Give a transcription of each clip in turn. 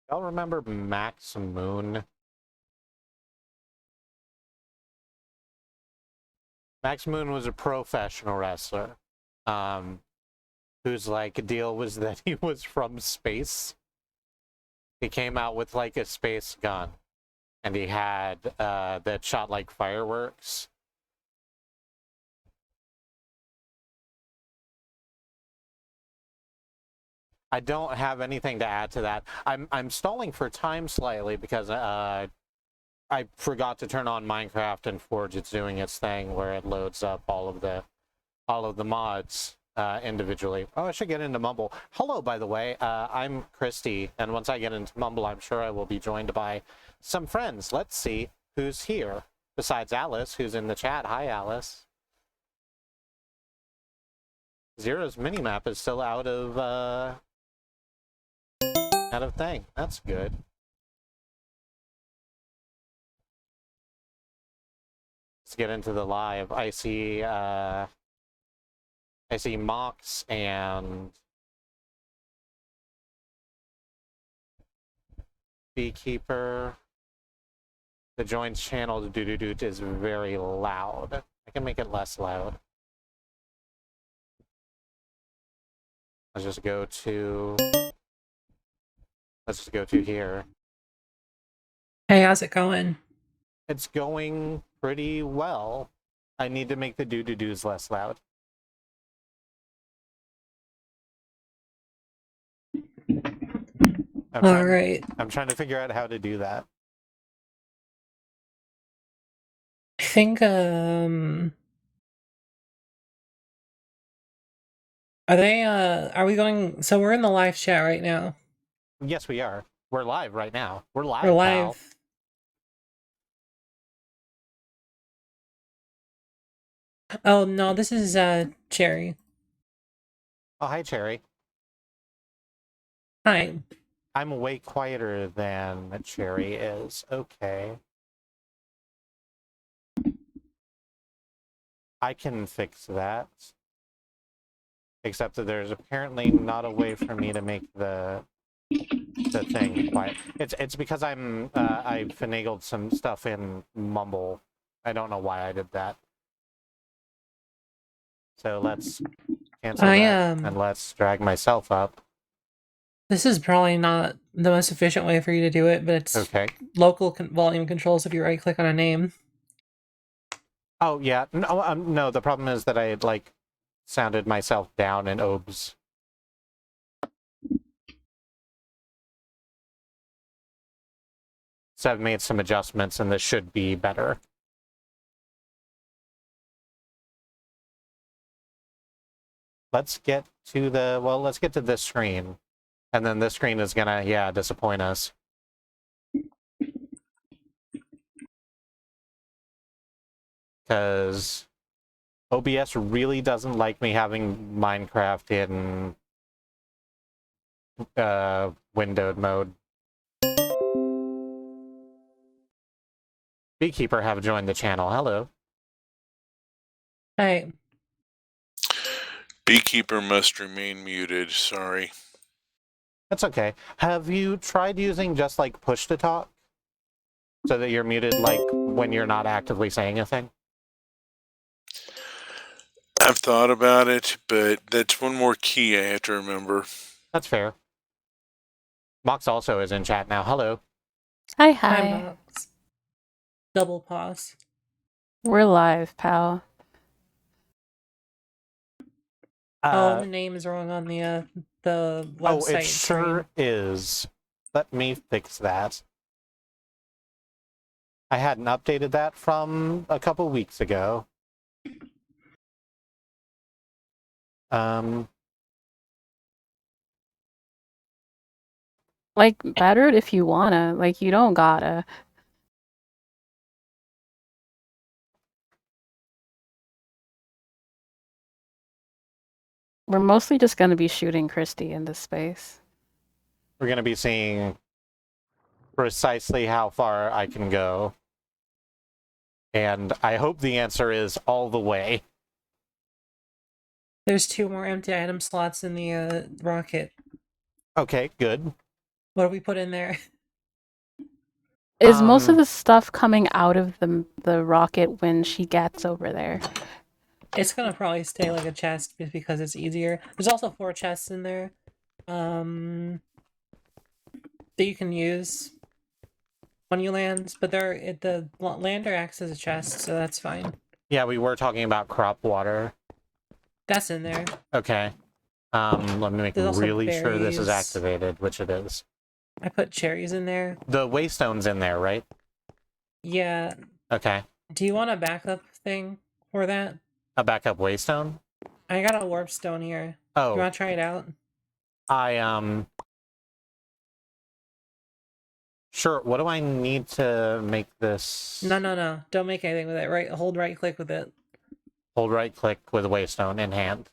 Y'all remember Max Moon? Max Moon was a professional wrestler. Whose like deal was that he was from space. He came out with like a space gun, and he had that shot like fireworks. I don't have anything to add to that. I'm stalling for time slightly because I forgot to turn on Minecraft and Forge. It's doing its thing where it loads up all of the mods individually. Oh, I should get into Mumble. Hello, by the way. I'm Christy, and once I get into Mumble, I'm sure I will be joined by some friends. Let's see who's here besides Alice, who's in the chat. Hi, Alice. Zero's minimap is still out of thing. That's good. Let's get into the live. I see Mox and Beekeeper. The joined channel doo-doo-doo is very loud. I can make it less loud. Let's just go to here. Hey, how's it going? It's going pretty well. I need to make the doo-doo-doos less loud. I'm trying to figure out how to do that. I think, are we going, so we're in the live chat right now. Yes, we are. We're live right now. We're live, Pal. Oh, no, this is, Cherry. Oh, hi, Cherry. Hi. I'm way quieter than Cherry is. Okay. I can fix that. Except that there's apparently not a way for me to make the thing quiet. It's because I finagled some stuff in Mumble. I don't know why I did that. So let's cancel that and let's drag myself up. This is probably not the most efficient way for you to do it, but it's okay. Local volume controls if you right click on a name. Oh yeah, no, no. The problem is that I had like sounded myself down in OBS. So I've made some adjustments, and this should be better. Let's get to this screen. And then this screen is gonna, disappoint us. Because OBS really doesn't like me having Minecraft in windowed mode. Beekeeper have joined the channel. Hello. Hey. Beekeeper must remain muted. Sorry. That's okay. Have you tried using just like push to talk? So that you're muted like when you're not actively saying a thing? I've thought about it, but that's one more key I have to remember. That's fair. Mox also is in chat now. Hello. Hi. Hi, Mox. Double pause. We're live, pal. The name is wrong on the website. Oh, it sure is. Let me fix that. I hadn't updated that from a couple weeks ago. Like, better it if you wanna. Like, you don't gotta. We're mostly just gonna be shooting Christy in this space. We're gonna be seeing precisely how far I can go. And I hope the answer is all the way. There's 2 more empty item slots in the rocket. Okay, good. What do we put in there? Is most of Um, the stuff coming out of the rocket when she gets over there? It's gonna probably stay like a chest just because it's easier. There's also 4 chests in there. That you can use when you land, but the lander acts as a chest, so that's fine. Yeah, we were talking about crop water. That's in there. Okay. Let me make There's also really sure this is berries. activated, which it is. I put cherries in there. The waystone's in there, right? Yeah. Okay. Do you want a backup thing for that? A backup waystone? I got a warp stone here. You Oh, want to try it out? Sure. What do I need to make this? No. Don't make anything with it. Hold right click with it. Hold right click with waystone in hand.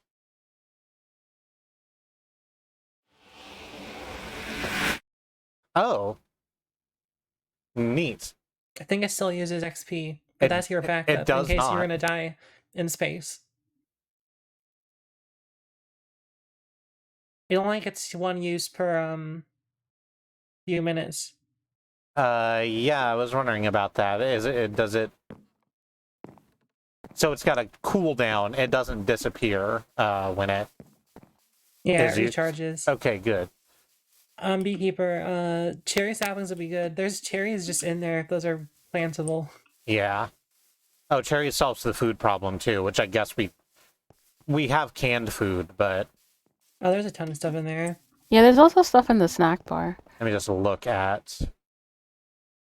Oh. Neat. I think it still uses XP, but that's your backup does in case not. you're gonna die in space. It only gets 1 use per few minutes. Yeah, I was wondering about that. Does it so it's got a cooldown. It doesn't disappear when it Yeah, is it used. recharges. Okay, good. Beekeeper, cherry saplings would be good. There's cherries just in there if those are plantable. Yeah. Oh, cherry solves the food problem too, which I guess we have canned food, but Oh, there's a ton of stuff in there. Yeah, there's also stuff in the snack bar. let me just look at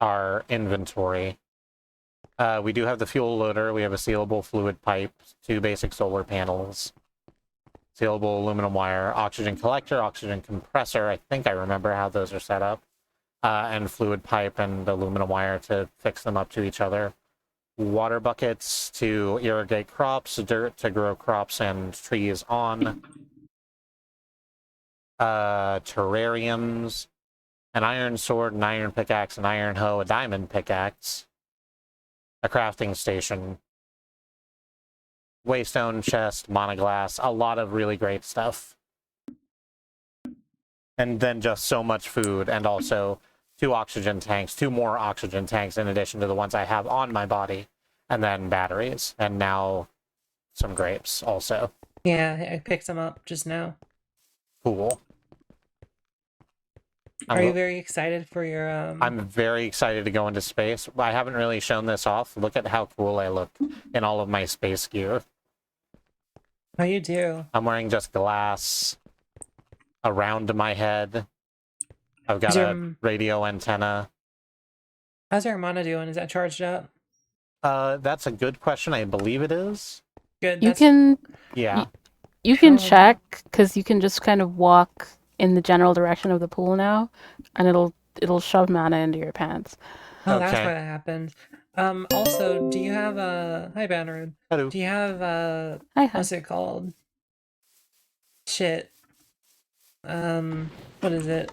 our inventory. We do have the fuel loader. We have a sealable fluid pipe, 2 basic solar panels, sealable aluminum wire, oxygen collector, oxygen compressor. I think I remember how those are set up. And fluid pipe and aluminum wire to fix them up to each other. Water buckets to irrigate crops, dirt to grow crops and trees on. Terrariums, an iron sword, an iron pickaxe, an iron hoe, a diamond pickaxe, a crafting station, waystone chest, monoglass, a lot of really great stuff. And then just so much food, and also 2 oxygen tanks, 2 more oxygen tanks in addition to the ones I have on my body, and then batteries, and now some grapes also. Yeah, I picked them up just now. Cool. Are you very excited for your I'm very excited to go into space. I haven't really shown this off. Look at how cool I look in all of my space gear. Oh, you do? I'm wearing just glass around my head. I've got Is a your- radio antenna. How's your mana doing? Is that charged up? That's a good question. I believe it is. Good. You That's... can Yeah. you can Sure. check because you can just kind of walk in the general direction of the pool now, and it'll shove mana into your pants. Oh, that's Okay. why that happened. Also, do you have hi Bannerud. Hello. Do you have Hi. what's it called? Shit. What is it?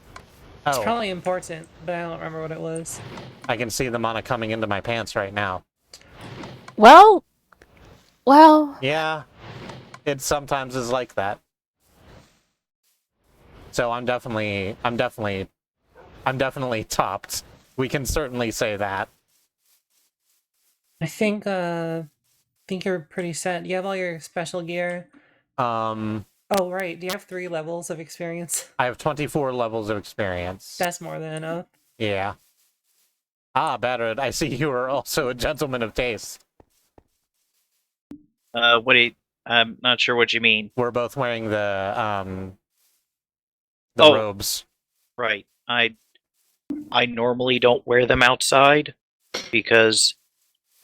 It's Oh, probably important, but I don't remember what it was. I can see the mana coming into my pants right now. Well, Yeah, it sometimes is like that. So I'm definitely topped. We can certainly say that. I think you're pretty set. You have all your special gear. Oh, right. Do you have 3 levels of experience? I have 24 levels of experience. That's more than enough. Yeah. Ah, Battered, I see you are also a gentleman of taste. I'm not sure what you mean. We're both wearing the Oh. robes. Right. I normally don't wear them outside because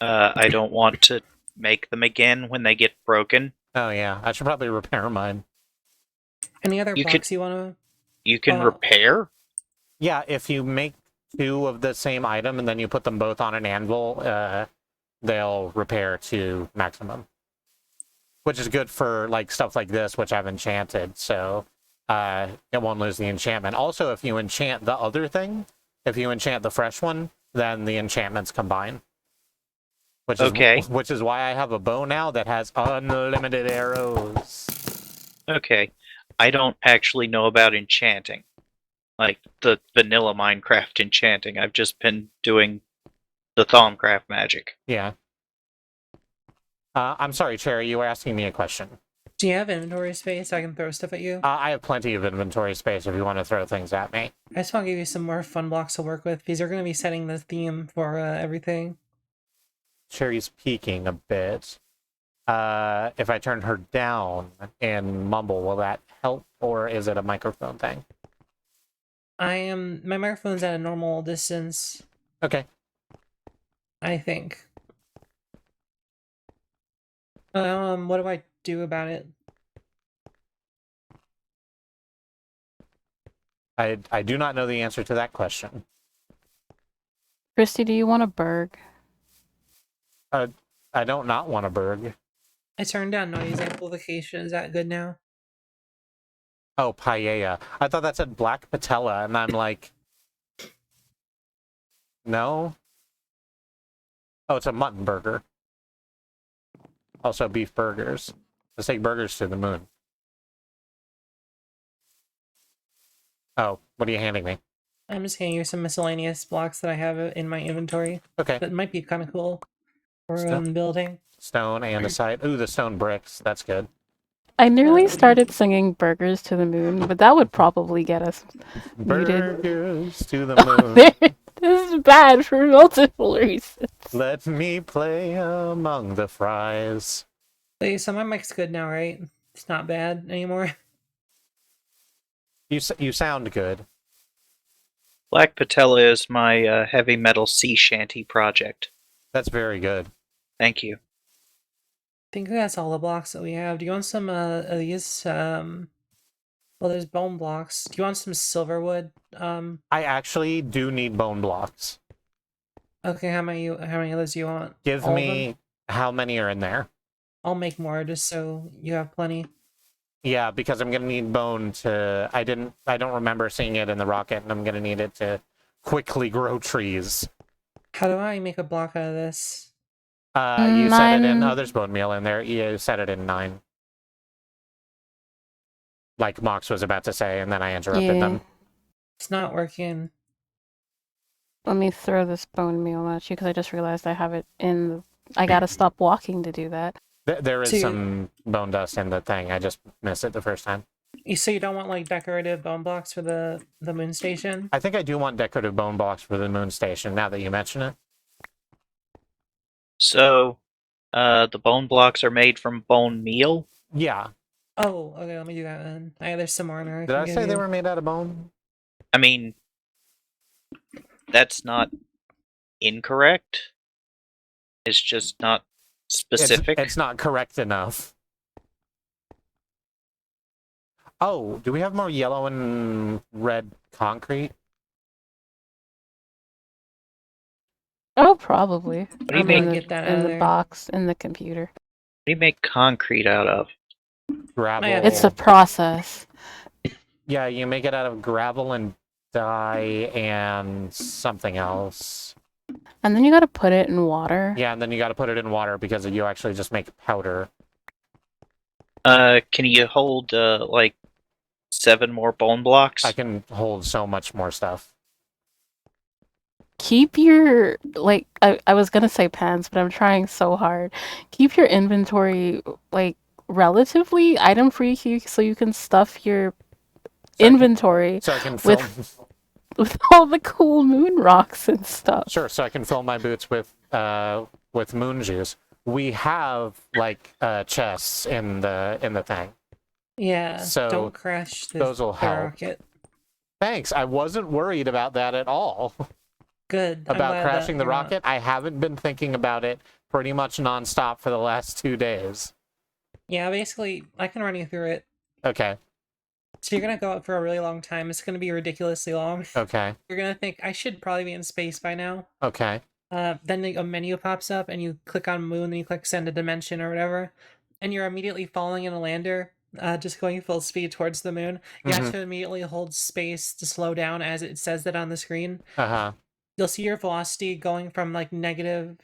I don't want to make them again when they get broken. Oh yeah, I should probably repair mine. Any other You blocks you want to... You can Oh. repair? Yeah, if you make 2 of the same item and then you put them both on an anvil, they'll repair to maximum. Which is good for like stuff like this, which I've enchanted, so it won't lose the enchantment. Also, if you enchant the other thing, if you enchant the fresh one, then the enchantments combine. Which is, Okay. Which is why I have a bow now that has unlimited arrows. Okay. I don't actually know about enchanting. like the vanilla Minecraft enchanting. I've just been doing the Thaumcraft magic. Yeah. I'm sorry, Cherry, you were asking me a question. Do you have inventory space so I can throw stuff at you? I have plenty of inventory space if you want to throw things at me. I just want to give you some more fun blocks to work with, because you're going to be setting the theme for everything. Cherry's peeking a bit. If I turn her down and mumble, will that help, or is it a microphone thing? My microphone's at a normal distance, Okay. I think. What do I do about it? I do not know the answer to that question. Christy, do you want a burg? I don't not want a burg. I turned down noise amplification. Is that good now? Oh, paella. I thought that said black patella, and I'm like, no. Oh, it's a mutton burger. Also beef burgers. Let's take burgers to the moon. Oh, what are you handing me? I'm just handing you some miscellaneous blocks that I have in my inventory. Okay. That might be kind of cool for Stuff. building. Stone and a side. Ooh, the stone bricks. That's good. I nearly started singing Burgers to the Moon, but that would probably get us muted. Burgers to the moon. This is bad for multiple reasons. Let me play among the fries. Wait, so my mic's good now, right? It's not bad anymore. You sound good. Black Patella is my heavy metal sea shanty project. That's very good. Thank you. I think that's all the blocks that we have. Do you want some of these? Well, there's bone blocks. Do you want some silver wood? I actually do need bone blocks. Okay, how many of those do you want? Give All of me them? how many are in there? I'll make more just so you have plenty. Yeah, because I'm gonna need bone to. I don't remember seeing it in the rocket, and I'm gonna need it to quickly grow trees. How do I make a block out of this? You set it in. 9. Oh, there's bone meal in there. You set it in 9. Like Mox was about to say, and then I interrupted Yeah. them. It's not working. Let me throw this bone meal at you because I just realized I have it in the... I gotta stop walking to do that. There is So you- some bone dust in the thing. I just missed it the first time. So you don't want like decorative bone blocks for the moon station? I think I do want decorative bone blocks for the moon station. Now that you mention it. So, the bone blocks are made from bone meal. Yeah. Oh, okay. Let me do that then. There's some more in there. Did I say they were made out of bone? I mean, that's not incorrect. It's just not specific. It's not correct enough. Oh, do we have more yellow and red concrete? Oh, probably. What do you I'm make? gonna In get that out in of the there. box, in the computer. What do you make concrete out of? Gravel. Yeah, It's a process. Yeah, you make it out of gravel and dye and something else. And then you gotta put it in water. Yeah, and then you got to put it in water because you actually just make powder. Can you hold like 7 more bone blocks? I can hold so much more stuff. Keep your, like, I was gonna say pants, but I'm trying so hard. Keep your inventory, like, relatively item-free so you can stuff your inventory So I can fill. with all the cool moon rocks and stuff. Sure, so I can fill my boots with moon juice. We have like chests in the thing. Yeah. So don't crash this those will help. rocket. Thanks. I wasn't worried about that at all. Good. I'm About glad crashing that the you're not. rocket. I haven't been thinking about it pretty much nonstop for the last 2 days. Yeah, basically, I can run you through it. Okay. So you're gonna go up for a really long time. It's gonna be ridiculously long. Okay. You're gonna think I should probably be in space by now. Okay. Then a menu pops up, and you click on moon, and you click send a dimension or whatever, and you're immediately falling in a lander, just going full speed towards the moon. You have to immediately hold space to slow down as it says that on the screen. Uh-huh. You'll see your velocity going from like negative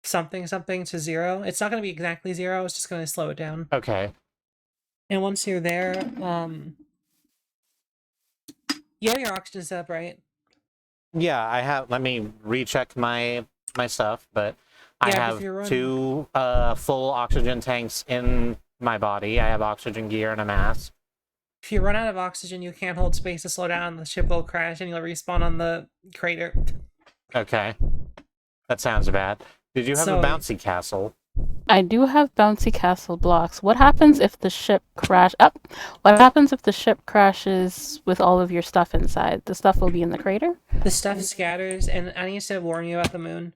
something something to 0. It's not gonna be exactly 0. It's just gonna slow it down. Okay. And once you're there, You have your oxygen set up, right? Yeah, I have. Let me recheck my stuff, but I Yeah, 'cause have you're running- 2 full oxygen tanks in my body. I have oxygen gear and a mask. If you run out of oxygen, you can't hold space to slow down. The ship will crash, and you'll respawn on the crater. Okay, that sounds bad. Did you have So- a bouncy castle? I do have bouncy castle blocks. What happens if the ship What happens if the ship crashes with all of your stuff inside? The stuff will be in the crater? The stuff scatters, and I need to warn you about the moon.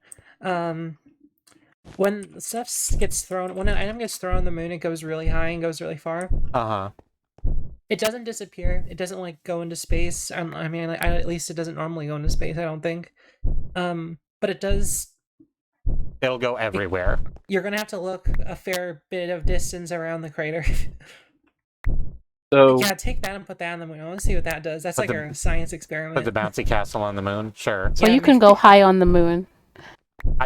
When stuff gets thrown, when an item gets thrown on the moon, it goes really high and goes really far. Uh-huh. It doesn't disappear. It doesn't like go into space. I mean, at least it doesn't normally go into space. I don't think. But it does. It'll go everywhere. You're gonna have to look a fair bit of distance around the crater. So Yeah, take that and put that on the moon. I want to see what that does. That's Put like the- a science Put experiment. the bouncy castle on the moon? Sure. So Yeah, you can go high on the moon.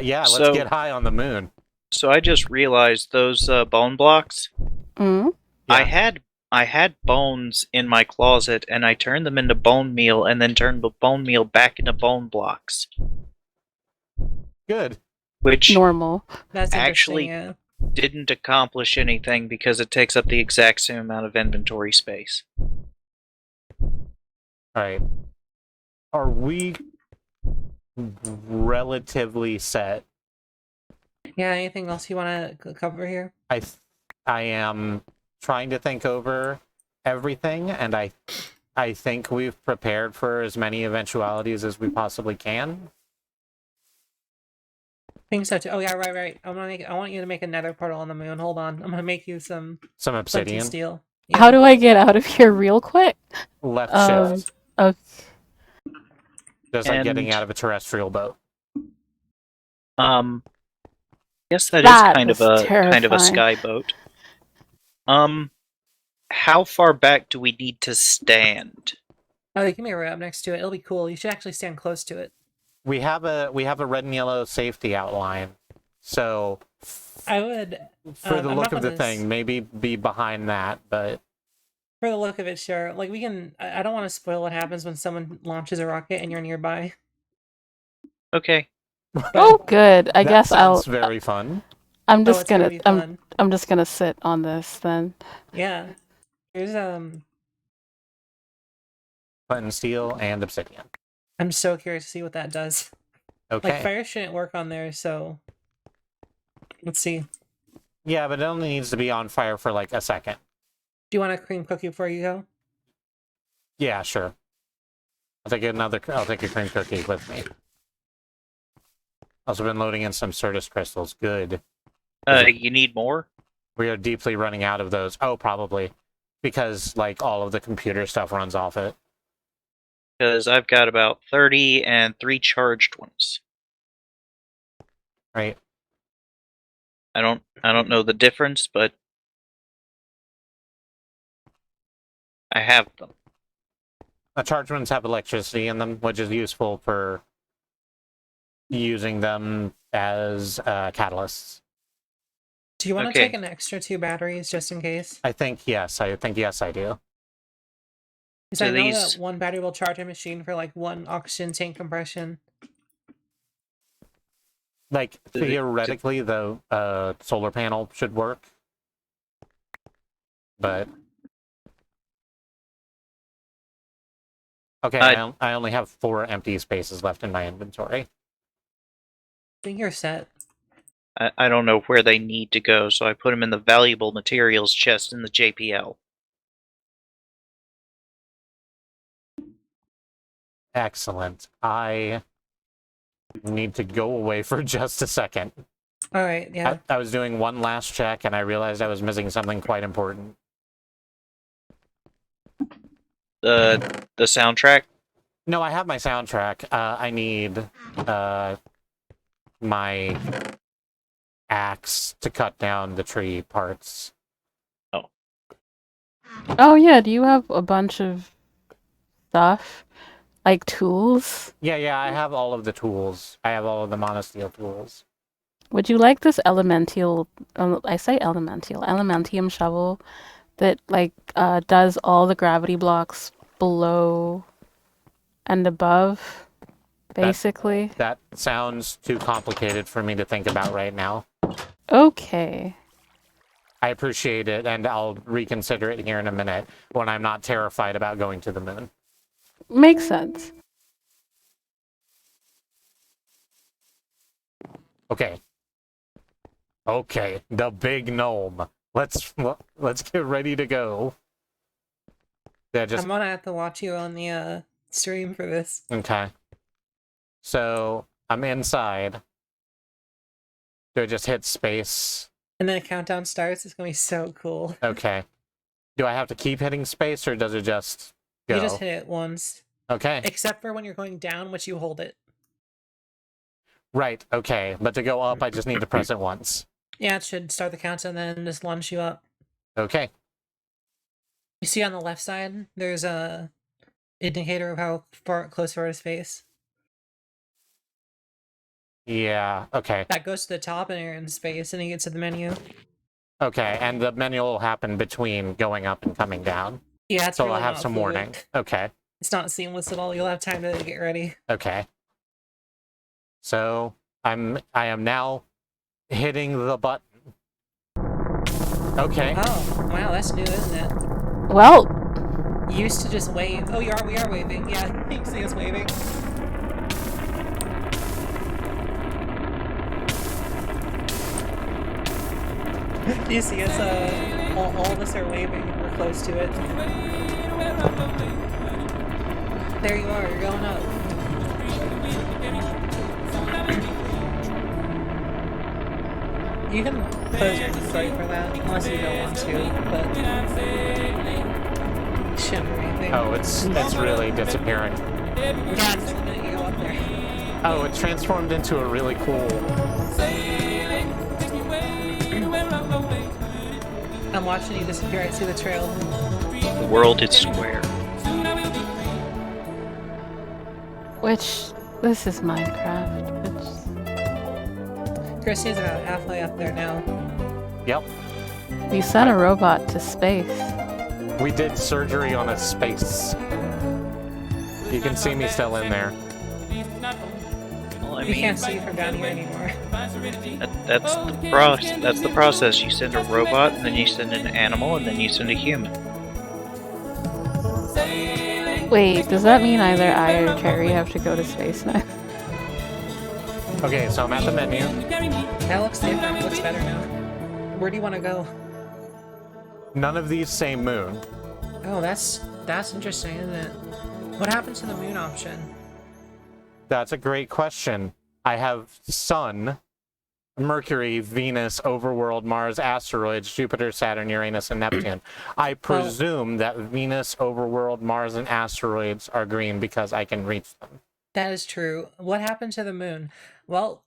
Yeah, let's So- get high on the moon. so I just realized those bone blocks. Mm? Yeah. I had bones in my closet, and I turned them into bone meal, and then turned the bone meal back into bone blocks, Good. which Normal. That's actually- interesting, yeah. didn't accomplish anything because it takes up the exact same amount of inventory space. Alright. Are we relatively set? Yeah. Anything else you want to cover here? I am trying to think over everything, and I think we've prepared for as many eventualities as we possibly can. I think so too. Oh yeah, right. I want you to make a nether portal on the moon. Hold on. I'm gonna make you some Some flint and obsidian. steel. How do I get out of here real quick? Left Um, shift. okay. Just like getting and- out of a terrestrial boat. Guess that is That kind of was a kind of a terrifying. sky boat. How far back do we need to stand? Oh, they can be right up next to it. It'll be cool. You should actually stand close to it. We have a red and yellow safety outline. So I would, for the I'm look not of the gonna thing, maybe be behind that, but for the look of it, sure. Like we can. I don't want to spoil what happens when someone launches a rocket and you're nearby. Okay. Oh, good. I that guess I'll. sounds very fun. I'm Oh, just it's gonna gonna. be I'm. fun. I'm just gonna sit on this then. Yeah. Here's Flint and steel and obsidian. I'm so curious to see what that does. Okay. Like fire shouldn't work on there, so let's see. Yeah, but it only needs to be on fire for like a second. Do you want a cream cookie before you go? Yeah, sure. I'll take a cream cookie with me. Also been loading in some Certus crystals. Good. You need more? We are deeply running out of those. Oh, probably. Because like all of the computer stuff runs off it. Because I've got about 30 and 3 charged ones. Right. I don't know the difference, but I have them. The charged ones have electricity in them, which is useful for using them as catalysts. Do you want Okay. to take an extra 2 batteries just in case? I think yes. I do. Because So I know these- that 1 battery will charge a machine for like 1 oxygen tank compression. Like Did it- theoretically, the solar panel should work, but okay. I only have 4 empty spaces left in my inventory. I think you're set. I don't know where they need to go, so I put them in the valuable materials chest in the JPL. Excellent. I need to go away for just a second. All right, yeah. I was doing one last check and I realized I was missing something quite important. The soundtrack. No, I have my soundtrack. I need my axe to cut down the tree parts. Oh yeah. Do you have a bunch of stuff, like tools? Yeah, I have all of the tools. I have all of the monosteel tools. Would you like this elemental? I say elementium shovel that like does all the gravity blocks below and above, basically. That sounds too complicated for me to think about right now. Okay. I appreciate it, and I'll reconsider it here in a minute when I'm not terrified about going to the moon. Makes sense. Okay. Okay, the big gnome. Let's get ready to go. Yeah, just I'm gonna have to watch you on the stream for this. okay. So I'm inside. Do I just hit space? And then a countdown starts. It's gonna be so cool. Okay. Do I have to keep hitting space, or does it just go? You just hit it once. Okay. Except for when you're going down, which you hold it. Right. Okay. But to go up, I just need to press it once. Yeah, it should start the countdown and then just launch you up. Okay. You see on the left side, there's a indicator of how close you are to space. Yeah. Okay. That goes to the top and you're in space, and you get to the menu. Okay. And the menu will happen between going up and coming down. Yeah, it's So really I'll have not some fluid. warning. Okay. It's not seamless at all. You'll have time to get ready. Okay. So I am now hitting the button. Okay. Oh, wow, that's new, isn't it? Well, You used to just wave. Oh, we are waving. Yeah, you can see us waving. You see us, all of us are waving and we're close to it. There you are, you're going up. You can close your display for that, unless you don't want to, but you shouldn't or anything. Oh, it's really disappearing. Yeah, just the minute you go up there. Oh, it transformed into a really cool. I'm watching you disappear. I see the trail. The world is square. which, this is Minecraft. Christy's about halfway up there now. Yep. We sent a robot to space. We did surgery on a space. You can see me still in there. Well, I You mean, can't see from down here anymore. that's the process. You send a robot, and then you send an animal, and then you send a human. Wait, does that mean either I or Cherry have to go to space next? Okay, so I'm at the menu. That looks different. It looks better now. Where do you want to go? None of these say moon. Oh, that's interesting, isn't it? What happened to the moon option? That's a great question. I have Sun, Mercury, Venus, Overworld, Mars, asteroids, Jupiter, Saturn, Uranus, and Neptune. I presume that Venus, Overworld, Mars, and asteroids are green because I can reach them. That is true. What happened to the moon? Well,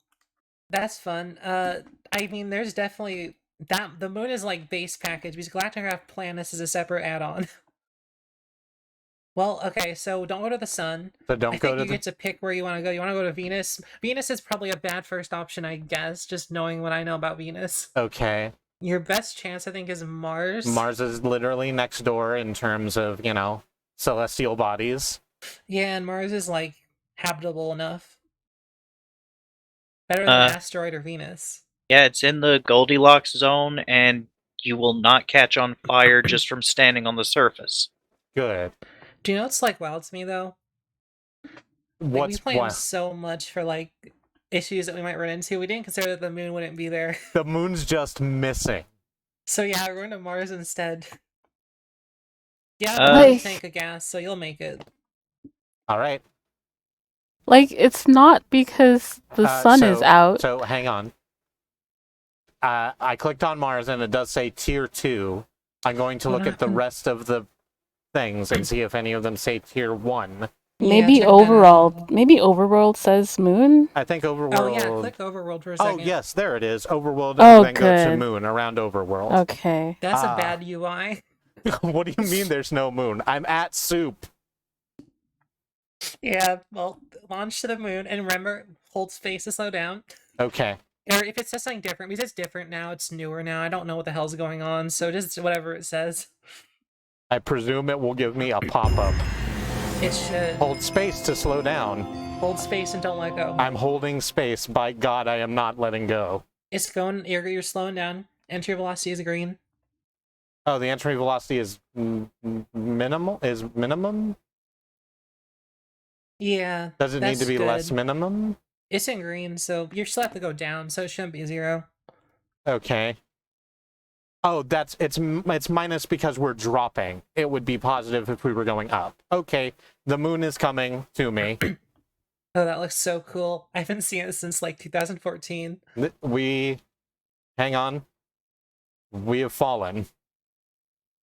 that's fun. I mean, there's definitely that. The moon is like base package because Galacticraft Planets is a separate add-on. Well, okay, so don't go to the sun. So don't I go think to you the... get to pick where you want to go. You want to go to Venus? Venus is probably a bad first option, I guess, just knowing what I know about Venus. Okay. Your best chance, I think, is Mars. Mars is literally next door in terms of, you know, celestial bodies. Yeah, and Mars is, like, habitable enough. Better than asteroid or Venus. Yeah, it's in the Goldilocks zone, and you will not catch on fire just from standing on the surface. Good. Do you know what's, like, wild to me, though? Like, we planned so much for, like, issues that we might run into. We didn't consider that the moon wouldn't be there. The moon's just missing. So yeah, we're going to Mars instead. Yeah, Like- tank of gas, so you'll make it. All right. Like, it's not because the sun is out. So hang on. I clicked on Mars and it does say tier 2. I'm going to What look at the happened? rest of the things and see if any of them say tier 1. Maybe check that out. Overworld says moon? I think Overworld... Oh yeah, click Overworld for a second. Oh, yes, there it is. Overworld and Oh, then go to good. moon around Overworld. Okay. That's Ah. a bad UI. What do you mean there's no moon? I'm at soup. Yeah, well, launch to the moon, and remember, hold space to slow down. Okay. Or if it says something different, because it's different now, it's newer now, I don't know what the hell's going on, so just whatever it says. I presume it will give me a pop-up. It should. Hold space to slow down. Hold space and don't let go. I'm holding space. By God, I am not letting go. It's going. You're slowing down. Entry velocity is green. Oh, the entry velocity is minimal. Is minimum? Yeah. Does it need that's to be good. less minimum? It's in green, so you still have to go down, so it shouldn't be 0. Okay. Oh, it's minus because we're dropping. It would be positive if we were going up. Okay, the moon is coming to me. Oh, that looks so cool. I haven't seen it since like 2014. Hang on. We have fallen.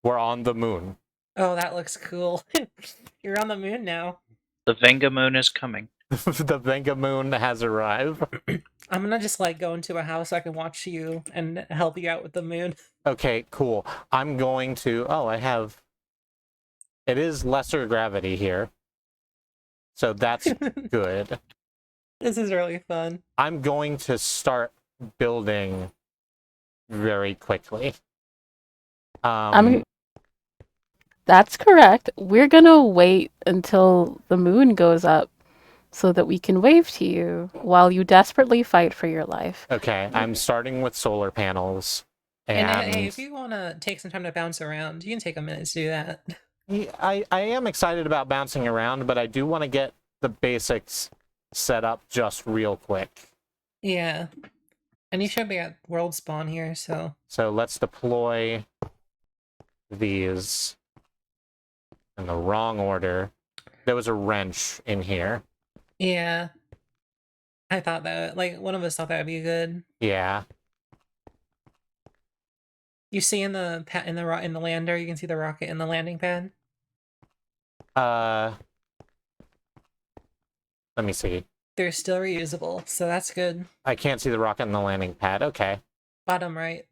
We're on the moon. Oh, that looks cool. You're on the moon now. The Venga moon is coming. The Venga moon has arrived. I'm gonna just like go into a house so I can watch you and help you out with the moon. Okay, cool. I'm going to... Oh, I have... It is lesser gravity here. So that's good. This is really fun. I'm going to start very quickly. That's correct. We're gonna wait until the moon goes up so that we can wave to you while you desperately fight for your life. Okay, I'm starting with solar panels. And And hey, if you want to take some time to bounce around, you can take a minute to do that. I am excited about bouncing around, but I do want to get the basics set up just real quick. Yeah. And you should be at world spawn here, so... So let's deploy these in the wrong order. There was a wrench in here. Yeah. I thought that, like, one of us thought that would be good. Yeah. You see in the lander, you can see the rocket in the landing pad. Let me see. They're still reusable, so that's good. I can't see the rocket in the landing pad. Okay. Bottom right.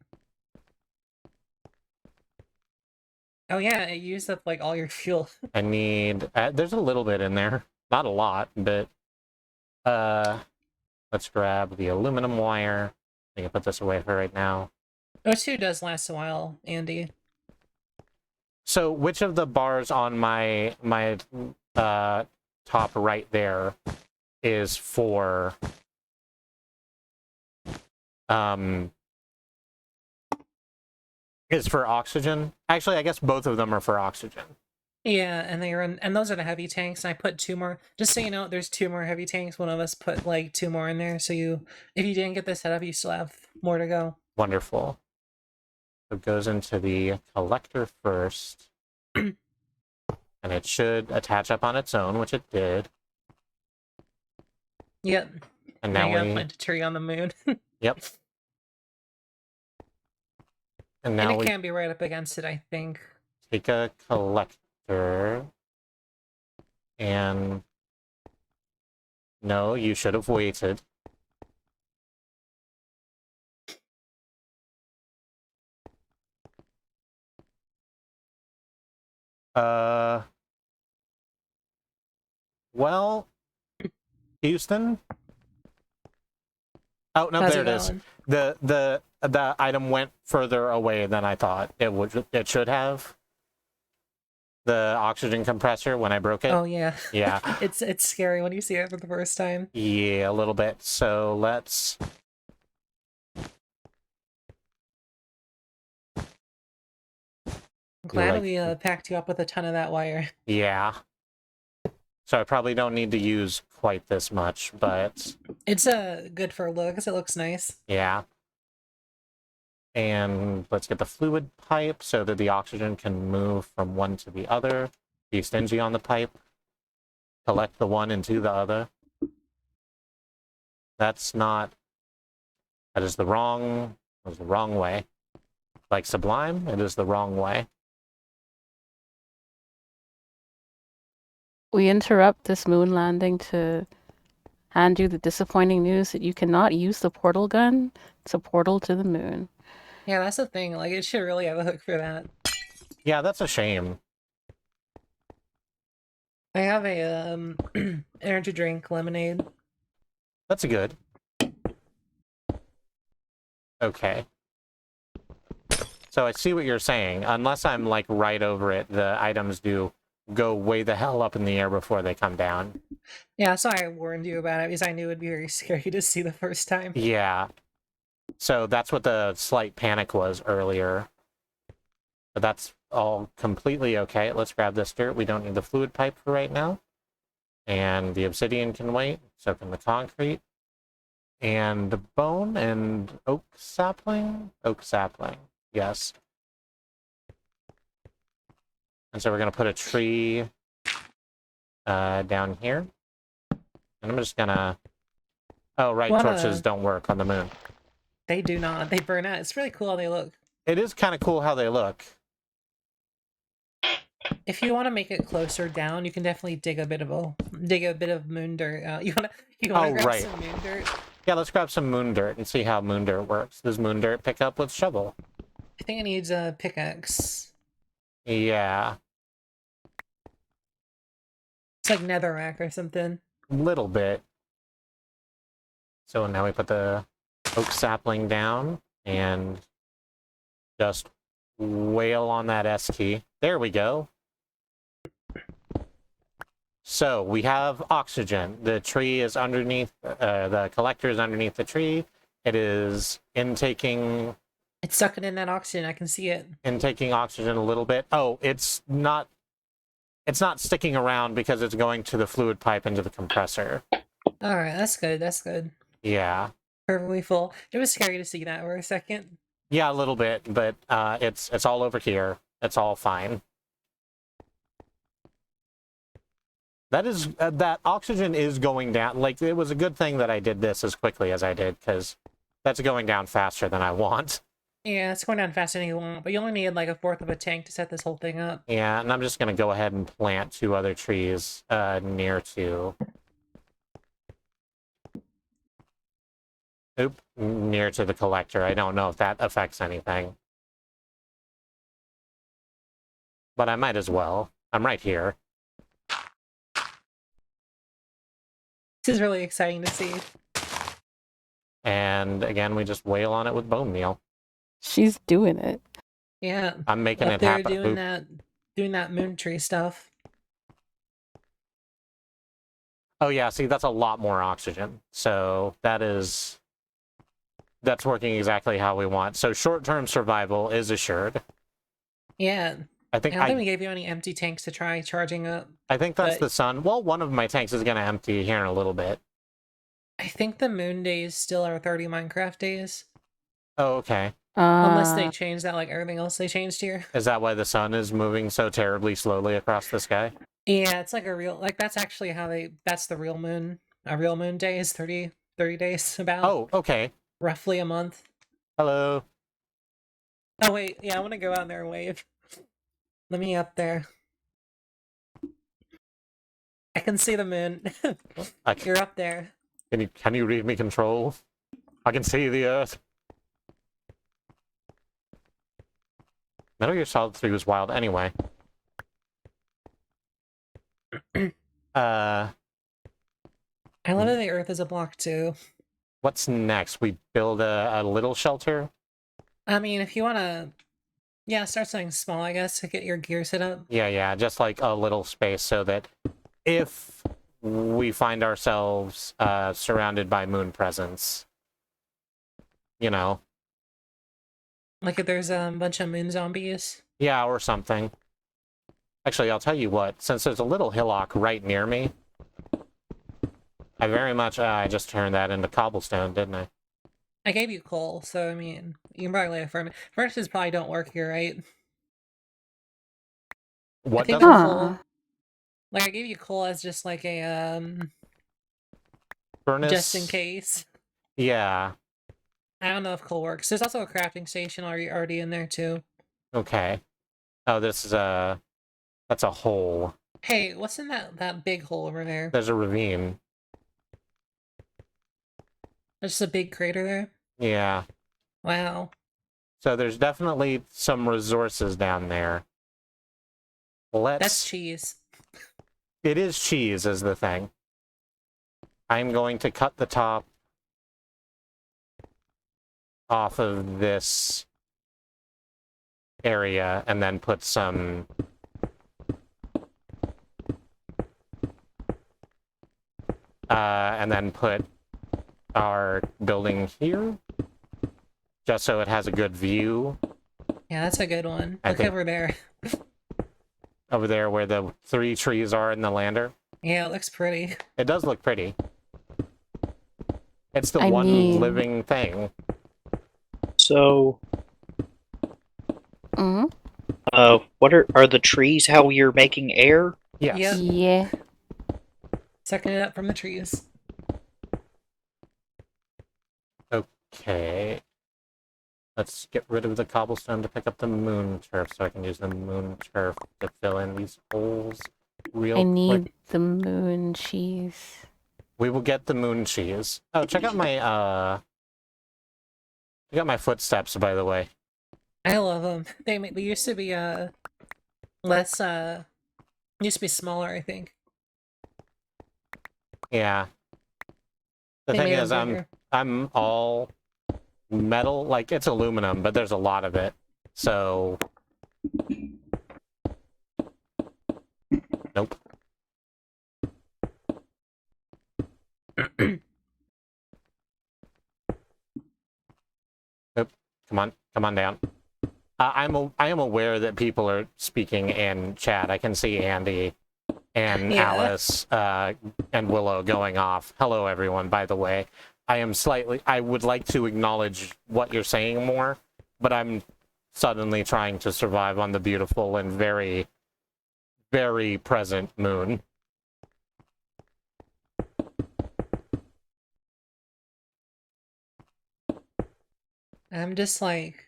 Oh yeah, it used up like all your fuel. I need... there's a little bit in there. Not a lot, but... let's grab the aluminum wire. I can put this away for right now. O2 does last a while, Andy. So which of the bars on my top right there is for oxygen? Actually, I guess both of them are for oxygen. Yeah, and and those are the heavy tanks. And I put 2 more. Just so you know, there's 2 more heavy tanks. One of us put like 2 more in there. So if you didn't get this set up, you still have more to go. Wonderful. So it goes into the collector first. And it should attach up on its own, which it did. Yep. And Now now you gotta we... plant a tree on the moon. Yep. And And now it we can be right up against it, I think. take a collector and... No, you should have waited. Well, Houston? Oh, no, How's there it it is. going? The item went further away than I thought it should have. The oxygen compressor when I broke it. Oh yeah. Yeah. It's scary when you see it for the first time. Yeah, a little bit. So let's... I'm glad like- we packed you up with a ton of that wire. Yeah. So I probably don't need to use quite this much, but It's good for looks. It looks nice. yeah. And let's get the fluid pipe so that the oxygen can move from one to the other. Be stingy on the pipe. Collect the one into the other. That's not... That is the wrong way. Like Sublime, it is the wrong way. We interrupt this moon landing to hand you the disappointing news that you cannot use the portal gun to portal to the moon. Yeah, that's the thing. Like, it should really have a hook for that. Yeah, that's a shame. I have a energy drink lemonade. That's good. Okay. So I see what you're saying. Unless I'm like right over it, the items do go way the hell up in the air before they come down. Yeah, so I warned you about it because I knew it'd be very scary to see the first time. Yeah. So that's what the slight panic was earlier. But that's all completely okay. Let's grab this dirt. We don't need the fluid pipe for right now. And the obsidian can wait. So can the concrete. And the bone and oak sapling? Oak sapling, yes. And so we're going to put a tree down here. And I'm just going to... Oh, right, torches don't work on the moon. They do not. They burn out. It's really cool how they look. It is kind of cool how they look. If you want to make it closer down, you can definitely dig a bit of moon dirt. You want to grab right. some moon dirt? Yeah, let's grab some moon dirt and see how moon dirt works. Does moon dirt pick up with shovel? I think it needs a pickaxe. Yeah. It's like netherrack or something. A little bit. So now we put the oak sapling down and just wail on that S key. There we go. So we have oxygen. The tree is underneath, the collector is underneath the tree. It is intaking... It's sucking in that oxygen. I can see it. Intaking oxygen a little bit. Oh, it's not sticking around because it's going to the fluid pipe into the compressor. Alright, that's good. That's good. Yeah. Perfectly full. It was scary to see that for a second. Yeah, a little bit, but it's all over here. It's all fine. That oxygen is going down. Like, it was a good thing that I did this as quickly as I did, because that's going down faster than I want. Yeah, it's going down faster than you want, but you only need like a fourth of a tank to set this whole thing up. Yeah, and I'm just going to go ahead and plant 2 other trees near to... near to the collector. I don't know if that affects anything. But I might as well. I'm right here. This is really exciting to see. And again, we just wail on it with bone meal. She's doing it. Yeah. I'm making Up it there happen. doing that moon tree stuff. Oh yeah, see, that's a lot more oxygen. So that's working exactly how we want. So short-term survival is assured. Yeah. I think I don't think we gave you any empty tanks to try charging up. I think that's but- the sun. Well, one of my tanks is going to empty here in a little bit. I think the moon days still are 30 Minecraft days. Oh, okay. Unless they change that like everything else they changed here. Is that why the sun is moving so terribly slowly across the sky? Yeah, it's like a real, like that's actually that's the real moon. A real moon day is 30 days about. Oh, okay. Roughly a month. Hello. Oh wait, yeah, I want to go out there and wave. Let me up there. I can see the moon. You're up there. Can you read me control? I can see the earth. Metal Gear Solid 3 was wild anyway. I love that the earth is a block too. What's next? We build a little shelter? I mean, if you want to... Yeah, start something small, I guess, to get your gear set up. Yeah, just like a little space so that if we find ourselves surrounded by moon presence, you know. Like if there's a bunch of moon zombies. Yeah, or something. Actually, I'll tell you what, since there's a little hillock right near me, I very much... I just turned that into cobblestone, didn't I? I gave you coal, so I mean, you can probably lay a furnace. Furnaces probably don't work here, right? What I think doesn't? coal, like I gave you coal as just like a Furnace? just in case. Yeah. I don't know if coal works. There's also a crafting station already in there too. Okay. Oh, this is a... That's a hole. Hey, what's in that big hole over there? There's a ravine. There's just a big crater there? Yeah. Wow. So there's definitely some resources down there. That's cheese. It is cheese, is the thing. I'm going to cut the top off of this area and then put some and then put our building here, just so it has a good view. Yeah, that's a good one. I Look think- over there. Over there where the 3 trees are in the lander. Yeah, it looks pretty. It does look pretty. It's the I one mean- living thing. So, Mm-hmm. what are the trees? How you're making air? Yes. Yep. Yeah. Sucking it up from the trees. Okay. Let's get rid of the cobblestone to pick up the moon turf so I can use the moon turf to fill in these holes real I quick. need the moon cheese. We will get the moon cheese. Oh, check out my check out my footsteps, by the way. I love them. They used to be less used to be smaller, I think. Yeah. The They thing made is, them bigger. I'm all metal, like it's aluminum, but there's a lot of it. So nope. Nope. Come on down. I am aware that people are speaking in chat. I can see Andy and Yeah. Alice and Willow going off. Hello, everyone. By the way, I would like to acknowledge what you're saying more, but I'm suddenly trying to survive on the beautiful and very, very present moon. I'm just like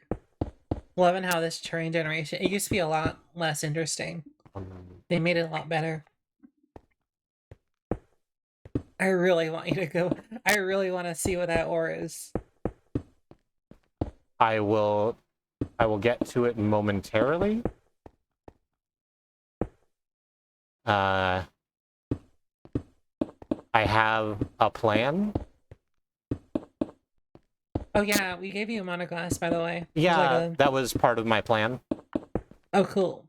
loving how this terrain generation. It used to be a lot less interesting. They made it a lot better. I really want you to go. I really want to see what that ore is. I will get to it momentarily. I have a plan. Oh yeah, we gave you a monoglass, by the way. It was Yeah, like a- that was part of my plan. Oh, cool.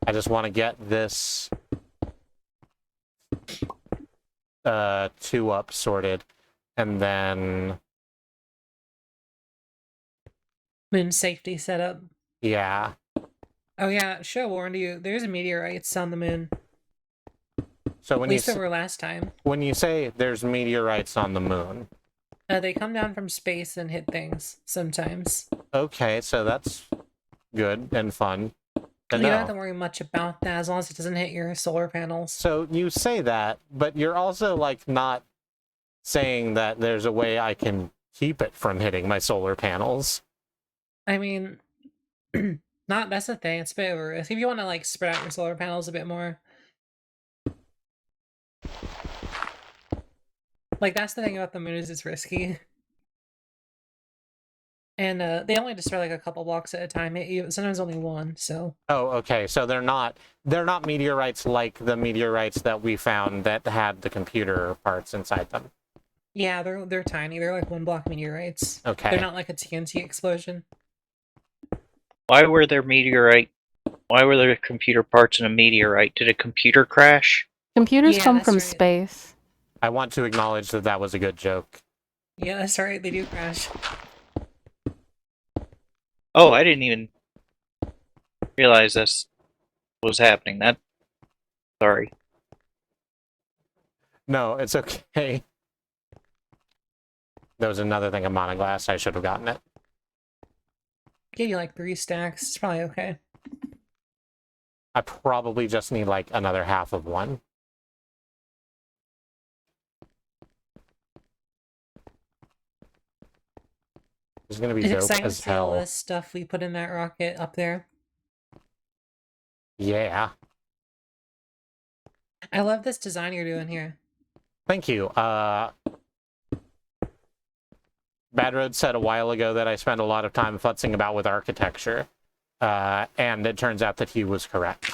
I just want to get this 2 up sorted, and then Moon safety setup. yeah. Oh yeah, should have warned you. There's meteorites on the moon. So At when you least there were last time. when you say there's meteorites on the moon, They come down from space and hit things sometimes. okay, so that's good and fun to You don't have know. to worry much about that as long as it doesn't hit your solar panels. So you say that, but you're also like not saying that there's a way I can keep it from hitting my solar panels. I mean, not that's the thing. It's a bit of a risk. If you want to like spread out your solar panels a bit more, like that's the thing about the moon is it's risky. And they only destroy like a couple blocks at a time. Sometimes only one. So Oh, okay. So they're not meteorites like the meteorites that we found that had the computer parts inside them. yeah, they're tiny. They're like 1 block meteorites. Okay. They're not like a TNT explosion. Why were there computer parts in a meteorite? Did a computer crash? Computers Yeah, come that's from right. space. I want to acknowledge that that was a good joke. Yeah, that's right. They do crash. Oh, I didn't even realize this was happening. Sorry. No, it's okay. There was another thing of monoglass. I should have gotten it. Give you like 3 stacks. It's probably okay. I probably just need like another half of one. It's gonna be It's dope exciting to as see all hell. this stuff we put in that rocket up there. Yeah. I love this design you're doing here. Thank you. Bad Road said a while ago that I spend a lot of time futzing about with architecture. And it turns out that he was correct.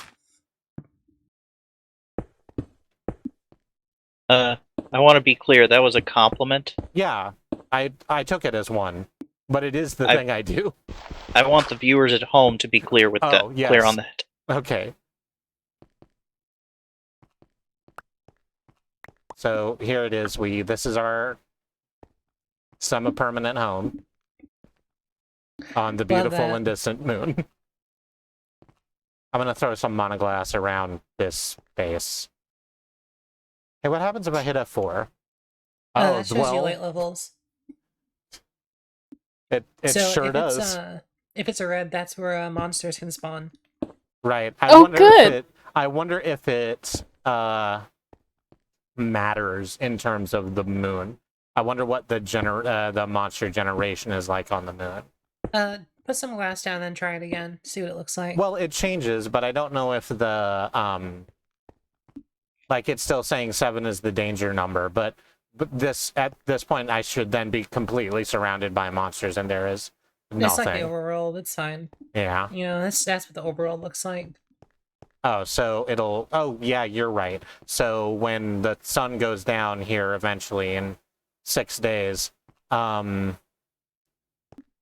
I want to be clear. That was a compliment. Yeah, I took it as one, but it is the I- thing I do. I want the viewers at home to be clear with that. Oh, yes. Clear on that. Okay. So here it is. This is our semi-permanent home on the beautiful that. and distant moon. I'm gonna throw some monoglass around this base. Hey, what happens if I hit F4? Oh, That shows you well, light levels. it So sure if does. if it's a red, that's where monsters can spawn. Right. Oh, good. I wonder if it matters in terms of the moon. I wonder what the monster generation is like on the moon. Put some glass down, then try it again. See what it looks like. Well, it changes, but I don't know if the like it's still saying 7 is the danger number, but at this point I should then be completely surrounded by monsters, and there is It's like the nothing. overworld. It's fine. Yeah. You know, that's what the overworld looks like. Oh, so it'll. Oh, yeah, you're right. So when the sun goes down here eventually in 6 days,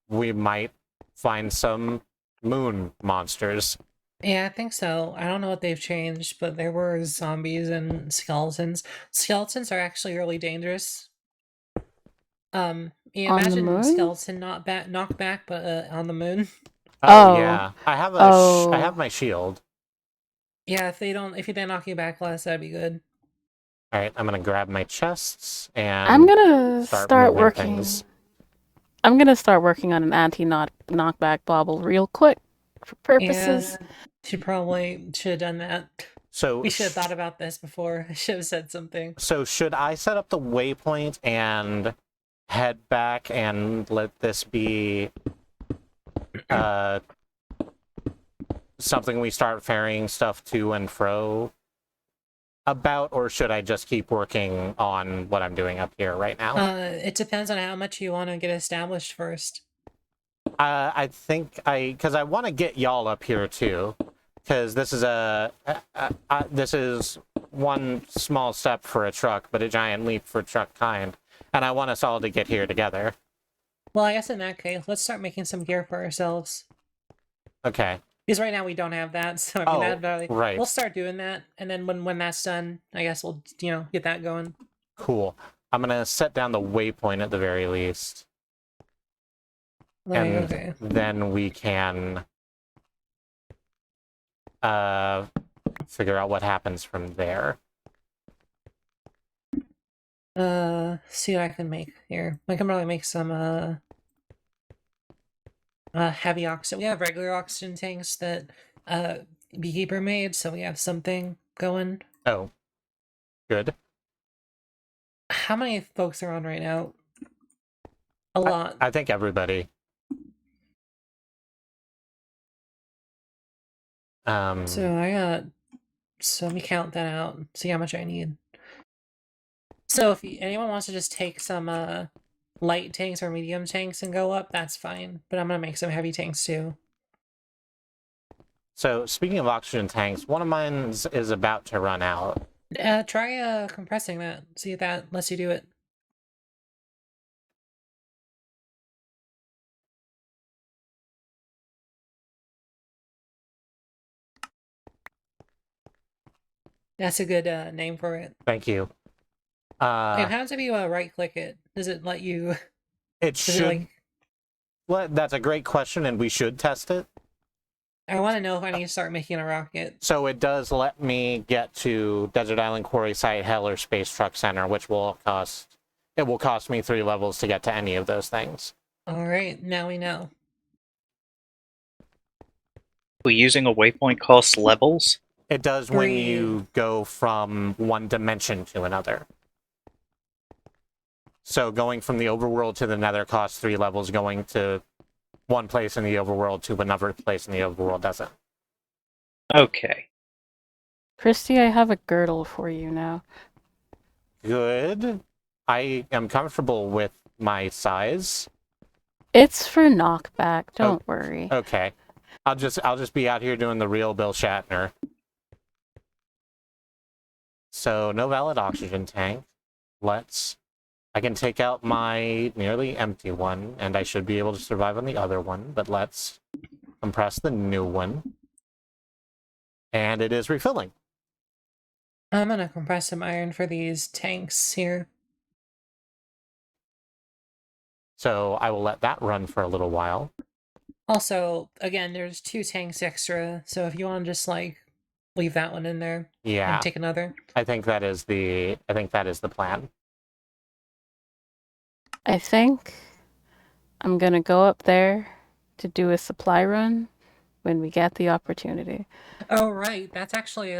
we might find some moon monsters. Yeah, I think so. I don't know what they've changed, but there were zombies and skeletons. Skeletons are actually really dangerous. You On the imagine moon? skeleton knockback, but on the moon. Oh, Oh. yeah, I have Oh. I have my shield. Yeah, if they knock you back less, that'd be good. All right, I'm gonna grab my chests and I'm gonna start moving working. things. I'm gonna start working on an anti-knockback bauble real quick for purposes. Yeah, should have done that. So We should have thought about this before. I should have said something. So should I set up the waypoint and head back and let this be something we start ferrying stuff to and fro about, or should I just keep working on what I'm doing up here right now? It depends on how much you want to get established first. I think because I want to get y'all up here too, because this is this is one small step for a truck, but a giant leap for truck kind, and I want us all to get here together. Well, I guess in that case, let's start making some gear for ourselves. Okay. Because right now we don't have that, so I mean, right. We'll start doing that, and then when that's done, I guess we'll get that going. Cool. I'm gonna set down the waypoint at the very least. And Okay. then we can figure out what happens from there. See what I can make here. I can probably make some heavy oxygen. We have regular oxygen tanks that Beekeeper made, so we have something going. Oh, good. How many folks are on right now? A lot. I think everybody. So let me count that out, see how much I need. So if anyone wants to just take some light tanks or medium tanks and go up, that's fine. But I'm gonna make some heavy tanks too. So speaking of oxygen tanks, one of mine is about to run out. Try compressing that. See if that lets you do it. That's a good name for it. Thank you. And how does if you right click it? Does it let you? It should. Well, that's a great question, and we should test it. I want to know if I need to start making a rocket. So it does let me get to Desert Island Quarry Site, Heller Space Truck Center, which will cost. It will cost me 3 levels to get to any of those things. All right, now we know. Will using a waypoint cost levels? It does when you go from one dimension to another. So going from the overworld to the nether costs 3 levels, going to one place in the overworld to another place in the overworld doesn't. Okay. Christy, I have a girdle for you now. Good. I am comfortable with my size. It's for knockback, don't worry. Okay. I'll just be out here doing the real Bill Shatner. So no valid oxygen tank. I can take out my nearly empty one, and I should be able to survive on the other one, but let's compress the new one. And it is refilling. I'm gonna compress some iron for these tanks here. So I will let that run for a little while. Also, again, there's 2 tanks extra, so if you want to just like leave that one in there Yeah, and take another. I think that is the plan. I think I'm gonna go up there to do a supply run when we get the opportunity. Oh right, that's actually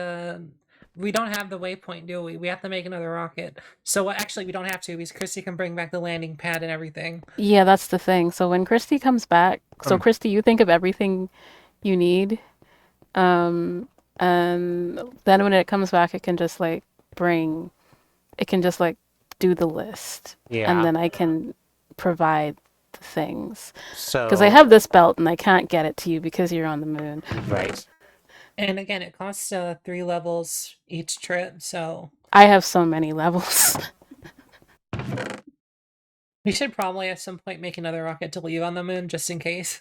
we don't have the waypoint, do we? We have to make another rocket. So actually, we don't have to because Christy can bring back the landing pad and everything. Yeah, that's the thing. So when Christy comes back, so Christy, you think of everything you need, and then when it comes back, it can just like do the list, Yeah. and then I can provide the things. So Because I have this belt and I can't get it to you because you're on the moon. right. And again, it costs 3 levels each trip, so I have so many levels. we should probably at some point make another rocket to leave on the moon just in case.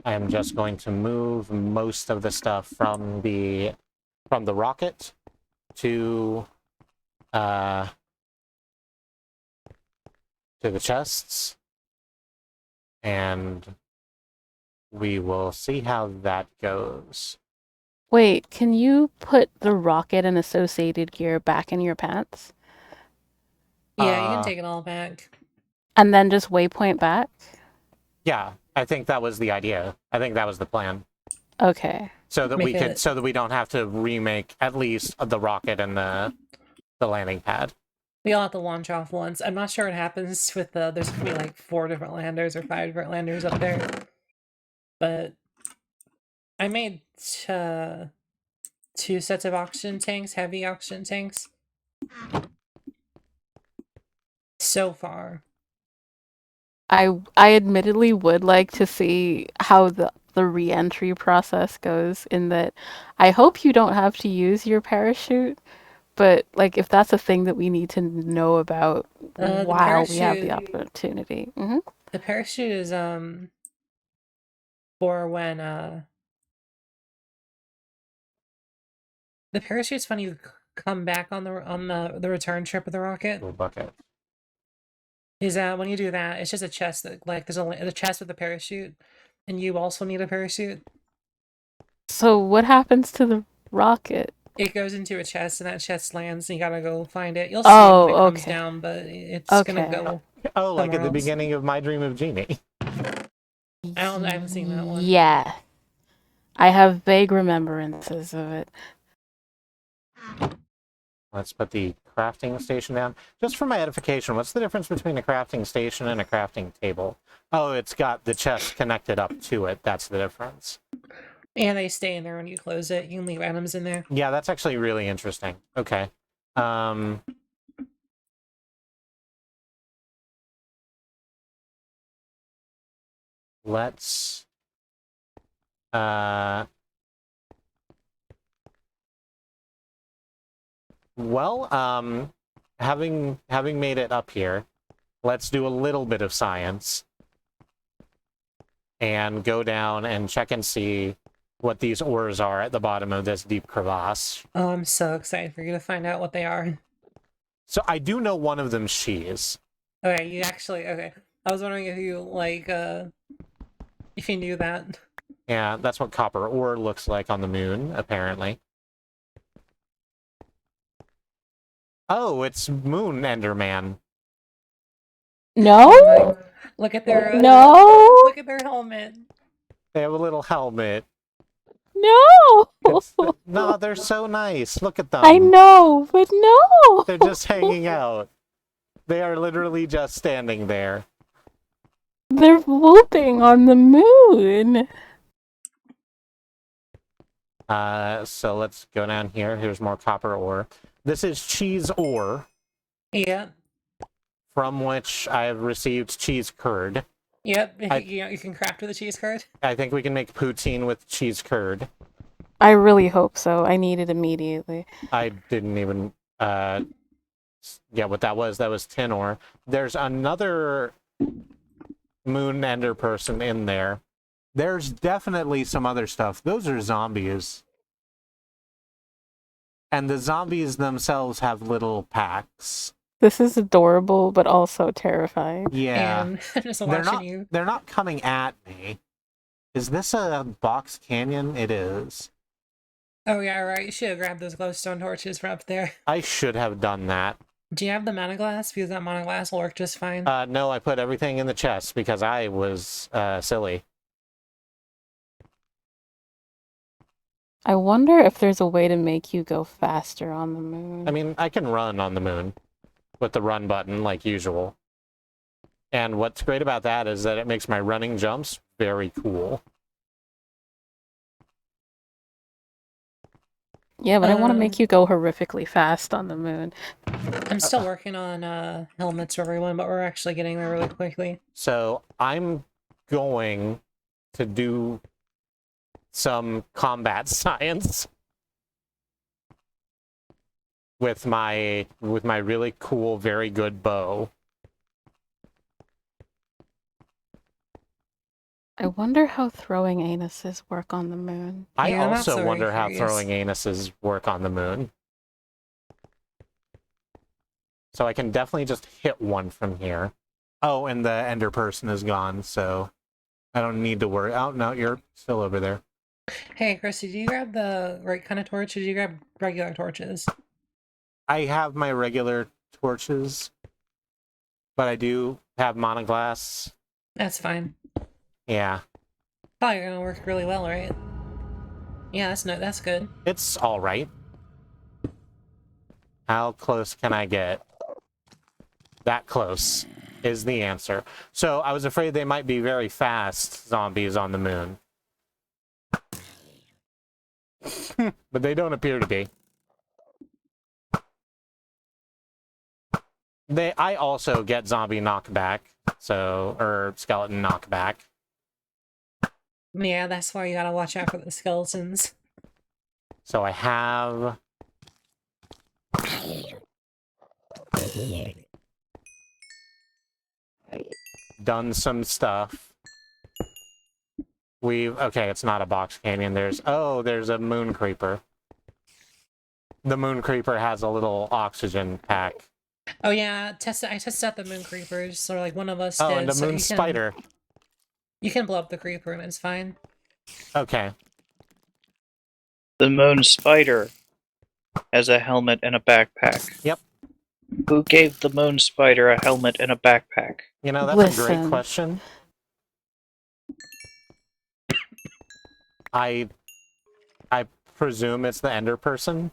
I am just going to move most of the stuff from the rocket to the chests, and we will see how that goes. Wait, can you put the rocket and associated gear back in your pants? Yeah, you can take it all back. And then just waypoint back? Yeah, I think that was the idea. I think that was the plan. Okay. So that Make it- so that we don't have to remake at least the rocket and the landing pad. We all have to launch off once. I'm not sure what happens with there's gonna be like 4 different landers or 5 different landers up there. But I made 2 sets of oxygen tanks, heavy oxygen tanks. So far. I admittedly would like to see how the re-entry process goes, in that I hope you don't have to use your parachute, but like if that's a thing that we need to know about The while we have the parachute- opportunity. Hmm. The parachute is for when the parachute's when you come back on the return trip of the rocket. Little bucket. Is when you do that, it's just a chest that like there's a chest with a parachute, and you also need a parachute. So what happens to the rocket? It goes into a chest, and that chest lands, and you gotta go find it. You'll see Oh, it when it comes okay. down, but it's Okay. gonna go. Oh, like at Somewhere the else. beginning of My Dream of Jeannie. I haven't seen that one. Yeah. I have vague remembrances of it. Let's put the crafting station down. Just for my edification, what's the difference between a crafting station and a crafting table? Oh, it's got the chest connected up to it. That's the difference. And they stay in there when you close it. You can leave items in there. Yeah, that's actually really interesting. Okay. Let's well, having made it up here, let's do a little bit of science and go down and check and see what these ores are at the bottom of this deep crevasse. Oh, I'm so excited for you to find out what they are. So I do know one of them's cheese. Okay, you actually okay. I was wondering if you like if you knew that. Yeah, that's what copper ore looks like on the moon, apparently. Oh, it's Moon Enderman. No? Like, look at their No? Look at their helmet. They have a little helmet. No! No, they're so nice. Look at them. I know, but no! They're just hanging out. They are literally just standing there. They're whooping on the moon. So let's go down here. Here's more copper ore. This is cheese ore, Yeah. from which I have received cheese curd. Yep. You can craft with a cheese curd. I think we can make poutine with cheese curd. I really hope so. I need it immediately. I didn't even get what that was. That was tin ore. There's another moon ender person in there There's definitely some other stuff. Those are zombies. And the zombies themselves have little packs. This is adorable, but also terrifying. Yeah. And just They're watching not you. they're not coming at me. Is this a box canyon? It is. Oh yeah, right. You should have grabbed those glowstone torches from up there. I should have done that. Do you have the mana glass? Because that mana glass will work just fine. No, I put everything in the chest because I was silly. I wonder if there's a way to make you go faster on the moon. I mean, I can run on the moon with the run button like usual. And what's great about that is that it makes my running jumps very cool. Yeah, but I want to make you go horrifically fast on the moon. I'm still working on helmets for everyone, but we're actually getting there really quickly. So I'm going to do some combat science with my really cool, very good bow. I wonder how throwing anuses work on the moon. I Yeah, I'm also also wonder very how curious. throwing anuses work on the moon. So I can definitely just hit one from here. Oh, and the ender person is gone, so I don't need to worry. Oh, no, you're still over there. Hey, Chris, did you grab the right kind of torch? Did you grab regular torches? I have my regular torches, but I do have monoglass. That's fine. Yeah, Probably gonna work really well, right? Yeah, that's good. it's all right. How close can I get? That close is the answer. So I was afraid they might be very fast zombies on the moon. But they don't appear to be. I also get zombie knockback, or skeleton knockback. Yeah, that's why you gotta watch out for the skeletons. So I have done some stuff. Okay, it's not a box canyon. There's a moon creeper. The moon creeper has a little oxygen pack. Oh yeah, I tested out the moon creepers, so like one of us Oh, did. and a so moon spider. You can blow up the creeper and it's fine. Okay. The moon spider has a helmet and a backpack. Yep. Who gave the moon spider a helmet and a backpack? You know, that's a great Listen. question. I presume it's the ender person.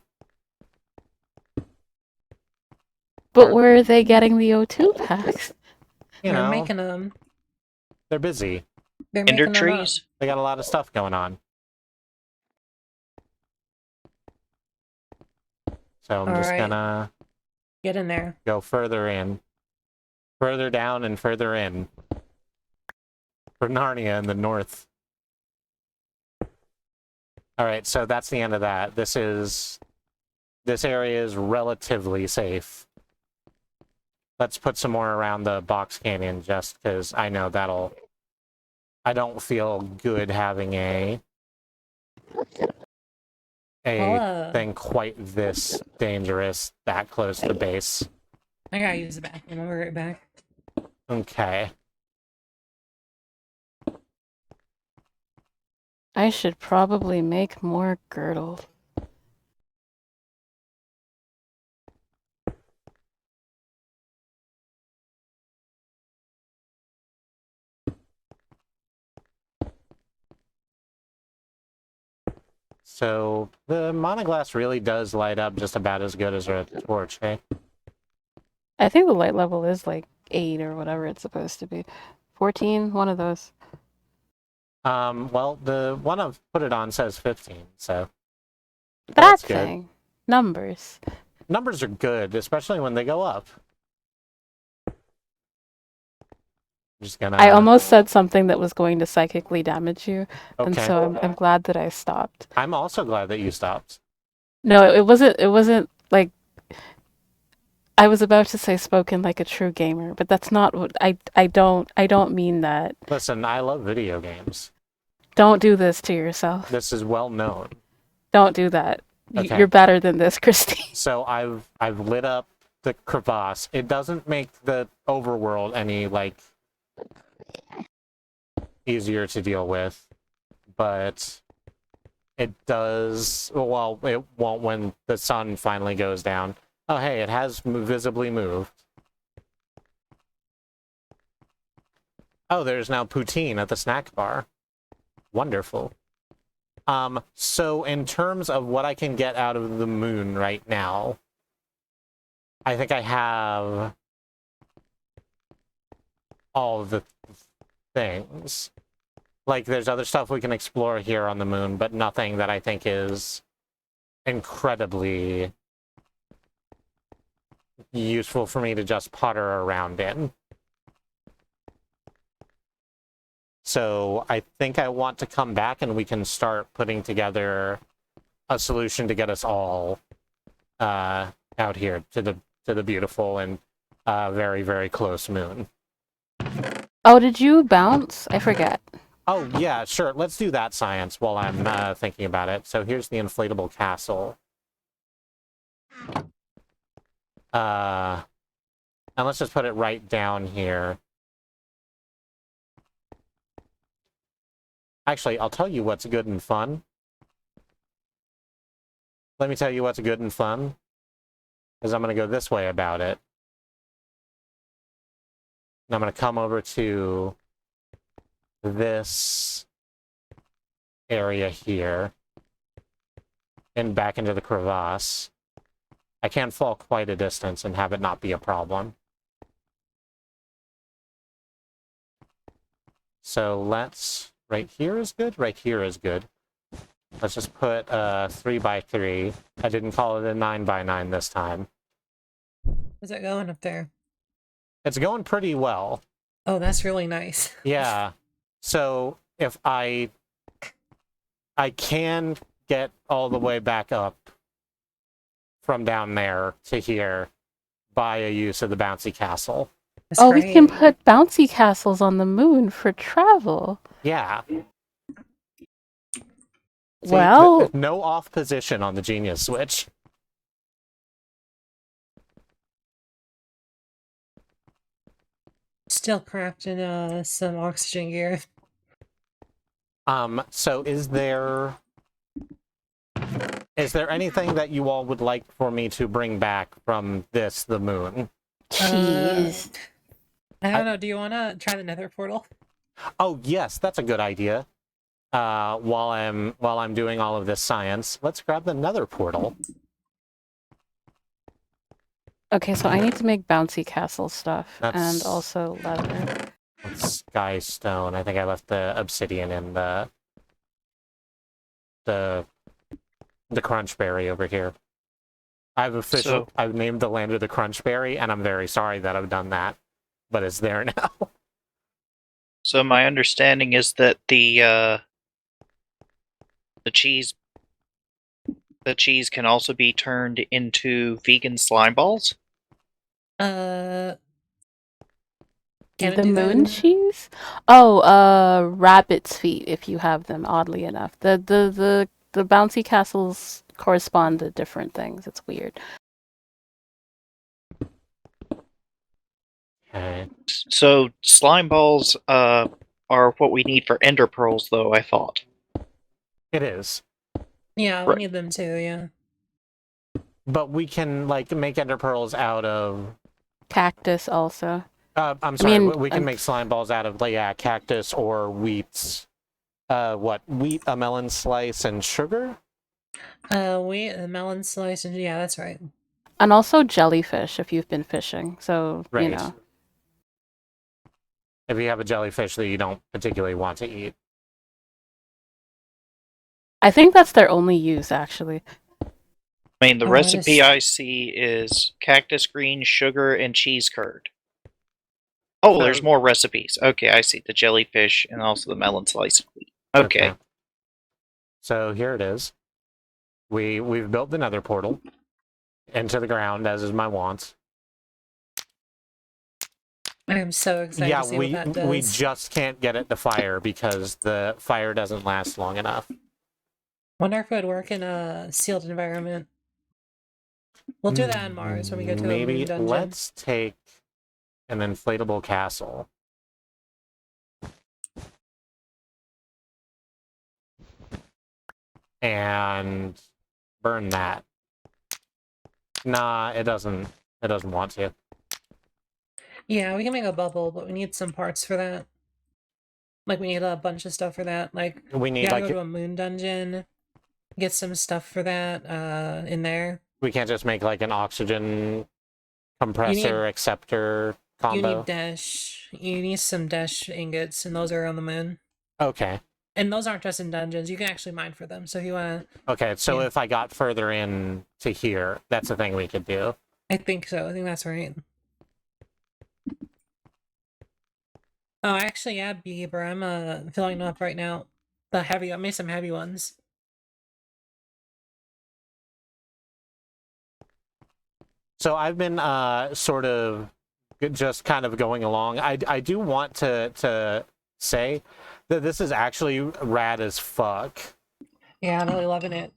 But where are they getting the O2 packs? You They're know, making them. they're busy. They're Ender making them up. trees? They got a lot of stuff going on. So I'm just Alright. gonna Get in there. go further in. Further down and further in. For Narnia in the north. Alright, so that's the end of that. This area is relatively safe. Let's put some more around the box canyon just because I know I don't feel good having a thing quite this dangerous that close to the base. I gotta use the bathroom. I'll be right back. Okay. I should probably make more girdle. So the monoglass really does light up just about as good as a torch, eh? I think the light level is like 8 or whatever it's supposed to be. 14, one of those. Well, the one I've put it on says 15, so That that's good. thing. Numbers. Numbers are good, especially when they go up. Just gonna. I almost said something that was going to psychically damage you, and Okay. so I'm glad that I stopped. I'm also glad that you stopped. No, it wasn't like I was about to say spoken like a true gamer, but that's not what I don't mean that. Listen, I love video games. Don't do this to yourself. This is well known. Don't do that. Okay. You're better than this, Christy. So I've lit up the crevasse. It doesn't make the overworld any like easier to deal with, but it does. Well, it won't when the sun finally goes down. Oh, hey, it has visibly moved. Oh, there's now poutine at the snack bar. Wonderful. So in terms of what I can get out of the moon right now, I think I have all of the things. Like, there's other stuff we can explore here on the moon, but nothing that I think is incredibly useful for me to just putter around in. So I think I want to come back and we can start putting together a solution to get us all out here to the beautiful and very, very close moon. Oh, did you bounce? I forget. Oh, yeah, sure. Let's do that science while I'm thinking about it. So here's the inflatable castle. And let's just put it right down here. Actually, I'll tell you what's good and fun. Let me tell you what's good and fun. Because I'm going to go this way about it. And I'm going to come over to this area here. And back into the crevasse. I can't fall quite a distance and have it not be a problem. So let's... Right here is good. Right here is good. Let's just put 3x3. I didn't call it a 9x9 this time. How's it going up there? It's going pretty well. Oh, that's really nice. Yeah. So if I can get all the way back up from down there to here by a use of the bouncy castle. That's Oh, we great. can put bouncy castles on the moon for travel. Yeah. See, Well, no off position on the Genius Switch. Still crafting some oxygen gear. So is there anything that you all would like for me to bring back from the moon? cheese. I don't know. Do you want to try the Nether portal? Oh, yes, that's a good idea. While I'm doing all of this science, let's grab the Nether portal. Okay, so I need to make bouncy castle stuff and That's- also leather. Sky stone. I think I left the obsidian in the crunchberry over here. I've named the land of the crunchberry, and I'm very sorry that I've done that, but it's there now. So my understanding is that the cheese can also be turned into vegan slime balls. Can it The do that? moon cheese? Oh, rabbit's feet if you have them, oddly enough. The bouncy castles correspond to different things. It's weird. Okay. So slime balls are what we need for ender pearls, though, I thought. It is. Yeah, we Right. need them too, yeah. But we can, like, make ender pearls out of... Cactus also. I'm sorry, mean, we can make slime balls out of, like, yeah, cactus or wheat. Wheat, a melon slice, and sugar? Wheat, a melon slice, and yeah, that's right. And also jellyfish if you've been fishing. So, Right. you know. If you have a jellyfish that you don't particularly want to eat. I think that's their only use, actually. I mean, the Oh, recipe that I see is cactus green, sugar, and cheese curd. Oh, So- there's more recipes. Okay, I see. The jellyfish and also the melon slice of wheat. Okay. So here it is. We've built the nether portal into the ground, as is my wont. I am so excited Yeah, to see what that does. we just can't get it to fire because the fire doesn't last long enough. Wonder if it would work in a sealed environment. We'll do that on Mars when we go to a Maybe moon dungeon. let's take an inflatable castle. And burn that. Nah, it doesn't want to. Yeah, we can make a bubble, but we need some parts for that. Like, we need a bunch of stuff for that. Like, We you need gotta like go to a moon dungeon, get some stuff for that in there. we can't just make like an oxygen compressor acceptor combo. You need dash. You need some dash ingots, and those are on the moon. Okay. And those aren't just in dungeons. You can actually mine for them. So if you wanna, Okay, so Yeah. if I got further in to here, that's a thing we could do. I think so. I think that's right. Oh, actually, yeah, Beekeeper. I'm filling them up right now. I made some heavy ones. So I've been sort of just kind of going along. I do want to say that this is actually rad as fuck. Yeah, I'm really loving it.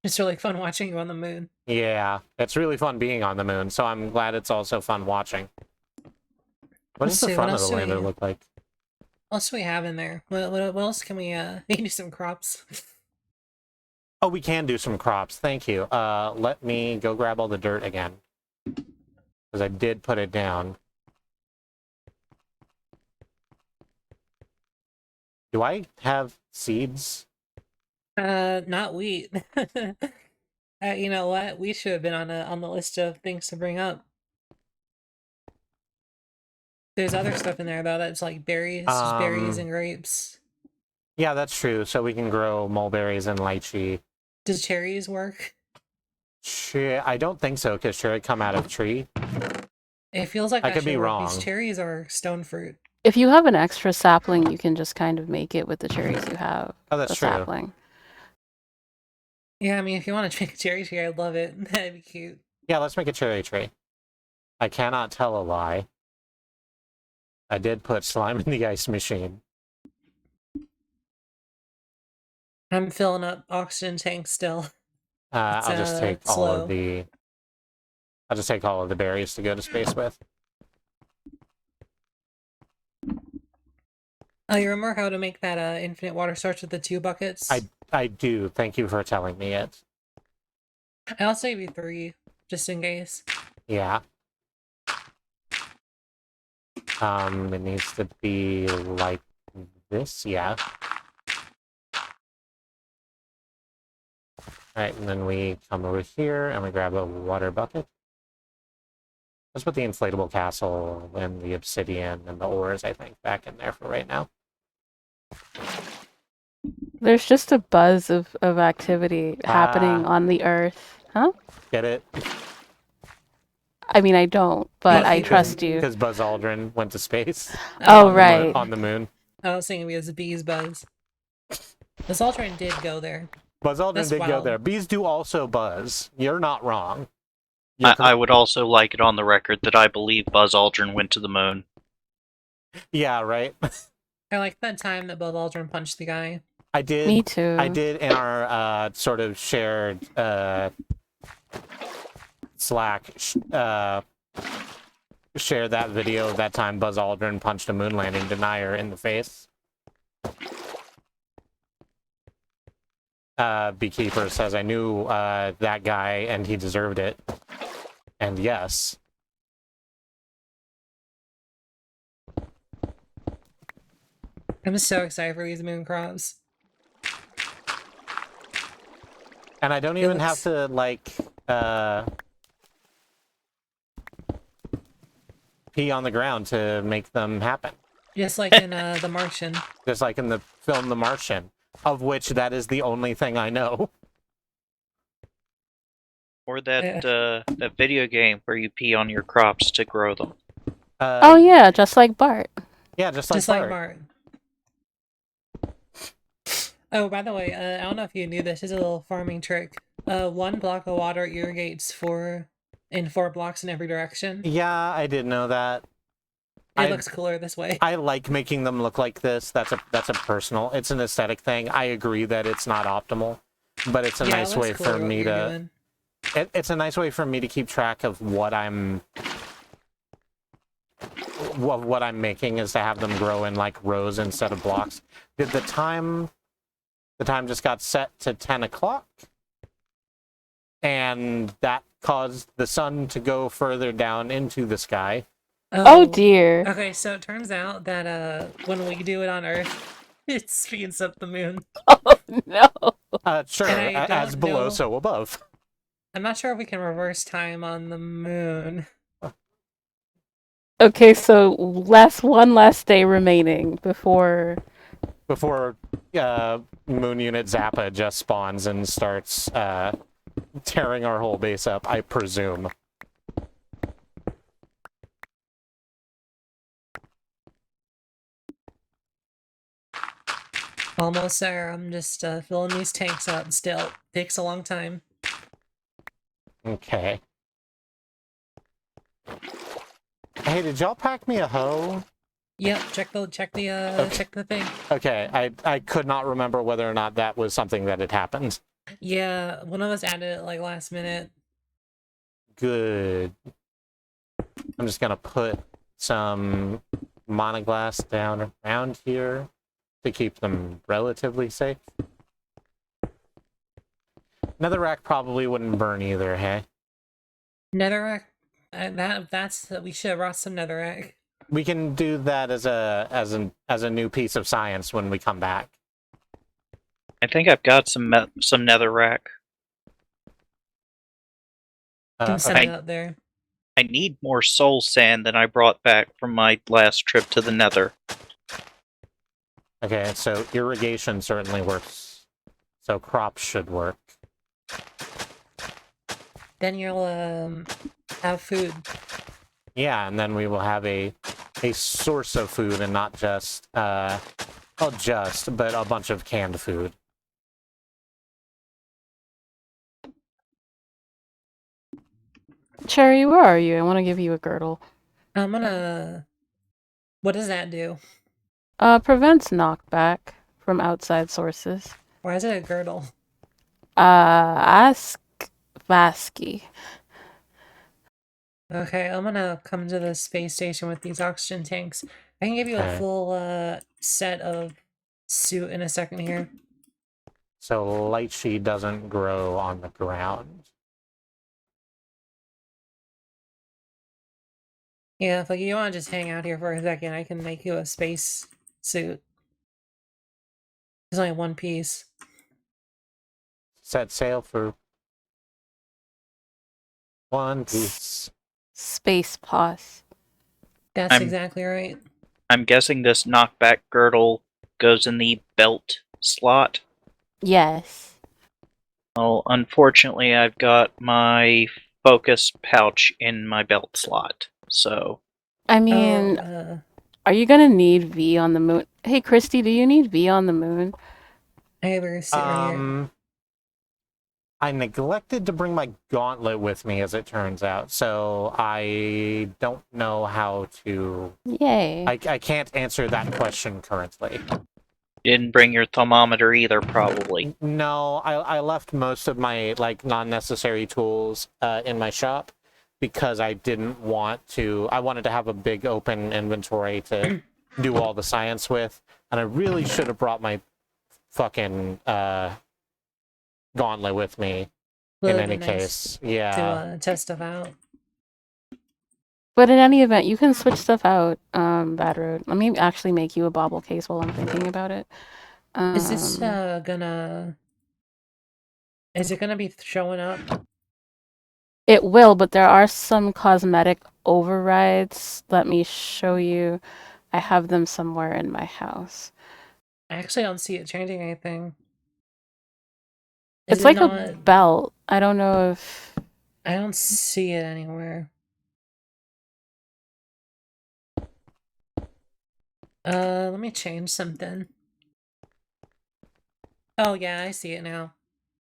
It's really fun watching you on the moon. Yeah, it's really fun being on the moon, so I'm glad it's also fun watching. What Let's does the see, front what of the else do lander we- look like? What else do we have in there? What else can we we can do some crops. Oh, we can do some crops. Thank you. Let me go grab all the dirt again. Because I did put it down. Do I have seeds? Not wheat. You know what? We should have been on the list of things to bring up. There's other stuff in there though that's like berries, just berries and grapes. Yeah, that's true. So we can grow mulberries and lychee. Does cherries work? I don't think so, because cherry come out of tree. It feels like I that could be should work. These wrong. cherries are stone fruit. If you have an extra sapling, you can just kind of make it with the cherries you have. Oh, that's the true. sapling. Yeah, I mean, if you want to make a cherry tree, I'd love it. That'd be cute. Yeah, let's make a cherry tree. I cannot tell a lie. I did put slime in the ice machine. I'm filling up oxygen tanks still. I'll just take all slow. of the. I'll just take all of the berries to go to space with. Oh, you remember how to make that infinite water source with the 2 buckets? I do. Thank you for telling me it. I also gave you 3, just in case. Yeah. It needs to be like this, yeah. Alright, and then we come over here and we grab a water bucket. Let's put the inflatable castle and the obsidian and the ores, I think, back in there for right now. There's just a buzz of activity happening on the Earth. Huh? Get it? I mean, I don't, but I trust you. Because Buzz Aldrin went to space. Oh, right. On the moon. I was thinking because bees buzz. The Saltran did go there. Buzz Aldrin That's did go wild. there. Bees do also buzz. You're not wrong. I would also like it on the record that I believe Buzz Aldrin went to the moon. Yeah, right? I like that time that Buzz Aldrin punched the guy. I did. Me too. I did in our sort of shared Slack share that video of that time Buzz Aldrin punched a moon landing denier in the face. Beekeeper says, I knew that guy and he deserved it. And yes. I'm so excited for these moon crops. And I don't even looks- have to, like, pee on the ground to make them happen. Just like in The Martian. Just like in the film The Martian, of which that is the only thing I know. Or that video game where you pee on your crops to grow them. Oh yeah, just like Bart. Yeah, just like Just Bart. like Bart. Oh, by the way, I don't know if you knew this. It's a little farming trick. 1 block of water irrigates 4 in 4 blocks in every direction. Yeah, I did know that. It looks cooler this way. I like making them look like this. That's a personal. It's an aesthetic thing. I agree that it's not optimal, but it's a Yeah, it nice looks way cooler for what me you're to. doing. It's a nice way for me to keep track of what I'm making, is to have them grow in like rows instead of blocks. Did the time just got set to 10 o'clock, and that caused the sun to go further down into the sky. Oh dear. Okay, so it turns out that when we do it on Earth, it speeds up the moon. Oh no. Sure, And I as don't below, know- so above. I'm not sure if we can reverse time on the moon. Okay, so one last day remaining before. Moon unit Zappa just spawns and starts tearing our whole base up, I presume. Almost there. I'm just filling these tanks up still. Takes a long time. Okay. Hey, did y'all pack me a hoe? Yep, check the thing. Okay, I could not remember whether or not that was something that had happened. Yeah, one of us added it like last minute. Good. I'm just gonna put some monoglass down around here to keep them relatively safe. Netherrack probably wouldn't burn either, hey? Netherrack. We should have brought some netherrack. We can do that as a new piece of science when we come back. I think I've got some netherrack. Can send okay. it up there. I need more soul sand than I brought back from my last trip to the nether. Okay, so irrigation certainly works. So crops should work. Then you'll have food. Yeah, and then we will have a source of food and not just but a bunch of canned food. Cherry, where are you? I want to give you a girdle. I'm gonna. What does that do? Prevents knockback from outside sources. Why is it a girdle? Ask Vasky. Okay, I'm gonna come to the space station with these oxygen tanks. I can give you a Okay. full set of suit in a second here. So lychee doesn't grow on the ground. Yeah, if like you want to just hang out here for a second, I can make you a space suit. There's only one piece. Set sail for one piece. Space pause. That's I'm- exactly right. I'm guessing this knockback girdle goes in the belt slot. Yes. Well, unfortunately, I've got my focus pouch in my belt slot. So, I mean, Oh, are you gonna need V on the moon? Hey, Christy, do you need V on the moon? I have a suit right here. I neglected to bring my gauntlet with me, as it turns out, so I don't know how to. Yay. I can't answer that question currently. didn't bring your thermometer either, probably. No, I left most of my non-necessary tools in my shop because I didn't want to. I wanted to have a big open inventory to do all the science with, and I really should have brought my fucking gauntlet with me. Would In have any been nice case, yeah. to test stuff out. But in any event, you can switch stuff out, Bad Road. Let me actually make you a bobble case while I'm thinking about it. Is this gonna? Is it gonna be showing up? It will, but there are some cosmetic overrides. Let me show you. I have them somewhere in my house. I actually don't see it changing anything. It's Is it like a not? belt. I don't know if... I don't see it anywhere. Let me change something. Oh yeah, I see it now.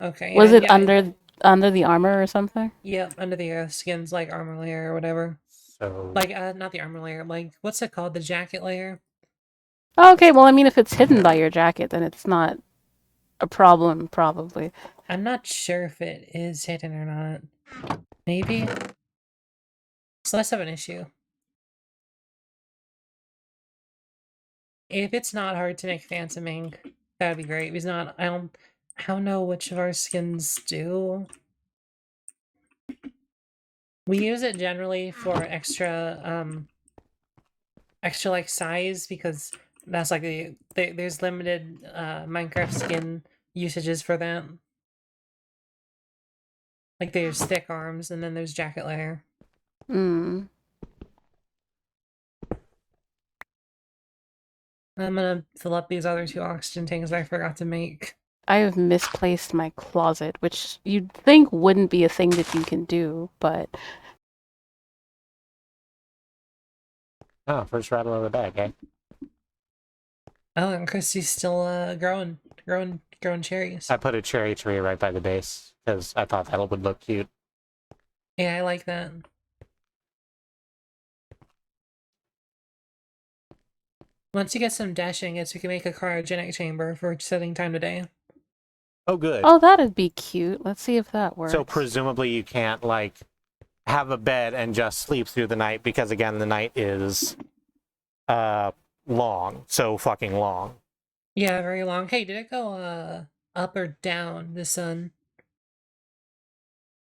Okay. Was yeah, it yeah, under Under the armor or something? Yep, under the skin's like armor layer or whatever. So Like, not the armor layer, like, what's it called? The jacket layer? Okay, well, I mean, if it's hidden by your jacket, then it's not a problem, probably. I'm not sure if it is hidden or not. Maybe? It's less of an issue. If it's not hard to make phantom ink, that'd be great. If it's not, I don't know which of our skins do. We use it generally for extra like size because that's like there's limited Minecraft skin usages for that. Like there's thick arms and then there's jacket layer. Mm. I'm gonna fill up these other 2 oxygen tanks I forgot to make. I have misplaced my closet, which you'd think wouldn't be a thing that you can do, but oh, first rattle of the bag, eh? Oh, and Christy's still growing cherries. I put a cherry tree right by the base because I thought that would look cute. Yeah, I like that. Once you get some dashing, we can make a cryogenic chamber for setting time today. Oh, good. oh, that'd be cute. Let's see if that works. So presumably you can't like have a bed and just sleep through the night because again the night is long, so fucking long. Yeah, very long. Hey, did it go up or down, the sun?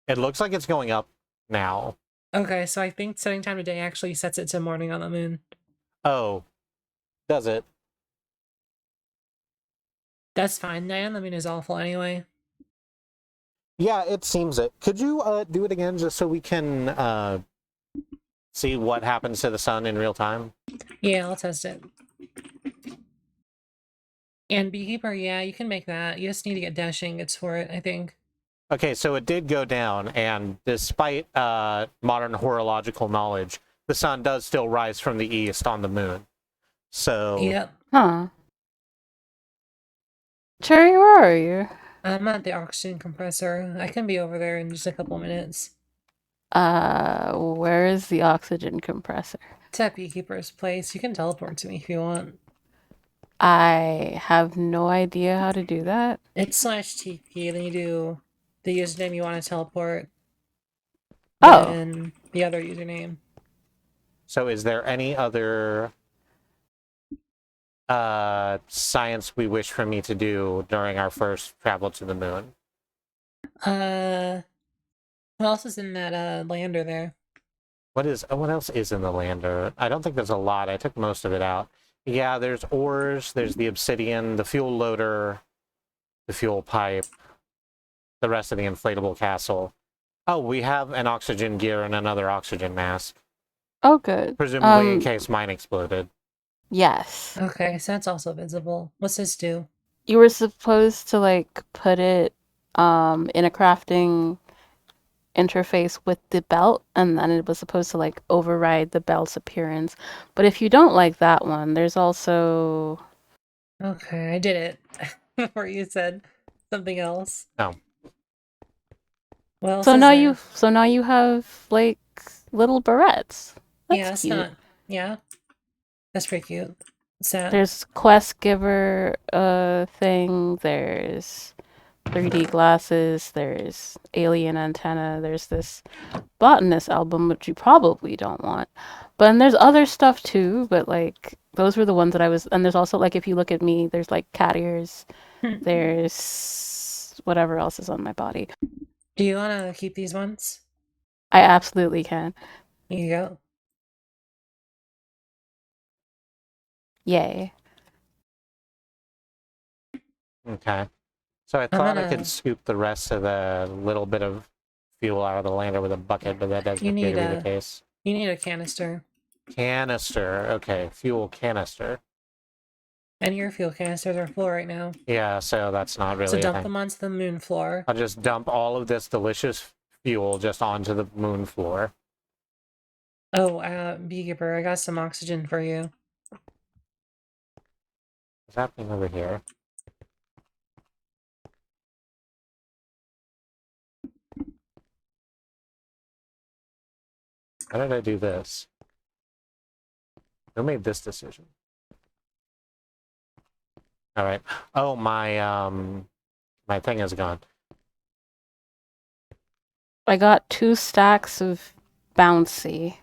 It looks like it's going up now. Okay, so I think setting time today actually sets it to morning on the moon. Oh, does it? That's fine, Diane. The moon is awful anyway. Yeah, it seems it. Could you do it again just so we can see what happens to the sun in real time? Yeah, I'll test it. And Beekeeper, yeah, you can make that. You just need to get dashing. It's for it, I think. Okay, so it did go down, and despite modern horological knowledge, the sun does still rise from the east on the moon. So Yep. Huh. Cherry, where are you? I'm at the oxygen compressor. I can be over there in just a couple minutes. Where is the oxygen compressor? It's at Beekeeper's place. You can teleport to me if you want. I have no idea how to do that. It's /TP, then you do the username you want to teleport. Oh. Then the other username. So is there any other science we wish for me to do during our first travel to the moon? What else is in that lander there? What else is in the lander? I don't think there's a lot. I took most of it out. Yeah, there's ores, there's the obsidian, the fuel loader, the fuel pipe, the rest of the inflatable castle. Oh, we have an oxygen gear and another oxygen mask. Oh, good. Presumably in case mine exploded. Yes. Okay, so that's also visible. What's this do? You were supposed to, like, put it in a crafting interface with the belt, and then it was supposed to, like, override the belt's appearance. But if you don't like that one, there's also... Okay, I did it. Before you said something else. No. Well, So now you have, like, little barrettes. That's yeah, it's cute. not. Yeah, that's pretty cute. What's that? There's quest giver thing, there's 3D glasses, there's alien antenna, there's this botanist album, which you probably don't want. But then there's other stuff too, but like those were the ones that I was, and there's also like if you look at me, there's like cat ears, there's whatever else is on my body. Do you want to keep these ones? I absolutely can. Here you go. Yay. Okay. So I thought I gonna- could scoop the rest of the little bit of fuel out of the lander with a bucket, but that doesn't You appear need to be a- the case. You need a canister. Canister. Okay, fuel canister. And your fuel canisters are full right now. Yeah, so that's not really So a dump thing. them onto the moon floor. I'll just dump all of this delicious fuel just onto the moon floor. Oh, Beekeeper, I got some oxygen for you. What's happening over here? How did I do this? Who made this decision? All right. Oh, my thing is gone. I got 2 stacks of bouncy.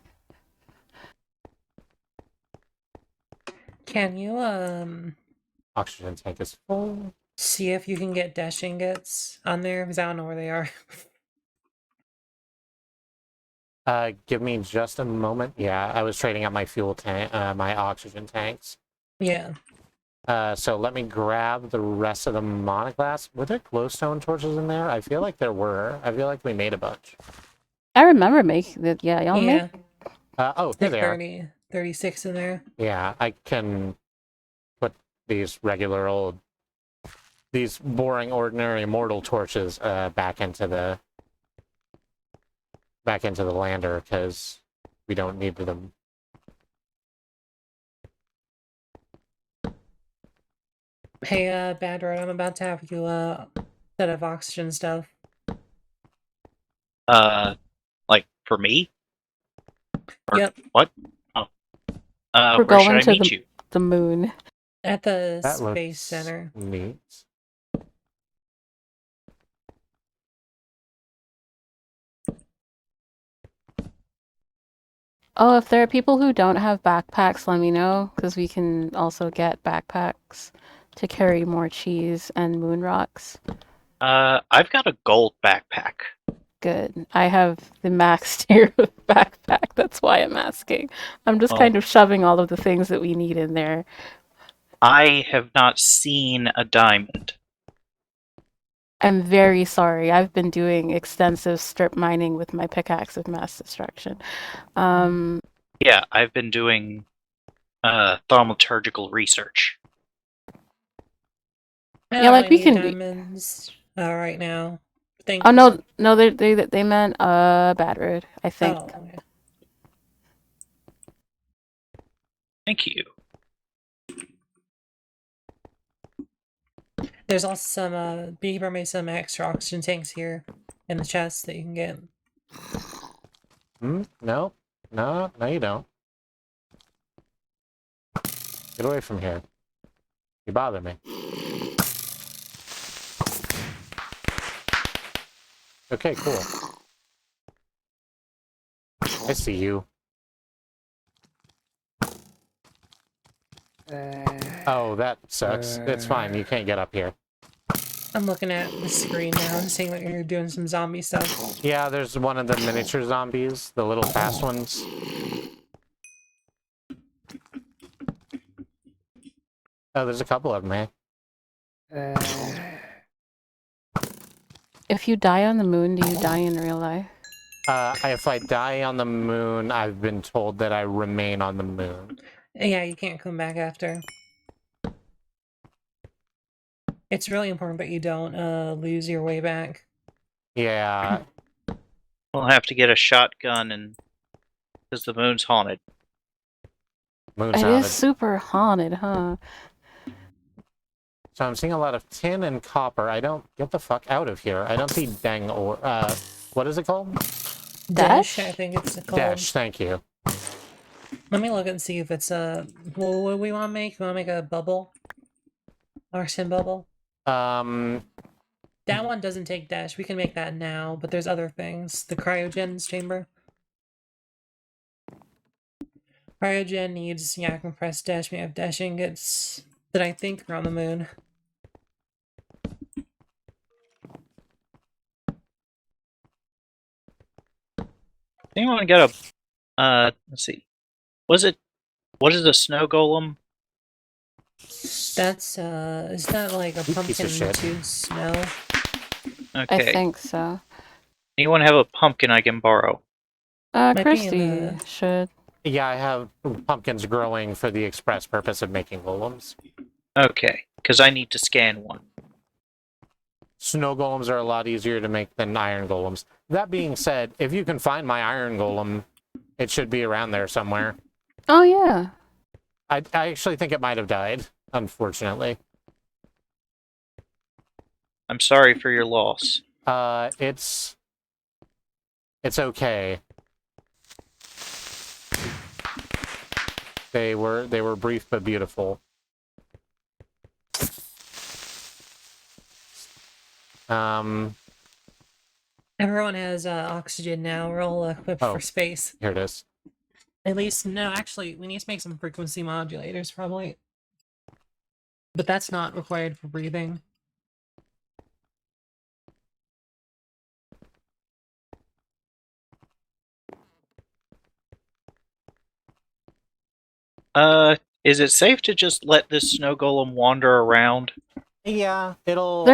Can you Oxygen tank is full. see if you can get dash ingots on there? Because I don't know where they are. Give me just a moment. Yeah, I was trading out my fuel tank, my oxygen tanks. Yeah. So let me grab the rest of the monoglass. Were there glowstone torches in there? I feel like there were. I feel like we made a bunch. I remember making it. Yeah, y'all made. Yeah. Oh, here they are. 30, 36 in there. Yeah, I can put these regular old, these boring, ordinary, mortal torches back into the lander because we don't need them. Hey, Bad Road, I'm about to have you set of oxygen stuff. Like for me? Or Yep. What? Oh. We're Where should going I to meet you? the moon. At the That Space looks Center. neat. Oh, if there are people who don't have backpacks, let me know, because we can also get backpacks to carry more cheese and moon rocks. I've got a gold backpack. Good. I have the max tier of backpack. That's why I'm asking. I'm just Oh. kind of shoving all of the things that we need in there. I have not seen a diamond. I'm very sorry. I've been doing extensive strip mining with my pickaxe of mass destruction. Yeah, I've been doing thaumaturgical research. I Yeah, don't like, really we need can- diamonds right now. Thank Oh you. no, they meant Bad Road, I think. Oh, okay. Thank you. There's also some, Beaver made some extra oxygen tanks here in the chest that you can get. No, you don't. Get away from here. You bother me. Okay, cool. I see you. Oh, that sucks. It's fine. You can't get up here. I'm looking at the screen now and seeing that you're doing some zombie stuff. Yeah, there's one of the miniature zombies, the little fast ones. Oh, there's a couple of them, eh? If you die on the moon, do you die in real life? If I die on the moon, I've been told that I remain on the moon. Yeah, you can't come back after. It's really important that you don't lose your way back. Yeah, We'll have to get a shotgun and because the moon's haunted. moon's It haunted. is super haunted, huh? So I'm seeing a lot of tin and copper. I don't get the fuck out of here. I don't see dang or what is it called? Dash? I think it's called. Dash. Thank you. Let me look and see if it's what do we want to make? We want to make a bubble? Oxygen bubble? That one doesn't take dash. We can make that now, but there's other things. The cryogens chamber. Cryogen needs, yeah, compressed dash. We have dash ingots that I think are on the moon. Anyone got a let's see. What is a snow golem? That's is that like a You piece pumpkin of shit. to smell? I Okay. think so. Anyone have a pumpkin I can borrow? Might be in Christy the- should. Yeah, I have pumpkins growing for the express purpose of making golems. Okay, because I need to scan one. Snow golems are a lot easier to make than iron golems. That being said, if you can find my iron golem, it should be around there somewhere. Oh yeah. I actually think it might have died, unfortunately. I'm sorry for your loss. It's okay. They were brief but beautiful. Everyone has oxygen now. We're all equipped Oh. for space. Here it is. At least, no, actually, we need to make some frequency modulators, probably. But that's not required for breathing. Is it safe to just let this snow golem wander around? Yeah, it'll.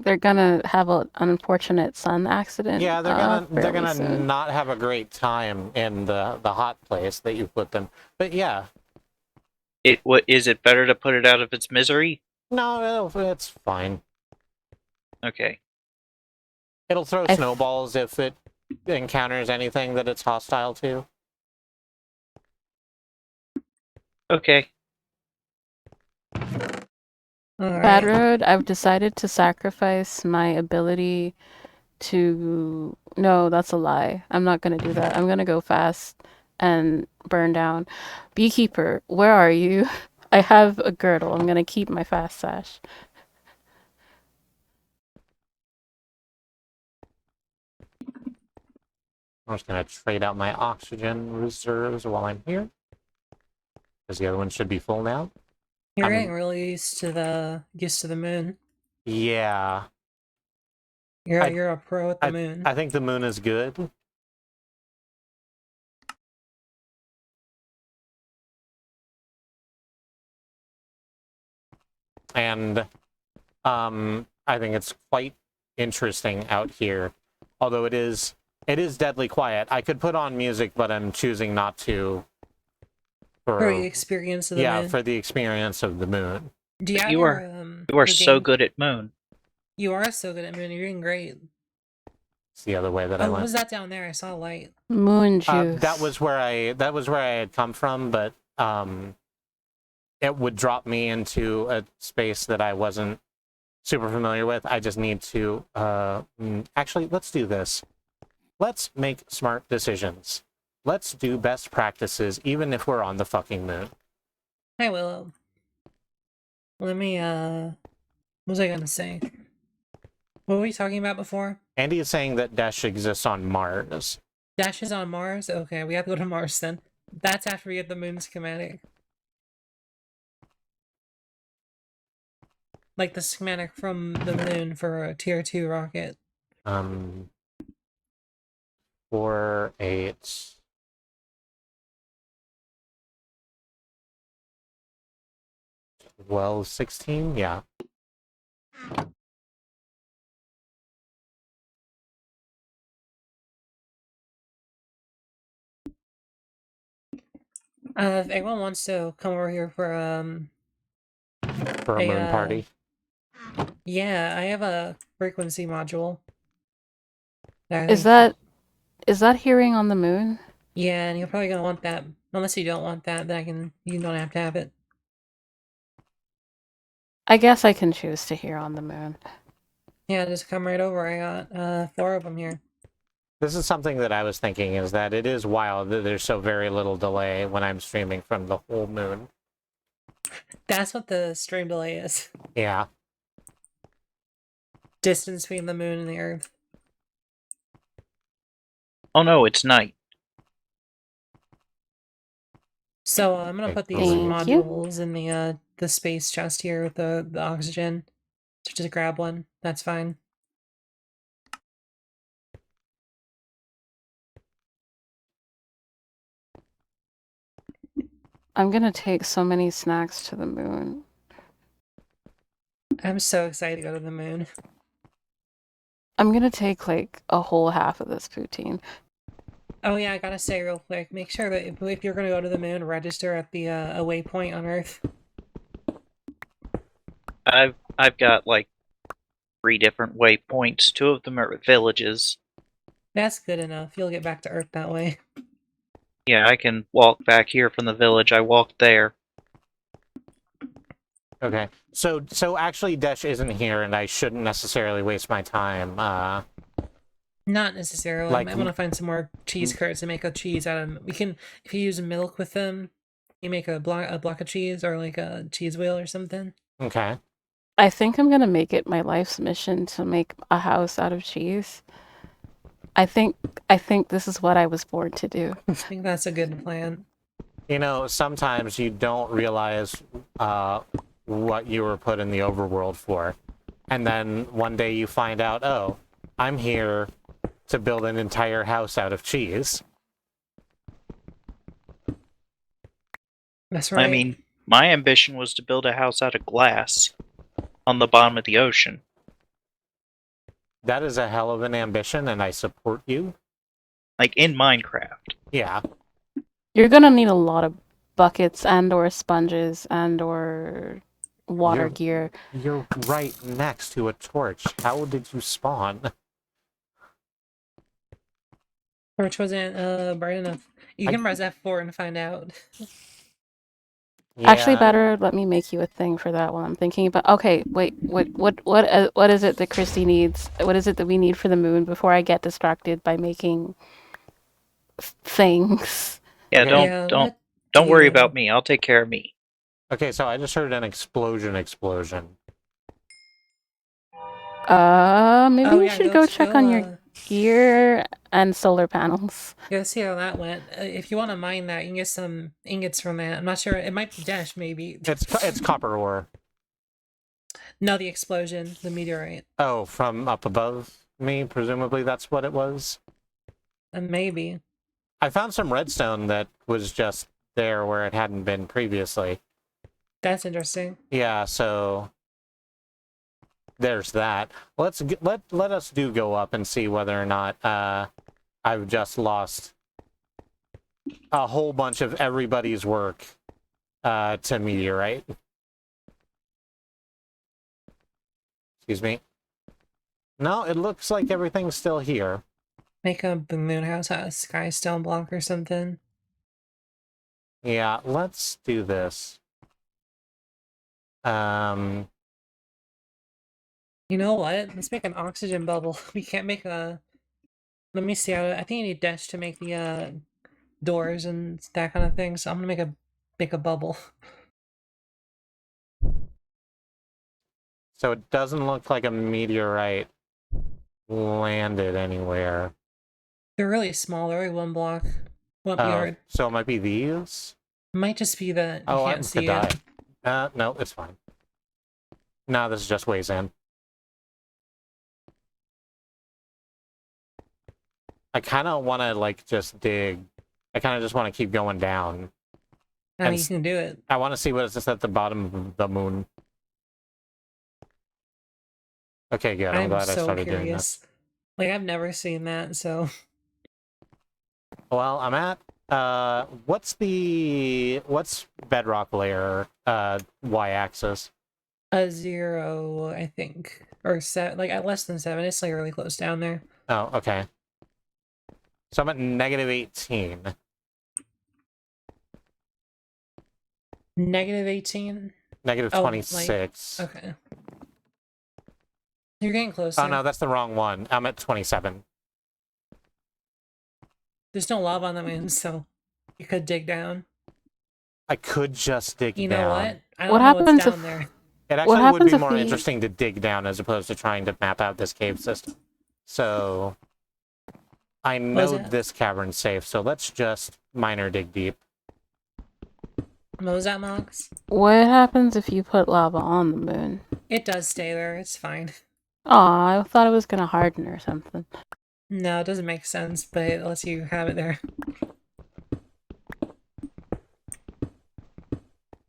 They're gonna have an unfortunate sun accident. Yeah, they're fairly gonna soon. not have a great time in the hot place that you put them. But yeah, Is it better to put it out of its misery? no, it's fine. Okay. It'll throw I- snowballs if it encounters anything that it's hostile to. Okay. Bad Alright. Road, I've decided to sacrifice my ability to... No, that's a lie. I'm not gonna do that. I'm gonna go fast and burn down. Beekeeper, where are you? I have a girdle. I'm gonna keep my fast sash. I'm just gonna trade out my oxygen reserves while I'm here, because the other one should be full now. You're I'm- getting really used to the moon. Yeah, You're I- you're a pro at the moon. I think the moon is good. And I think it's quite interesting out here. Although it is deadly quiet. I could put on music, but I'm choosing not to. For the experience of the moon. for the experience of the moon. Do you have You your, are- You are your so game- good at Moon. You are so good at moon. You're doing great. It's the other way that I Oh, what went. was that down there? I saw a light. Moon juice. That was where I had come from, but it would drop me into a space that I wasn't super familiar with. I just need to actually, let's do this. Let's make smart decisions. Let's do best practices, even if we're on the fucking moon. Hi, Willow. Let me, what was I gonna say? What were we talking about before? Andy is saying that Dash exists on Mars. Dash is on Mars? Okay, we have to go to Mars then. That's after we get the moon schematic. Like the schematic from the moon for a tier 2 rocket. 4, 8. Well, 16, yeah. If anyone wants to come over here for a Hey, moon party. yeah, I have a frequency module. Is that hearing on the moon? Yeah, and you're probably gonna want that. Unless you don't want that, then you don't have to have it. I guess I can choose to hear on the moon. Yeah, just come right over. I got 4 of them here. This is something that I was thinking, is that it is wild that there's so very little delay when I'm streaming from the whole moon. That's what the stream delay is. Yeah. Distance between the moon and the Earth. Oh no, it's night. So I'm gonna put these Thank you. modules in the space chest here with the oxygen. So just grab one. That's fine. I'm gonna take so many snacks to the moon. I'm so excited to go to the moon. I'm gonna take like a whole half of this poutine. Oh yeah, I gotta say real quick, make sure that if you're gonna go to the moon, register at the a waypoint on Earth. I've got like 3 different waypoints. 2 of them are villages. That's good enough. You'll get back to Earth that way. Yeah, I can walk back here from the village. I walked there. Okay. So actually Desh isn't here, and I shouldn't necessarily waste my time. Not necessarily. Like I might want to find some more cheese curds and make a cheese out of. We can, if you use milk with them, you make a block of cheese or like a cheese wheel or something. Okay. I think I'm gonna make it my life's mission to make a house out of cheese. I think this is what I was born to do. I think that's a good plan. You know, sometimes you don't realize what you were put in the overworld for. And then one day you find out, oh, I'm here to build an entire house out of cheese. That's right. I mean, my ambition was to build a house out of glass on the bottom of the ocean. That is a hell of an ambition, and I support you. Like in Minecraft. Yeah. You're gonna need a lot of buckets and or sponges and or water You're- gear. You're right next to a torch. How did you spawn? Torch wasn't bright enough. You I- can press F4 and find out. Actually, Yeah. better let me make you a thing for that while I'm thinking about. Okay, wait, what is it that Christy needs? What is it that we need for the moon before I get distracted by making things? Yeah, Okay. Yeah, don't what don't do worry you- about me. I'll take care of me. Okay, so I just heard an explosion. Maybe Oh, you yeah, should go check on your gear and solar panels. Go see how that went. If you want to mine that, you can get some ingots from that. I'm not sure. It might be Dash, maybe. It's copper ore. No, the explosion, the meteorite. Oh, from up above me, presumably that's what it was. Maybe. I found some redstone that was just there where it hadn't been previously. That's interesting. Yeah, so there's that. Let us go up and see whether or not I've just lost a whole bunch of everybody's work to meteorite. Excuse me. No, it looks like everything's still here. Make a moon house out of sky stone block or something. Yeah, let's do this. You know what? Let's make an oxygen bubble. We can't make a. Let me see. I think you need Dash to make the doors and that kind of thing. So I'm gonna make a bubble. So it doesn't look like a meteorite landed anywhere. They're really small. They're like one block, one yard. So it might be these? Might just be that you Oh, can't I'm see gonna it. die. No, it's fine. No, this is just ways in. I kind of want to, like, just dig. I kind of just want to keep going down. I mean, and you can do it. I want to see what is just at the bottom of the moon. Okay, good. I'm glad I so started doing that. curious. Like I've never seen that, so Well, I'm at what's bedrock layer y-axis? a 0, I think, or 7, like at less than 7. It's like really close down there. Oh, okay. So I'm at -18. -18. Negative Oh, like- 26. Okay, you're getting close. Oh no, that's the wrong one. I'm at 27. There's no lava on the moon, so you could dig down. I could just dig You down. know what? I don't What know happens what's down if- there. It actually would happens be if more we- interesting to dig down as opposed to trying to map out this cave system. So I know that? this cavern's safe, so let's just miner dig deep. What was that, Mox? What happens if you put lava on the moon? It does stay there. It's fine. Aw, I thought it was gonna harden or something. No, it doesn't make sense, but it lets you have it there.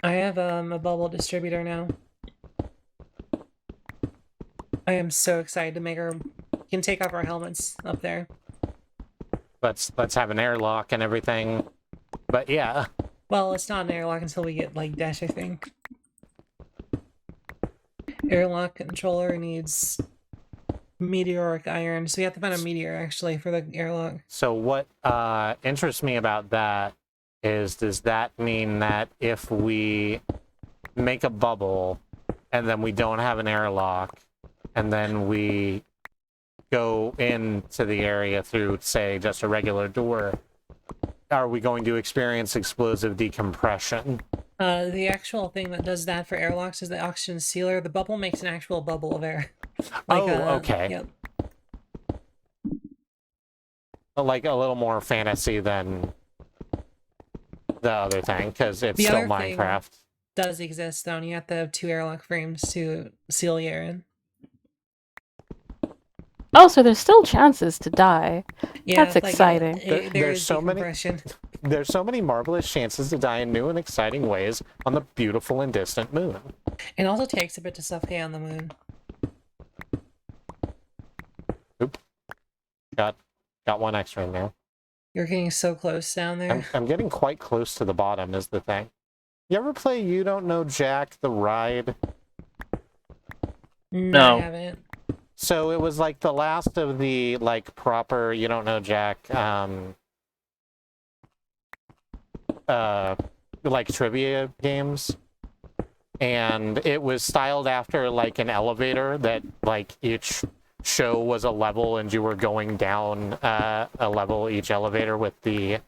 I have a bubble distributor now. I am so excited to make our. We can take off our helmets up there. Let's have an airlock and everything. But yeah, Well, it's not an airlock until we get like Dash, I think. Airlock controller needs meteoric iron, so we have to find a meteor actually for the airlock. so what interests me about that is, does that mean that if we make a bubble and then we don't have an airlock and then we go into the area through, say, just a regular door, are we going to experience explosive decompression? The actual thing that does that for airlocks is the oxygen sealer. The bubble makes an actual bubble of air. Okay. Yep. Like a little more fantasy than the other thing, because it's The still other thing- Minecraft. Does exist, though, and you have to have 2 airlock frames to seal the air in. Oh, so there's still chances to die. Yeah, That's exciting. There's There's so many- decompression. There's so many marvelous chances to die in new and exciting ways on the beautiful and distant moon. It also takes a bit to suffocate on the moon. Got one extra in there. You're getting so close down there. I'm getting quite close to the bottom is the thing. You ever play You Don't Know Jack, the ride? No. I haven't. So it was like the last of the like proper You Don't Know Jack like trivia games. And it was styled after like an elevator that like each show was a level and you were going down a level each elevator with the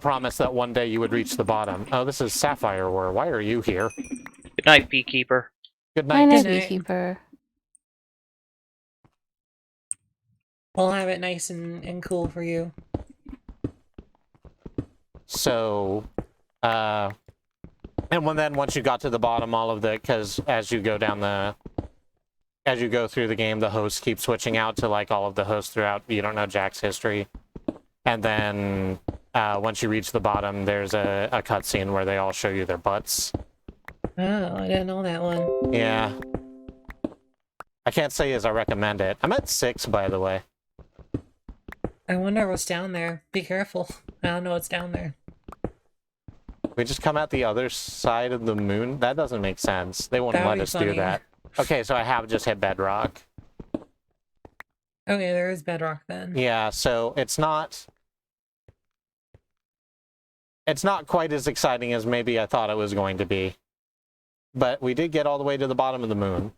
promise that one day you would reach the bottom. Oh, this is Sapphire War. Why are you here? Good night, beekeeper. Good My night. name night. Beekeeper. We'll have it nice and cool for you. So, and then once you got to the bottom, all of the, because as you go through the game, the hosts keep switching out to like all of the hosts throughout You Don't Know Jack's history. And then once you reach the bottom, there's a cutscene where they all show you their butts. Oh, I didn't know that one. Yeah. I can't say as I recommend it. I'm at 6, by the way. I wonder what's down there. Be careful. I don't know what's down there. We just come out the other side of the moon? That doesn't make sense. They wouldn't That would let be us do funny. that. Okay, so I have just hit bedrock. Okay, there is bedrock then. Yeah, so it's not quite as exciting as maybe I thought it was going to be. But we did get all the way to the bottom of the moon.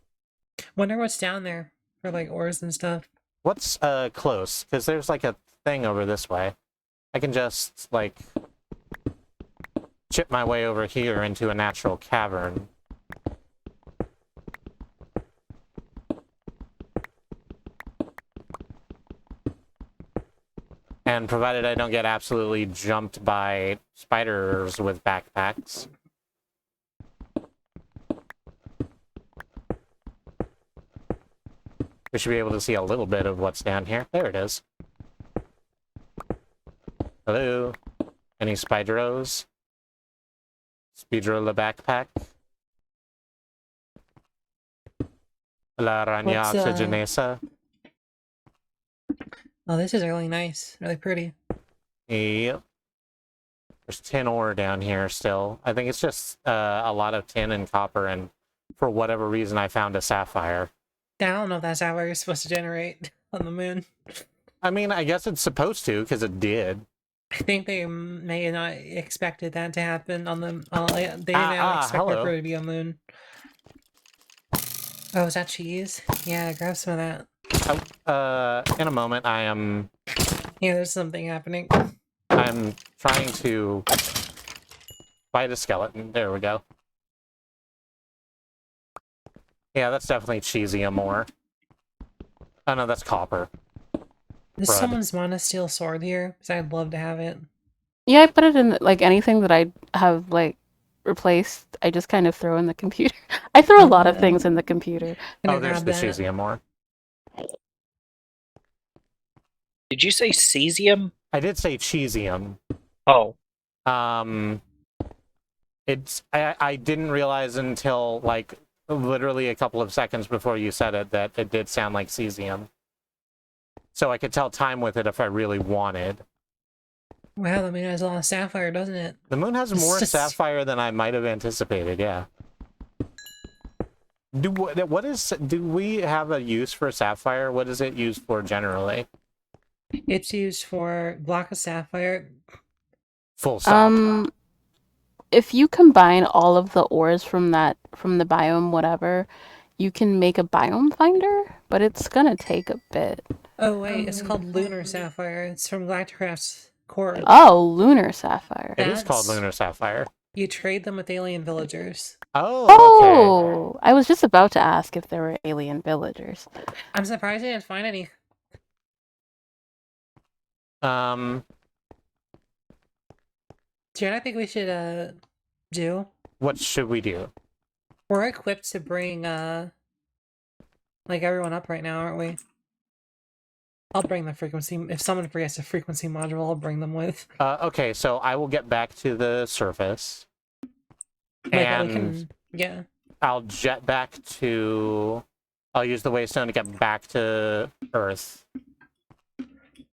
Wonder what's down there for like ores and stuff. What's close? Because there's like a thing over this way. I can just like chip my way over here into a natural cavern. And provided I don't get absolutely jumped by spiders with backpacks. We should be able to see a little bit of what's down here. There it is. Hello? Any spideros? Speedro the backpack? La araña What's, oxygenesa? Oh, this is really nice. Really pretty. Yep. There's tin ore down here still. I think it's just a lot of tin and copper, and for whatever reason I found a sapphire. I don't know if that's how you're supposed to generate on the moon. I mean, I guess it's supposed to, because it did. I think they may have not expected that to happen on the. They didn't expect hello. there for it to be a moon. Oh, is that cheese? Yeah, grab some of that. In a moment, I'm Yeah, there's something happening. trying to fight a skeleton. There we go. Yeah, that's definitely cheesium ore. Oh no, that's copper. Is Bread. someone's monosteel sword here? Because I'd love to have it. Yeah, I put it in like anything that I have like replaced. I just kind of throw in the computer. I throw a lot of things in the computer. Gonna Oh, there's grab the that. cheesium ore. Did you say cesium? I did say cheesium. Oh, It's I didn't realize until like literally a couple of seconds before you said it that it did sound like cesium. So I could tell time with it if I really wanted. Wow, the moon has a lot of sapphire, doesn't it? The moon has It's more just- sapphire than I might have anticipated, yeah. Do we have a use for sapphire? What is it used for generally? It's used for block of sapphire. Full stop. If you combine all of the ores from the biome, whatever, you can make a biome finder, but it's gonna take a bit. Oh wait, it's called Lunar Sapphire. It's from Galacticraft's core. Oh, lunar sapphire. It is called That's- Lunar Sapphire. You trade them with alien villagers. Oh, Oh, I was just about to ask if there were alien villagers. I'm surprised I didn't find any. okay. Do you know what I think we should do? What should we do? We're equipped to bring like everyone up right now, aren't we? I'll bring the frequency. If someone forgets a frequency module, I'll bring them with. Okay, so I will get back to the surface. Like, we And can, yeah. I'll jet back to... I'll use the Waystone to get back to Earth.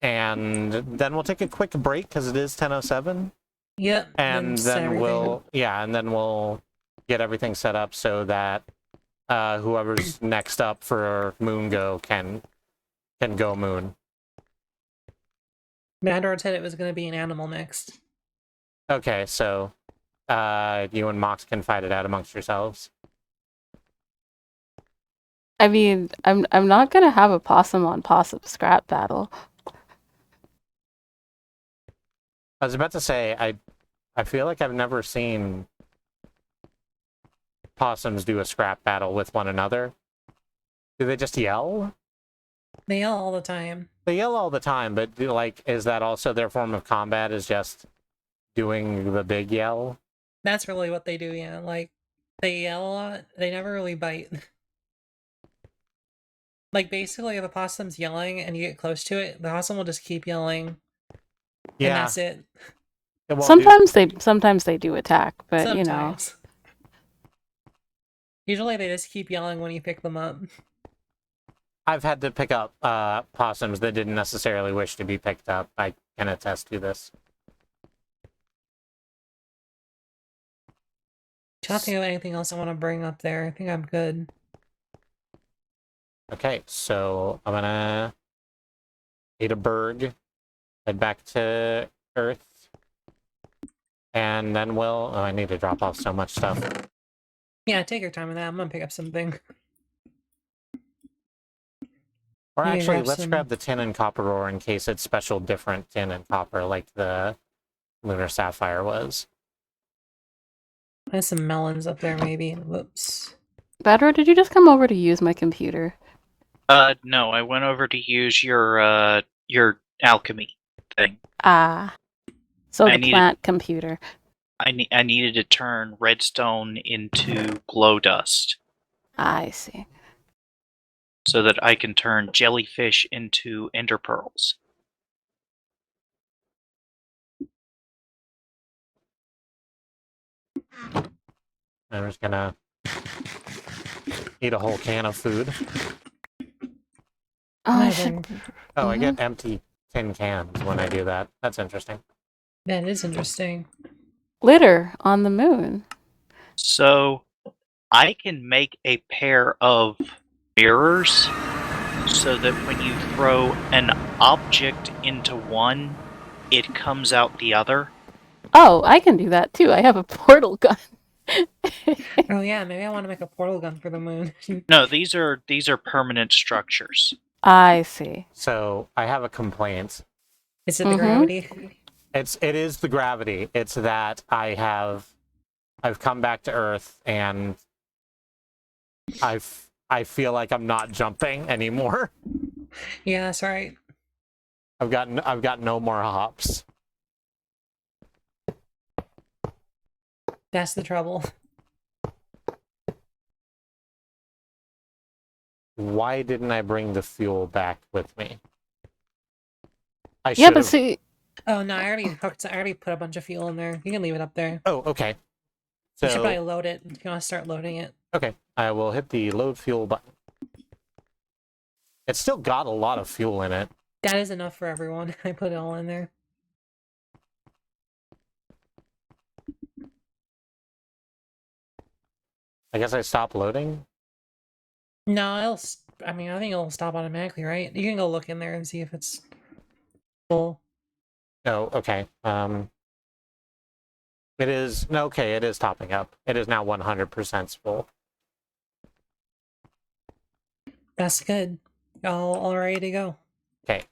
And then we'll take a quick break, because it is 10:07. Yep. And set then everything. we'll get everything set up so that whoever's next up for Moon Go can go Moon. Mandor said it was going to be an animal next. Okay, so you and Mox can fight it out amongst yourselves. I mean, I'm not gonna have a possum on possum scrap battle. I was about to say, I feel like I've never seen possums do a scrap battle with one another. Do they just yell? They yell all the time. They yell all the time, but like, is that also their form of combat? Is just doing the big yell? That's really what they do, yeah. Like, they yell a lot. They never really bite. Like, basically, if a possum's yelling and you get close to it, the possum will just keep yelling. And Yeah. that's it. It won't Sometimes they do attack, but you know. Sometimes. Usually they just keep yelling when you pick them up. I've had to pick up possums that didn't necessarily wish to be picked up. I can attest to this. I don't think of anything else I want to bring up there. I think I'm good. Okay, so I'm gonna eat a berg, head back to Earth, and then we'll... Oh, I need to drop off so much stuff. Yeah, take your time with that. I'm gonna pick up something. Or You can actually, grab let's some- grab the tin and copper ore in case it's special different tin and copper like the Lunar Sapphire was. There's some melons up there, maybe. Whoops. Badro, did you just come over to use my computer? No, I went over to use your alchemy thing. Ah. So I the needed- plant computer. I needed to turn redstone into glow dust I see. so that I can turn jellyfish into ender pearls. I'm just gonna eat a whole can of food. Oh, I Whatever. should... Oh, I get empty tin cans when I do that. That's interesting. That is interesting. Litter on the moon. So I can make a pair of mirrors so that when you throw an object into one, it comes out the other. Oh, I can do that too. I have a portal gun. Oh yeah, maybe I want to make a portal gun for the moon. No, these are permanent structures. I see. So I have a complaint. Is it the Mhm. gravity? It is the gravity. It's that I've come back to Earth and I feel like I'm not jumping anymore. Yeah, that's right. I've got no more hops. That's the trouble. Why didn't I bring the fuel back with me? I Yeah, should've- but see, Oh no, I already put a bunch of fuel in there. You can leave it up there. Oh, okay. You should probably So load it. You want to start loading it. okay, I will hit the load fuel button. It's still got a lot of fuel in it. That is enough for everyone. I put it all in there. I guess I stop loading. No, I mean, I think it'll stop automatically, right? You can go look in there and see if it's full. Oh, okay. It is okay. It is topping up. It is now 100% full. That's good. All ready to go. Okay.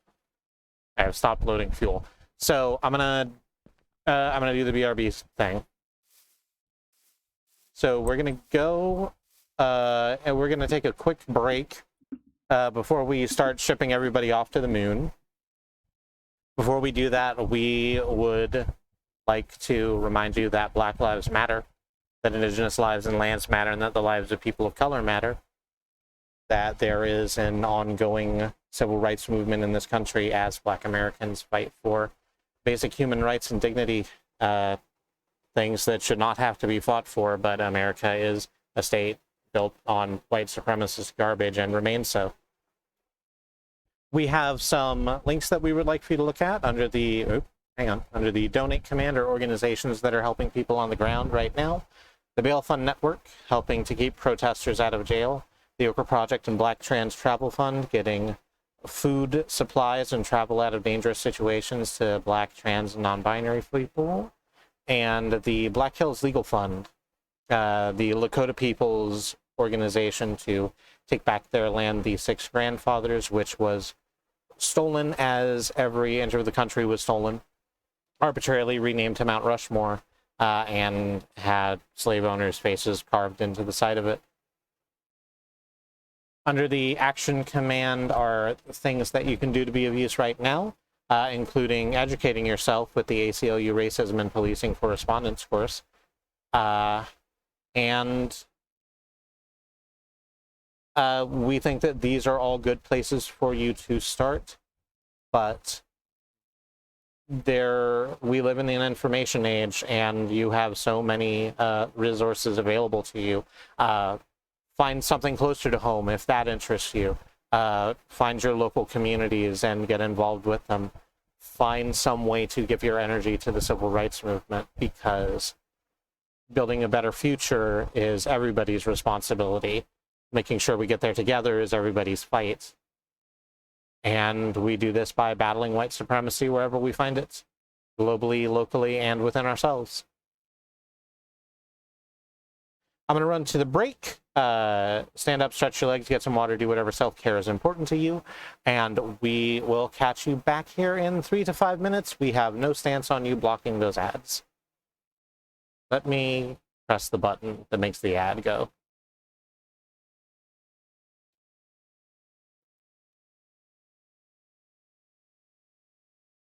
I've stopped loading fuel. So I'm gonna do the BRB thing. So we're gonna go and we're gonna take a quick break before we start shipping everybody off to the moon. Before we do that, we would like to remind you that Black Lives Matter, that Indigenous lives and lands matter, and that the lives of people of color matter. That there is an ongoing civil rights movement in this country as Black Americans fight for basic human rights and dignity, things that should not have to be fought for, but America is a state built on white supremacist garbage and remains so. We have some links that we would like for you to look at under the under the donate command, or organizations that are helping people on the ground right now. The Bail Fund Network, helping to keep protesters out of jail. The Okra Project and Black Trans Travel Fund, getting food, supplies, and travel out of dangerous situations to Black, trans, and non-binary people. And the Black Hills Legal Fund, the Lakota People's organization to take back their land, the Six Grandfathers, which was stolen as every inch of the country was stolen, arbitrarily renamed to Mount Rushmore, and had slave owners' faces carved into the side of it. Under the action command are things that you can do to be of use right now, including educating yourself with the ACLU Racism and Policing Correspondence course. And we think that these are all good places for you to start, but we live in an information age, and you have so many resources available to you. Find something closer to home if that interests you. Find your local communities and get involved with them. Find some way to give your energy to the civil rights movement, because building a better future is everybody's responsibility. Making sure we get there together is everybody's fight. And we do this by battling white supremacy wherever we find it, globally, locally, and within ourselves. I'm going to run to the break. Stand up, stretch your legs, get some water, do whatever self-care is important to you. And we will catch you back here in 3 to 5 minutes. We have no stance on you blocking those ads. Let me press the button that makes the ad go.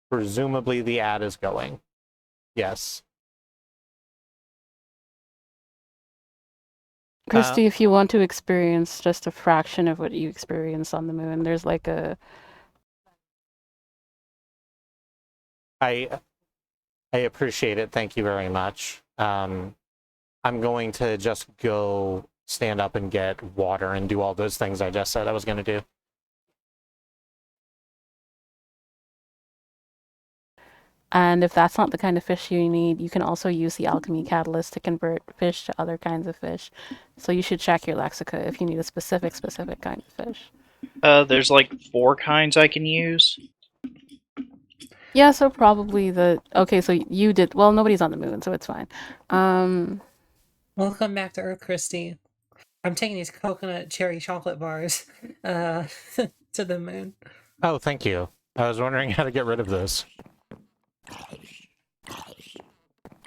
Presumably the ad is going. Yes. Christy, if you want to experience just a fraction of what you experience on the moon, there's like a... I appreciate it. Thank you very much. I'm going to just go stand up and get water and do all those things I just said I was going to do. And if that's not the kind of fish you need, you can also use the alchemy catalyst to convert fish to other kinds of fish. So you should check your lexica if you need a specific kind of fish. There's like 4 kinds I can use. Yeah, so probably okay, so you did... Well, nobody's on the moon, so it's fine. Welcome back to Earth, Christy. I'm taking these coconut cherry chocolate bars to the moon. Oh, thank you. I was wondering how to get rid of this.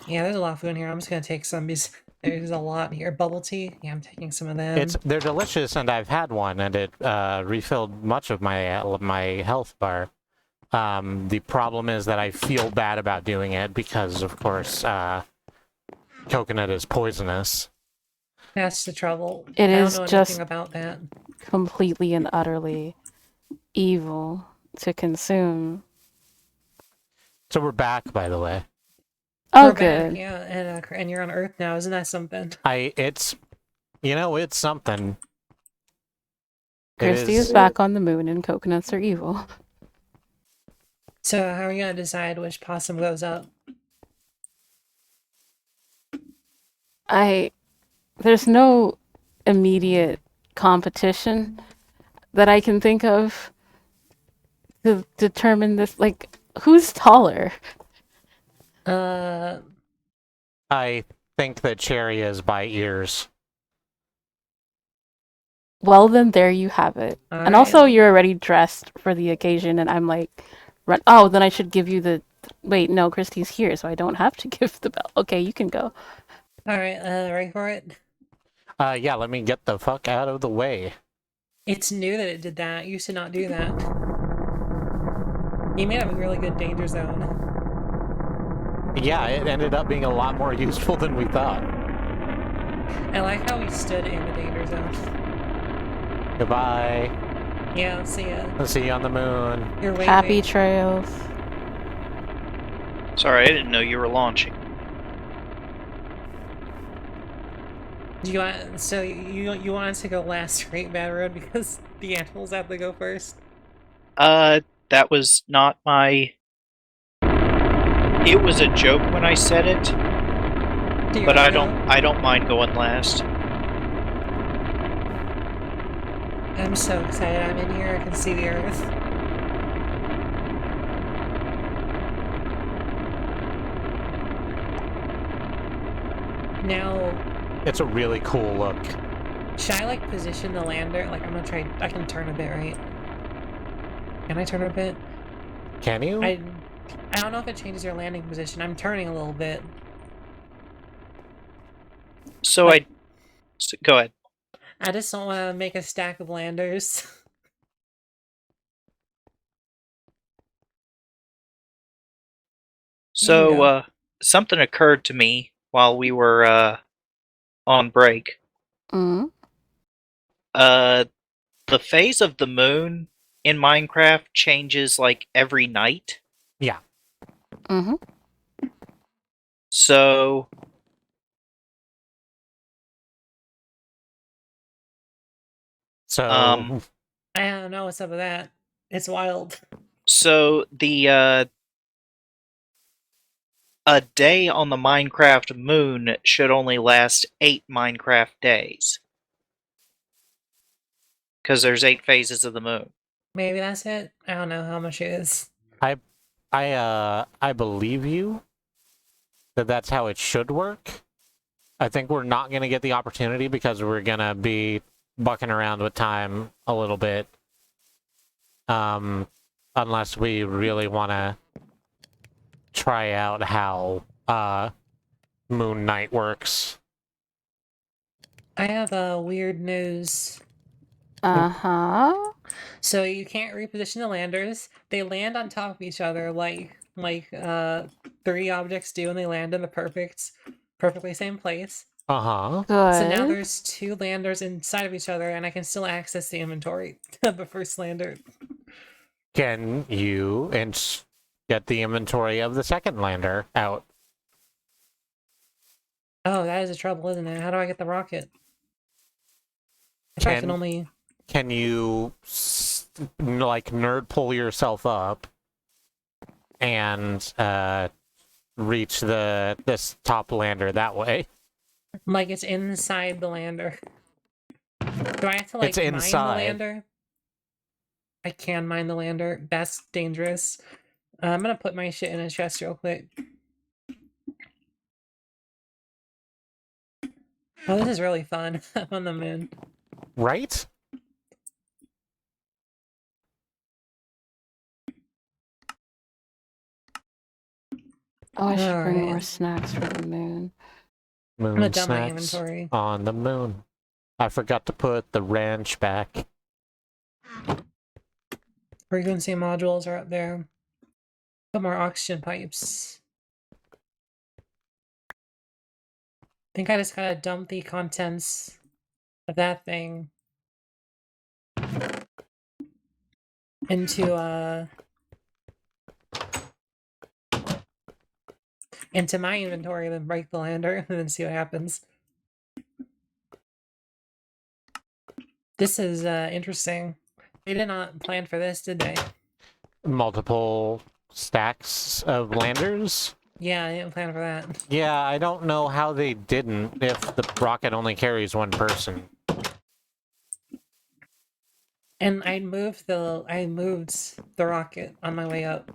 Yeah, there's a lot of food in here. I'm just gonna take some because there's a lot here. Bubble tea. Yeah, I'm taking some of them. They're delicious, and I've had one, and it refilled much of my health bar. The problem is that I feel bad about doing it because, of course, coconut is poisonous. That's the trouble. It I is don't know just anything about that. completely and utterly evil to consume. So we're back, by the way. Oh, We're good. back, yeah, and you're on Earth now. Isn't that something? It's something. Christy is back on the moon, and coconuts are evil. So how are you gonna decide which possum goes up? There's no immediate competition that I can think of to determine this. Like, who's taller? I think that Cherry is by ears. Well, then there you have it. And also, you're already dressed for the occasion, and I'm like, oh, then I should give you the. Wait, no, Christy's here, so I don't have to give the bell. Okay, you can go. Alright, ready for it? Yeah, let me get the fuck out of the way. It's new that it did that. You should not do that. You made up a really good danger zone. Yeah, it ended up being a lot more useful than we thought. I like how we stood in the danger zone. Goodbye. Yeah, see ya. I'll see you on the moon. You're waving. Happy trails. Sorry, I didn't know you were launching. Do you want, so you want us to go last, right, Bad Road, because the animals have to go first? That was not my... It was a joke when I said it, Do you but wanna I don't mind going last. go? I'm so excited. I'm in here. I can see the earth. Now, It's a really cool look. should I like position the lander? Like I'm gonna try. I can turn a bit, right? Can I turn a bit? Can you? I don't know if it changes your landing position. I'm turning a little bit. So go ahead. I just don't want to make a stack of landers. So, go. something occurred to me while we were, on break. Mm. The phase of the moon in Minecraft changes, like, every night. Yeah. Mm-hmm. So... So, I don't know what's up with that. It's wild. So, a day on the Minecraft moon should only last 8 Minecraft days. Because there's 8 phases of the moon. Maybe that's it. I don't know how much it is. I believe you that that's how it should work. I think we're not going to get the opportunity because we're going to be bucking around with time a little bit. Unless we really want to try out how Moon Knight works. I have weird news. Uh-huh. So you can't reposition the landers. They land on top of each other like 3 objects do, and they land in the perfectly same place. Uh-huh. Good. So now there's 2 landers inside of each other, and I can still access the inventory of the first lander. Can you get the inventory of the second lander out? Oh, that is a trouble, isn't it? How do I get the rocket? If I can only... Can you, like, nerd pull yourself up and reach this top lander that way? Like, it's inside the lander. Do I have to, like, It's mine inside. the lander? I can mine the lander. That's dangerous. I'm gonna put my shit in a chest real quick. Oh, this is really fun. I'm on the moon. Right? Oh, I should bring more Alright. snacks for the moon. I'm gonna Moon dump my snacks inventory. on the moon. I forgot to put the ranch back. Frequency modules are up there. Put more oxygen pipes. I think I just gotta dump the contents of that thing into my inventory, then break the lander, and then see what happens. This is interesting. They did not plan for this, did they? Multiple stacks of landers? Yeah, they didn't plan for that. Yeah, I don't know how they didn't if the rocket only carries one person. And I moved the rocket on my way up.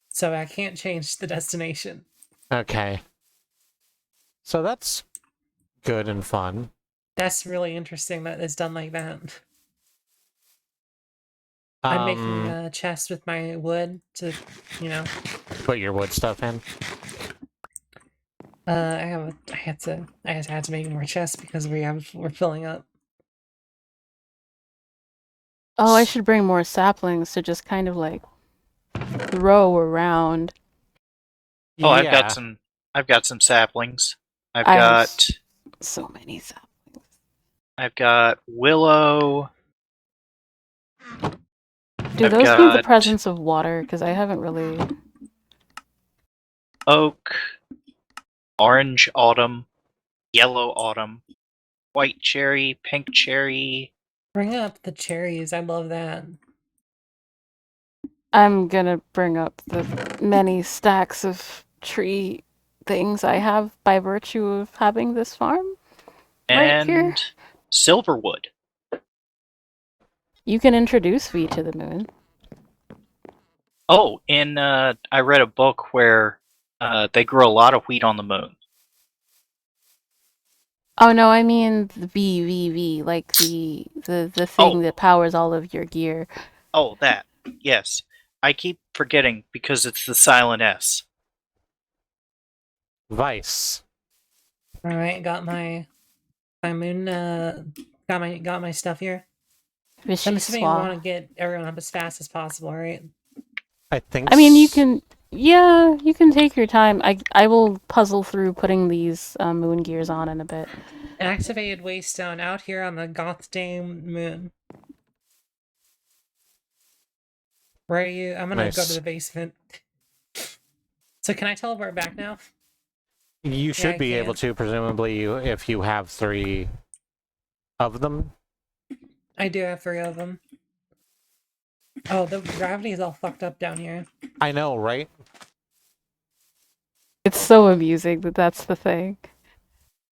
So I can't change the destination. Okay. So that's good and fun. That's really interesting that it's done like that. I'm making a chest with my wood to, you know. Put your wood stuff in. I had to make more chests because we're filling up. Oh, I should bring more saplings to just kind of like throw around. Oh, Yeah. I've got some saplings. I have so many saplings. I've got willow. Do I've those need the got presence of water? Because I haven't really. oak, orange autumn, yellow autumn, white cherry, pink cherry. Bring up the cherries. I love that. I'm gonna bring up the many stacks of tree things I have by virtue of having this farm right here. And silverwood. You can introduce me to the moon. Oh, I read a book where they grow a lot of wheat on the moon. Oh no, I mean the VVV, like the thing that powers all of your gear. Oh, that. Yes. I keep forgetting because it's the silent S. Vice. All right, got my moon. Got my stuff here. I'm assuming you want to get everyone up as fast as possible, right? I think. I mean, you can. Yeah, you can take your time. I will puzzle through putting these moon gears on in a bit. Activated waystone out here on the Gotham moon. Where are you? I'm gonna go to the basement. So can I teleport back now? You should be able to, presumably, if you have 3 of them. I do have 3 of them. Oh, the gravity is all fucked up down here. I know, right? It's so amusing that that's the thing.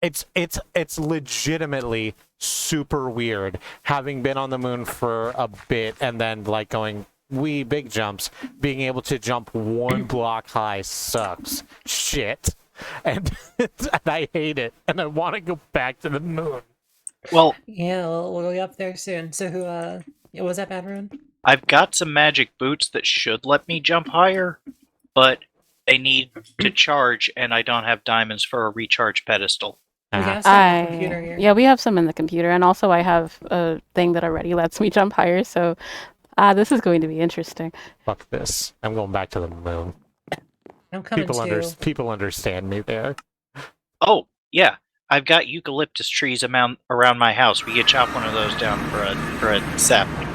It's legitimately super weird having been on the moon for a bit and then like going wee big jumps. Being able to jump 1 block high sucks shit, and I hate it, and I want to go back to the moon. Well, yeah, we'll be up there soon. So who? Was that bad, Rune? I've got some magic boots that should let me jump higher, but they need to charge, and I don't have diamonds for a recharge pedestal. We have some in the computer here. Yeah, we have some in the computer, and also I have a thing that already lets me jump higher, so this is going to be interesting. Fuck this. I'm going back to the moon. I'm coming People understand me there. Oh, yeah. I've got eucalyptus trees around my house. We could chop one of those down for a sapling.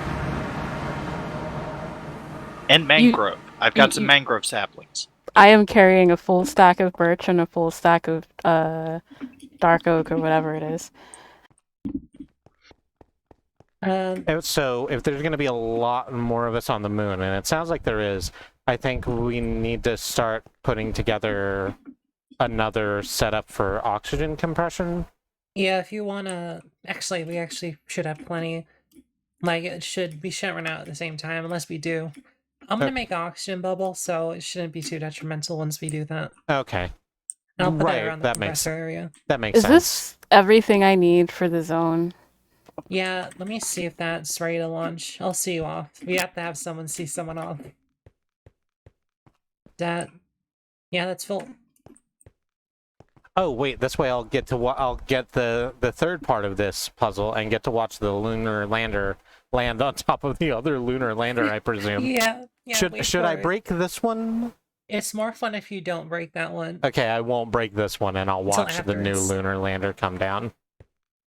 And mangrove. I've got some mangrove saplings. I am carrying a full stack of birch and a full stack of dark oak or whatever it is. So if there's going to be a lot more of us on the moon, and it sounds like there is, I think we need to start putting together another setup for oxygen compression. Yeah, if you want to... Actually, we actually should have plenty. Like, we shouldn't run out at the same time, unless we do. I'm going to make an oxygen bubble, so it shouldn't be too detrimental once we do that. Okay. And I'll put that around the compressor area. That makes sense. Is this everything I need for the zone? Yeah, let me see if that's ready to launch. I'll see you off. We have to have someone see someone off. Yeah, that's full. Oh wait, this way I'll get the third part of this puzzle and get to watch the lunar lander land on top of the other lunar lander, I presume. Yeah. Should I break this one? It's more fun if you don't break that one. Okay, I won't break this one, and I'll watch the new lunar lander come down.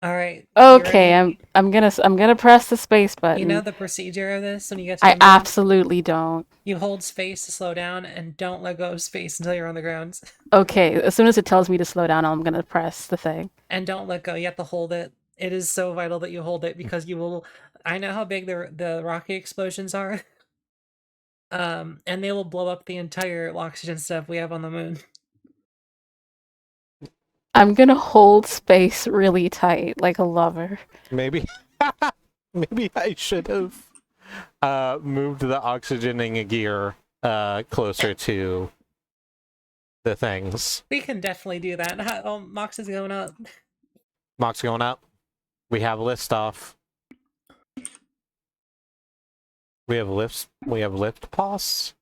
All right. Okay, I'm gonna press the space button. You know the procedure of this when you get to I absolutely don't. You hold space to slow down and don't let go of space until you're on the ground. Okay, as soon as it tells me to slow down, I'm gonna press the thing. And don't let go. You have to hold it. It is so vital that you hold it because you will. I know how big the rocket explosions are. And they will blow up the entire oxygen stuff we have on the moon. I'm gonna hold space really tight, like a lover. Maybe I should have moved the oxygening gear closer to the things. We can definitely do that. Oh, Mox is going up. Mox going up? We have lift off. We have lifts. We have lift pass.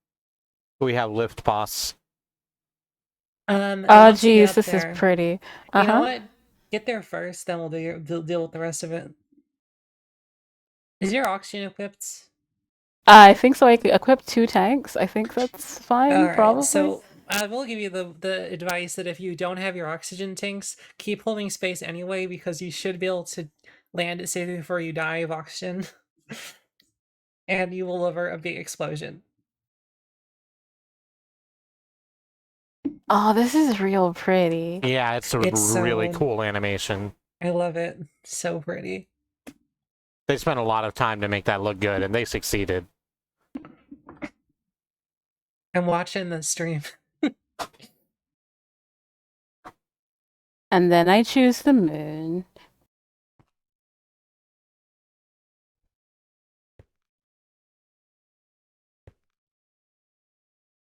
We have lift pass. And Oh, once you get geez, up this there, is pretty. you know Uh-huh. what? Get there first, then we'll deal with the rest of it. Is your oxygen equipped? I think so. I could equip 2 tanks. I think that's fine, All right. probably. So I will give you the advice that if you don't have your oxygen tanks, keep holding space anyway, because you should be able to land it safely before you die of oxygen, and you will avert a big explosion. Oh, this is real pretty. Yeah, it's a It's really so- cool animation. I love it. So pretty. They spent a lot of time to make that look good, and they succeeded. I'm watching the stream. And then I choose the moon.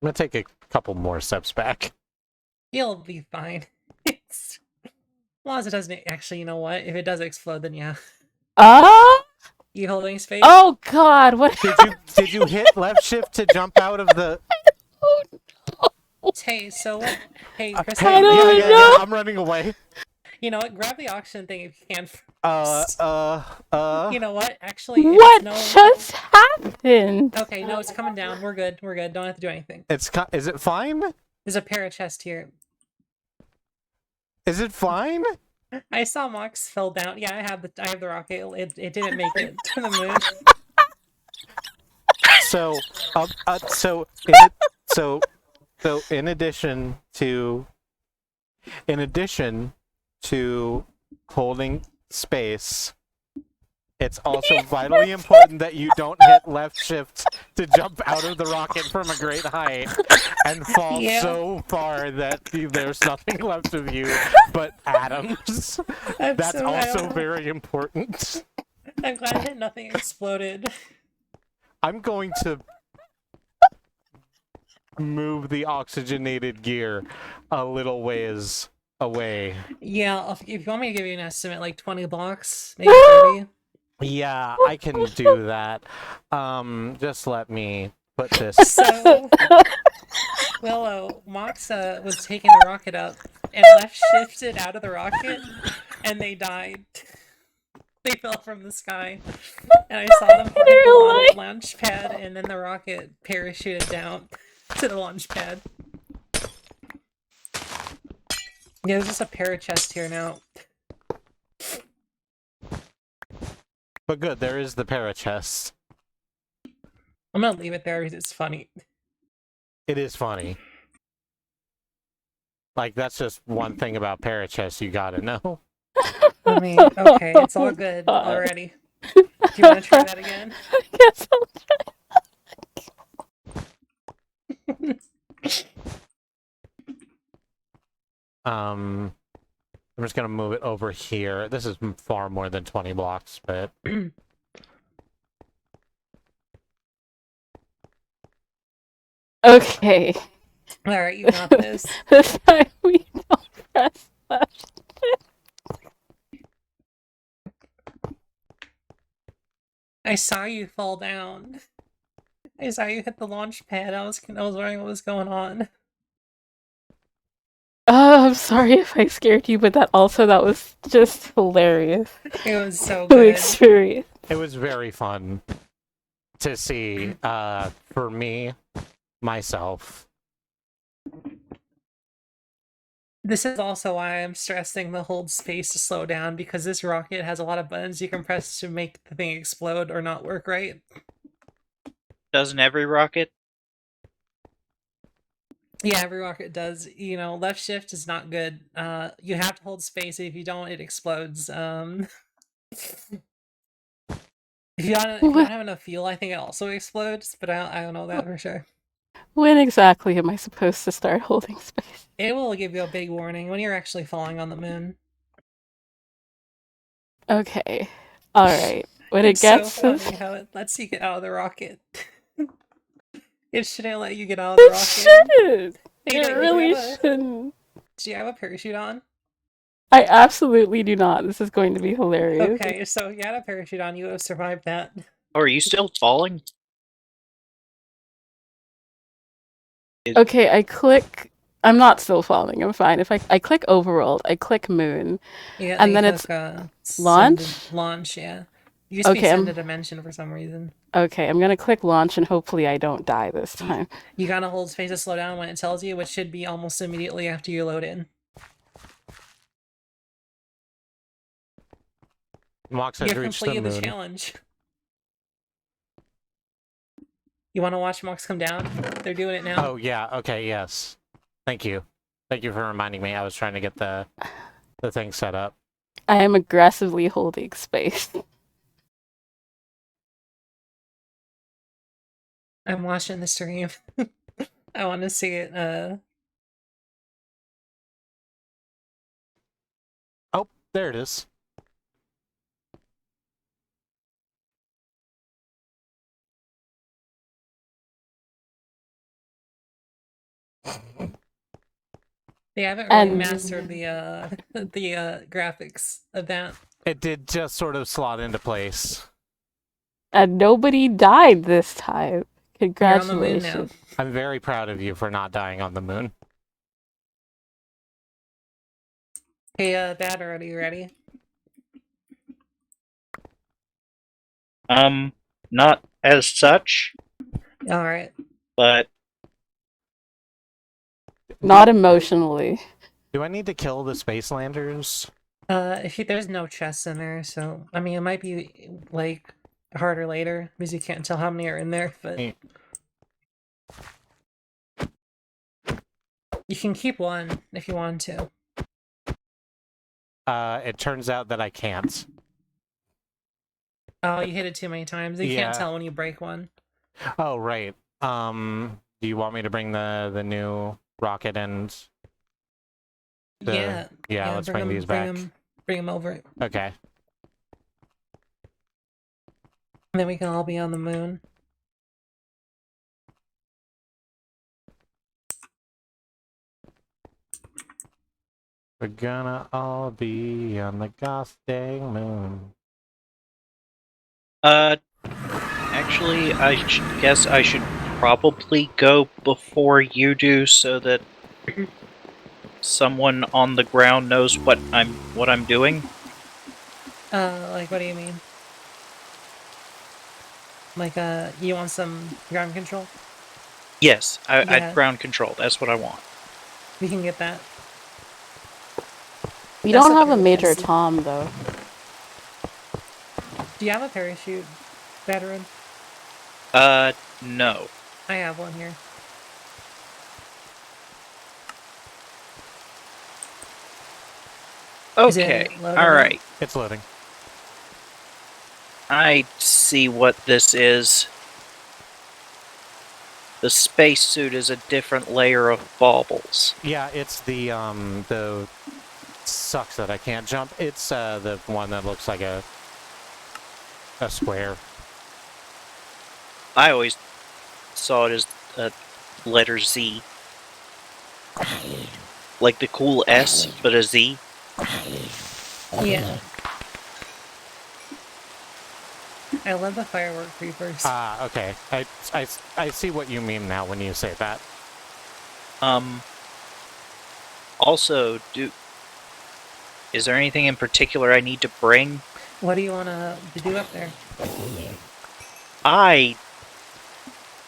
I'm gonna take a couple more steps back. You'll be fine. It's... As long as it doesn't actually, you know what? If it does explode, then yeah. Oh! You holding space? Oh god, what? Did you hit left shift to jump out of the? Oh, no. Hey, so what? Hey, Chris, Hey, I don't know. I'm running away. you know what? Grab the oxygen thing if you can. You know what? Actually, if What it's just happened? Okay, no, it's coming down. We're good. We're good. Don't have to do anything. Is it fine? There's a pair of chests here. Is it fine? I saw Mox fell down. Yeah, I have the rocket. It didn't make it to the moon. So, in addition to holding space, it's also vitally important that you don't hit left shift to jump out of the rocket from a great height and fall Yeah. so far that there's nothing left of you but atoms. That's also very important. I'm glad that nothing exploded. I'm going to move the oxygenated gear a little ways away. Yeah, if you want me to give you an estimate, like 20 blocks, maybe 30. Yeah, I can do that. Just let me put this. So, Willow, Mox was taking the rocket up and left shifted out of the rocket, and they died. They fell from the sky, and I saw them hit the launch pad, and then the rocket parachuted down to the launch pad. Yeah, there's just a pair of chests here now. But good, there is the parachest. I'm gonna leave it there because it's funny. It is funny. Like, that's just one thing about parachests you gotta know. I mean, okay, it's all good God. already. Do you want to try that again? I guess I'll I'm just gonna move it over here. This is far more than 20 blocks, but... Okay. Alright, you got this. This time we don't press left. I saw you fall down. I saw you hit the launch pad. I was wondering what was going on. Oh, I'm sorry if I scared you, but that was just hilarious It was so to good. experience. It was very fun to see, for me, myself. This is also why I'm stressing the hold space to slow down, because this rocket has a lot of buttons you can press to make the thing explode or not work right. Doesn't every rocket? Yeah, every rocket does. You know, left shift is not good. You have to hold space. If you don't, it explodes. If you don't have enough fuel, I think it also explodes, but I don't know that for sure. When exactly am I supposed to start holding space? It will give you a big warning when you're actually falling on the moon. Okay. Alright. When it It's gets so to... funny how it lets you get out of the rocket. It shouldn't let you get out of the It rocket. shouldn't! Hey, It do you really have shouldn't. Do you have a parachute on? I absolutely do not. This is going to be hilarious. Okay, so if you had a parachute on, you would have survived that. Oh, are you still falling? Okay, I click. I'm not still falling. I'm fine. If I click overworld, I click moon. Yeah, And you then it's click, launch? Launch, yeah. You used to be Okay, send a dimension for some reason. Okay, I'm gonna click launch and hopefully I don't die this time. You gotta hold space to slow down when it tells you, which should be almost immediately after you load in. Mox You has have reached the completed the moon. challenge. You want to watch Mox come down? They're doing it now. Oh, yeah. Okay, yes. Thank you. Thank you for reminding me. I was trying to get the thing set up. I am aggressively holding space. I'm watching the stream. I want to see it. Oh, there it is. They haven't really And- mastered the the graphics of that. It did just sort of slot into place. And nobody died this time. You're on the moon now. Congratulations. I'm very proud of you for not dying on the moon. Hey, Dad, are you ready? Not as such, All right. but Not emotionally. Do I need to kill the space landers? There's no chests in there, so I mean, it might be like harder later because you can't tell how many are in there. But Eh. you can keep one if you want to. It turns out that I can't. Oh, you hit it too many times. You Yeah. can't tell when you break one. Oh, right. Do you want me to bring the new rocket and the... Yeah. Let's bring these back. Bring them over, and Okay. then we can all be on the moon. We're gonna all be on the gosh dang moon. actually, guess I should probably go before you do, so that someone on the ground knows what I'm doing. Like, what do you mean? Like, you want some ground control? Yes, Yeah. I'd ground control. That's what I want. We can get that. We That's don't not have a really Major fancy. Tom, though. Do you have a parachute, veteran? No. I have one here. Is it Okay, loaded alright. It's loading. I see what this is. The spacesuit is a different layer of baubles. Yeah, it's the sucks that I can't jump. It's the one that looks like a square. I always saw it as a letter Z. Like the cool S, but a Z. Yeah. I love the firework creepers. Ah, okay. I see what you mean now when you say that. Also, is there anything in particular I need to bring? What do you want to do up there? I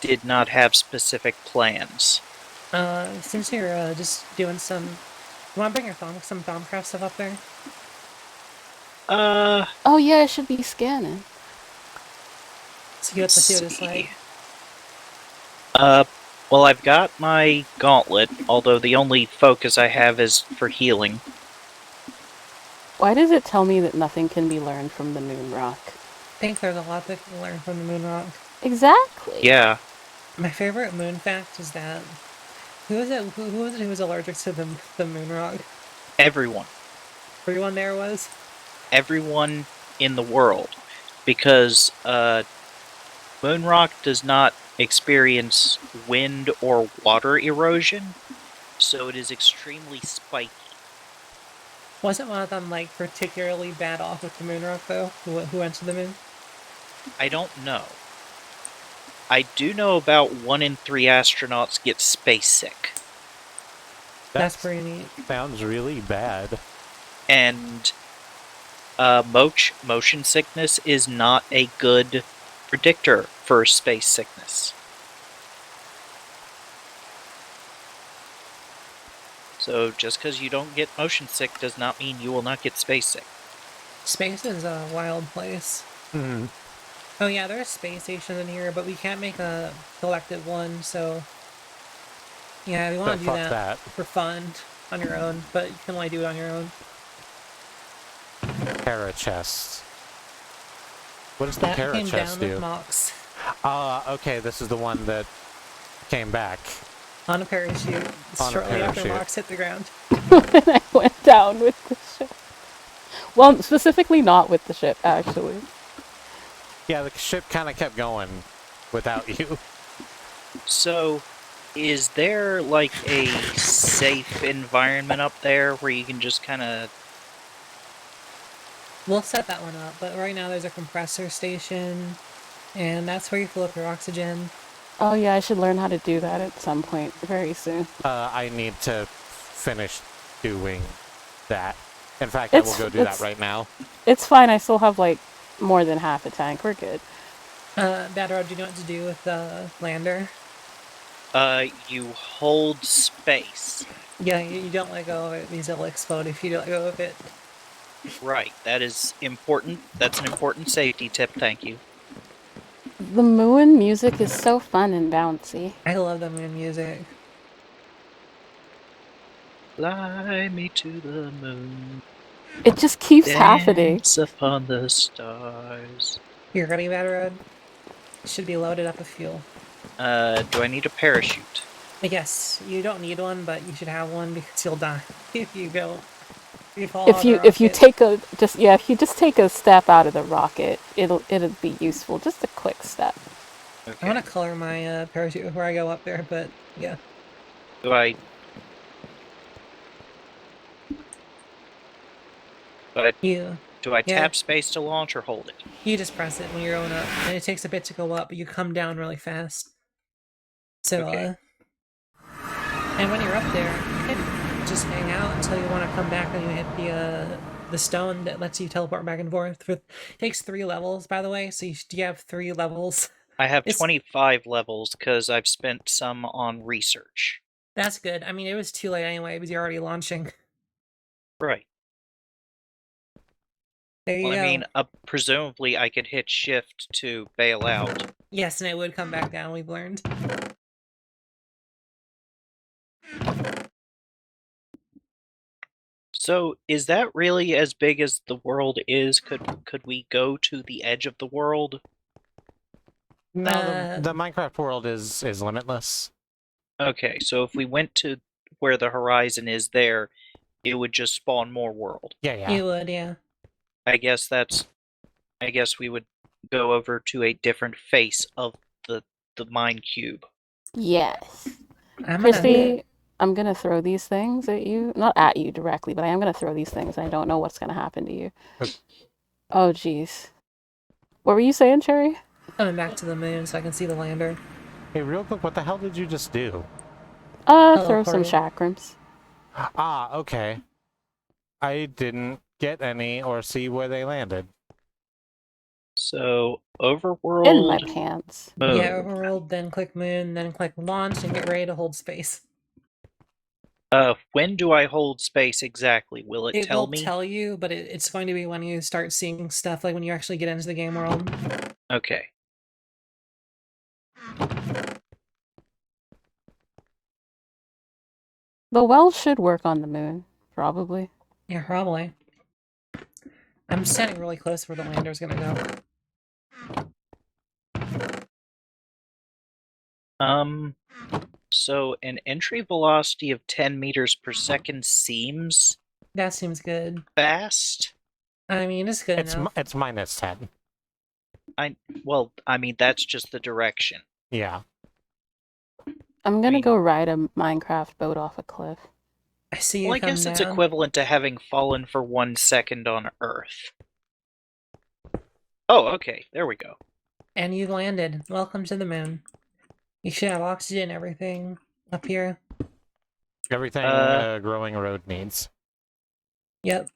did not have specific plans. Since you're just doing some... You want to bring your some Thaumcraft stuff up there? Oh yeah, I should be scanning. So you have to see what it's like. Well, I've got my gauntlet, although the only focus I have is for healing. Why does it tell me that nothing can be learned from the moon rock? I think there's a lot that can learn from the moon rock. Exactly. Yeah. My favorite moon fact is that... Who was it who was allergic to the moon rock? Everyone. Everyone there was? Everyone in the world. Because, moon rock does not experience wind or water erosion, so it is extremely spiky. Wasn't one of them like particularly bad off with the moon rock though? Who went to the moon? I don't know. I do know about 1 in 3 astronauts get space sick. That's pretty neat. Sounds really bad. And motion sickness is not a good predictor for space sickness. So just because you don't get motion sick does not mean you will not get space sick. Space is a wild place. Mm. Oh yeah, there's space stations in here, but we can't make a collective one, so yeah, we want So to do fuck that, that. for fun on your own, but you can only do it on your own. Para chests. What does the That para came chest down do? with Mox Okay, this is the one that came back. on a parachute On a shortly after parachute. Mox hit the ground. When I went down with the ship. Well, specifically not with the ship, actually. Yeah, the ship kind of kept going without you. So, is there like a safe environment up there where you can just kind of... We'll set that one up, but right now there's a compressor station, and that's where you fill up your oxygen. Oh yeah, I should learn how to do that at some point very soon. I need to finish doing that. In fact, I will go do that right now. It's fine, I still have like more than half a tank, we're good. Bad Road, do you know what to do with the lander? you hold space. Yeah, you don't let go of it because it'll explode if you let go of it. Right, that is important. That's an important safety tip, thank you. The moon music is so fun and bouncy. I love the moon music. Fly me to the moon. It just keeps happening. Dance upon the stars. You're ready, Bad Road? It should be loaded up with fuel. Do I need a parachute? I guess you don't need one, but you should have one because you'll die if you go. If you take a if you just take a step out of the rocket, it'll be useful. Just a quick step. Okay. I want to color my parachute before I go up there, but yeah. Do I You tap space to launch or hold it? you just press it when you're going up, and it takes a bit to go up, but you come down really fast. So Okay. and when you're up there, you can just hang out until you want to come back and you hit the stone that lets you teleport back and forth. It takes 3 levels, by the way, so you have 3 levels. I have It's- 25 levels because I've spent some on research. That's good. I mean, it was too late anyway because you're already launching. Right. There you Well, go. I mean, presumably I could hit shift to bail out. Yes, and it would come back down, we've learned. So, is that really as big as the world is? Could we go to the edge of the world? No, Uh, the Minecraft world is limitless. Okay, so if we went to where the horizon is there, it would just spawn more world. Yeah. You would, yeah. I guess we would go over to a different face of the mine cube. Yes. I'm gonna, Christy, I'm gonna throw these things at you. Not at you directly, but I am gonna throw these things. I don't know what's gonna happen to you. Oh, jeez. What were you saying, Cherry? coming back to the moon so I can see the lander. Hey, real quick, what the hell did you just do? Throw some Teleported. chakrams. Ah, okay. I didn't get any or see where they landed. So, overworld. In my pants. Mode. Yeah, overworld, then click moon, then click launch, and get ready to hold space. When do I hold space exactly? Will it tell will me? tell you, but it's going to be when you start seeing stuff, like when you actually get into the game world. Okay. The well should work on the moon, probably. Yeah, probably. I'm standing really close where the lander's gonna go. So an entry velocity of 10 meters per second seems That seems good. fast. I mean, it's good enough. It's minus 10. Well, I mean, that's just the direction. Yeah. I'm gonna mean- go ride a Minecraft boat off a cliff. I see you Well, I come guess it's down. equivalent to having fallen for 1 second on Earth. Oh, okay. There we go. And you landed. Welcome to the moon. You should have oxygen and everything up here. Everything Uh, a growing road needs. Yep.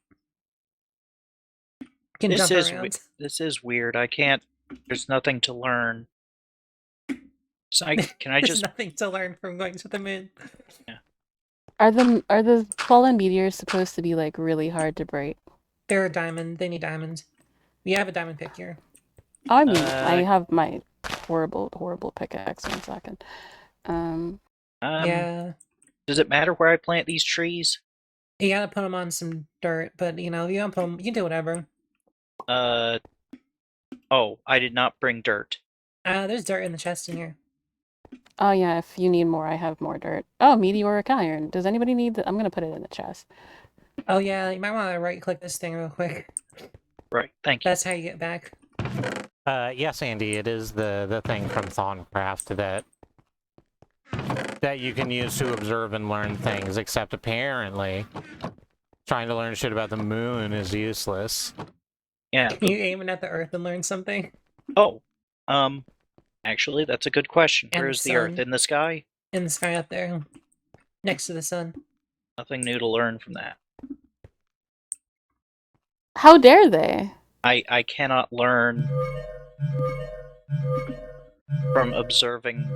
You can This jump is around. this is weird. I can't. There's nothing to learn. So can I There's just? nothing to learn from going to the moon. Are the fallen meteors supposed to be like really hard to break? They're a diamond. They need diamonds. We have a diamond pick here. Oh, I mean, I Uh, have my horrible pickaxe. 1 second. Yeah. Does it matter where I plant these trees? You gotta put them on some dirt, but you know, if you don't put them, you can do whatever. Oh, I did not bring dirt. There's dirt in the chest in here. Oh yeah, if you need more, I have more dirt. Oh, meteoric iron. Does anybody need the? I'm gonna put it in the chest. Oh yeah, you might want to right click this thing real quick. Right. Thank you. That's how you get back. Yes, Andy, it is the thing from SkyCraft that you can use to observe and learn things, except apparently trying to learn shit about the moon is useless. Yeah. You aiming at the earth and learn something? Oh. Actually, that's a good question. And Where the is the Earth? sun. In the sky? In the sky up there. Next to the sun. Nothing new to learn from that. How dare they? I cannot learn from observing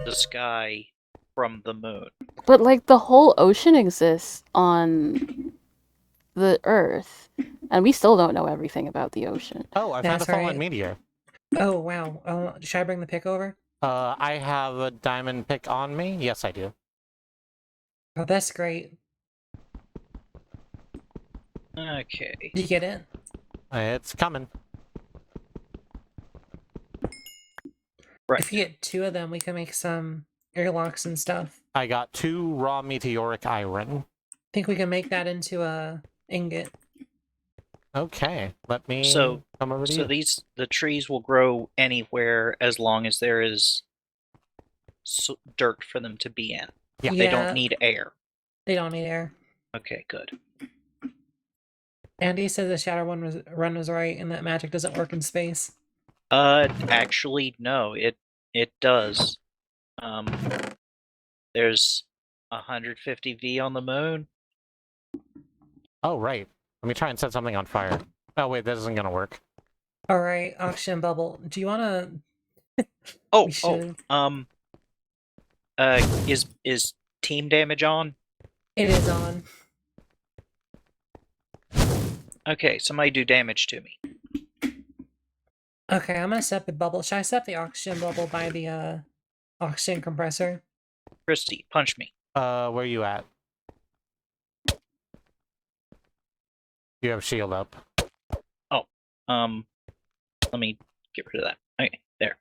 the sky from the moon. But like the whole ocean exists on the Earth, and we still don't know everything about the ocean. Oh, I found a That's fallen right. meteor. Oh wow. Should I bring the pick over? I have a diamond pick on me. Yes, I do. Oh, that's great. Okay. Did you get it? It's coming. Right. If you get 2 of them, we can make some airlocks and stuff. I got 2 raw meteoric iron. I think we can make that into a ingot. Okay, let me So- come over to So you. the trees will grow anywhere as long as there is dirt for them to be in. Yeah. They don't need air. They don't need air. Okay, good. Andy said the shadow run was right, and that magic doesn't work in space. Actually, no, it does. There's 150 V on the moon. Oh, right. Let me try and set something on fire. Oh, wait, that isn't gonna work. All right, oxygen bubble. Do you want to? Oh, We should. is team damage on? It is on. Okay, somebody do damage to me. Okay, I'm gonna set the bubble. Should I set the oxygen bubble by the oxygen compressor? Christy, punch me. Where you at? You have shield up. Let me get rid of that. Okay, there.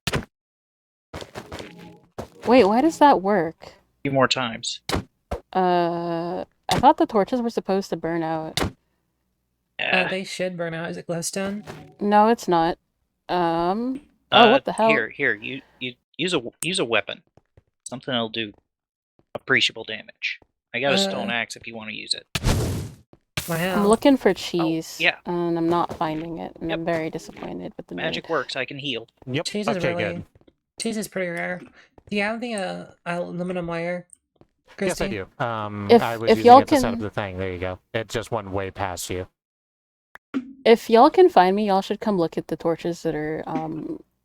Wait, why does that work? A few more times. I thought the torches were supposed to burn out. They should burn out. Is it glowstone? No, it's not. Oh, what the hell? Here, you use a weapon. Something that'll do appreciable damage. I got a stone axe if you want to use it. Wow. I'm looking for cheese. yeah. And I'm not finding it, and Yep. I'm very disappointed with the Magic works. I can heal. Yep. Cheese is Okay, really. good. Cheese is pretty rare. Do you have the aluminum wire? Yes, I Christy? do. If- I was if using y'all it to set up can- the thing. There you go. It just went way past you. If y'all can find me, y'all should come look at the torches that are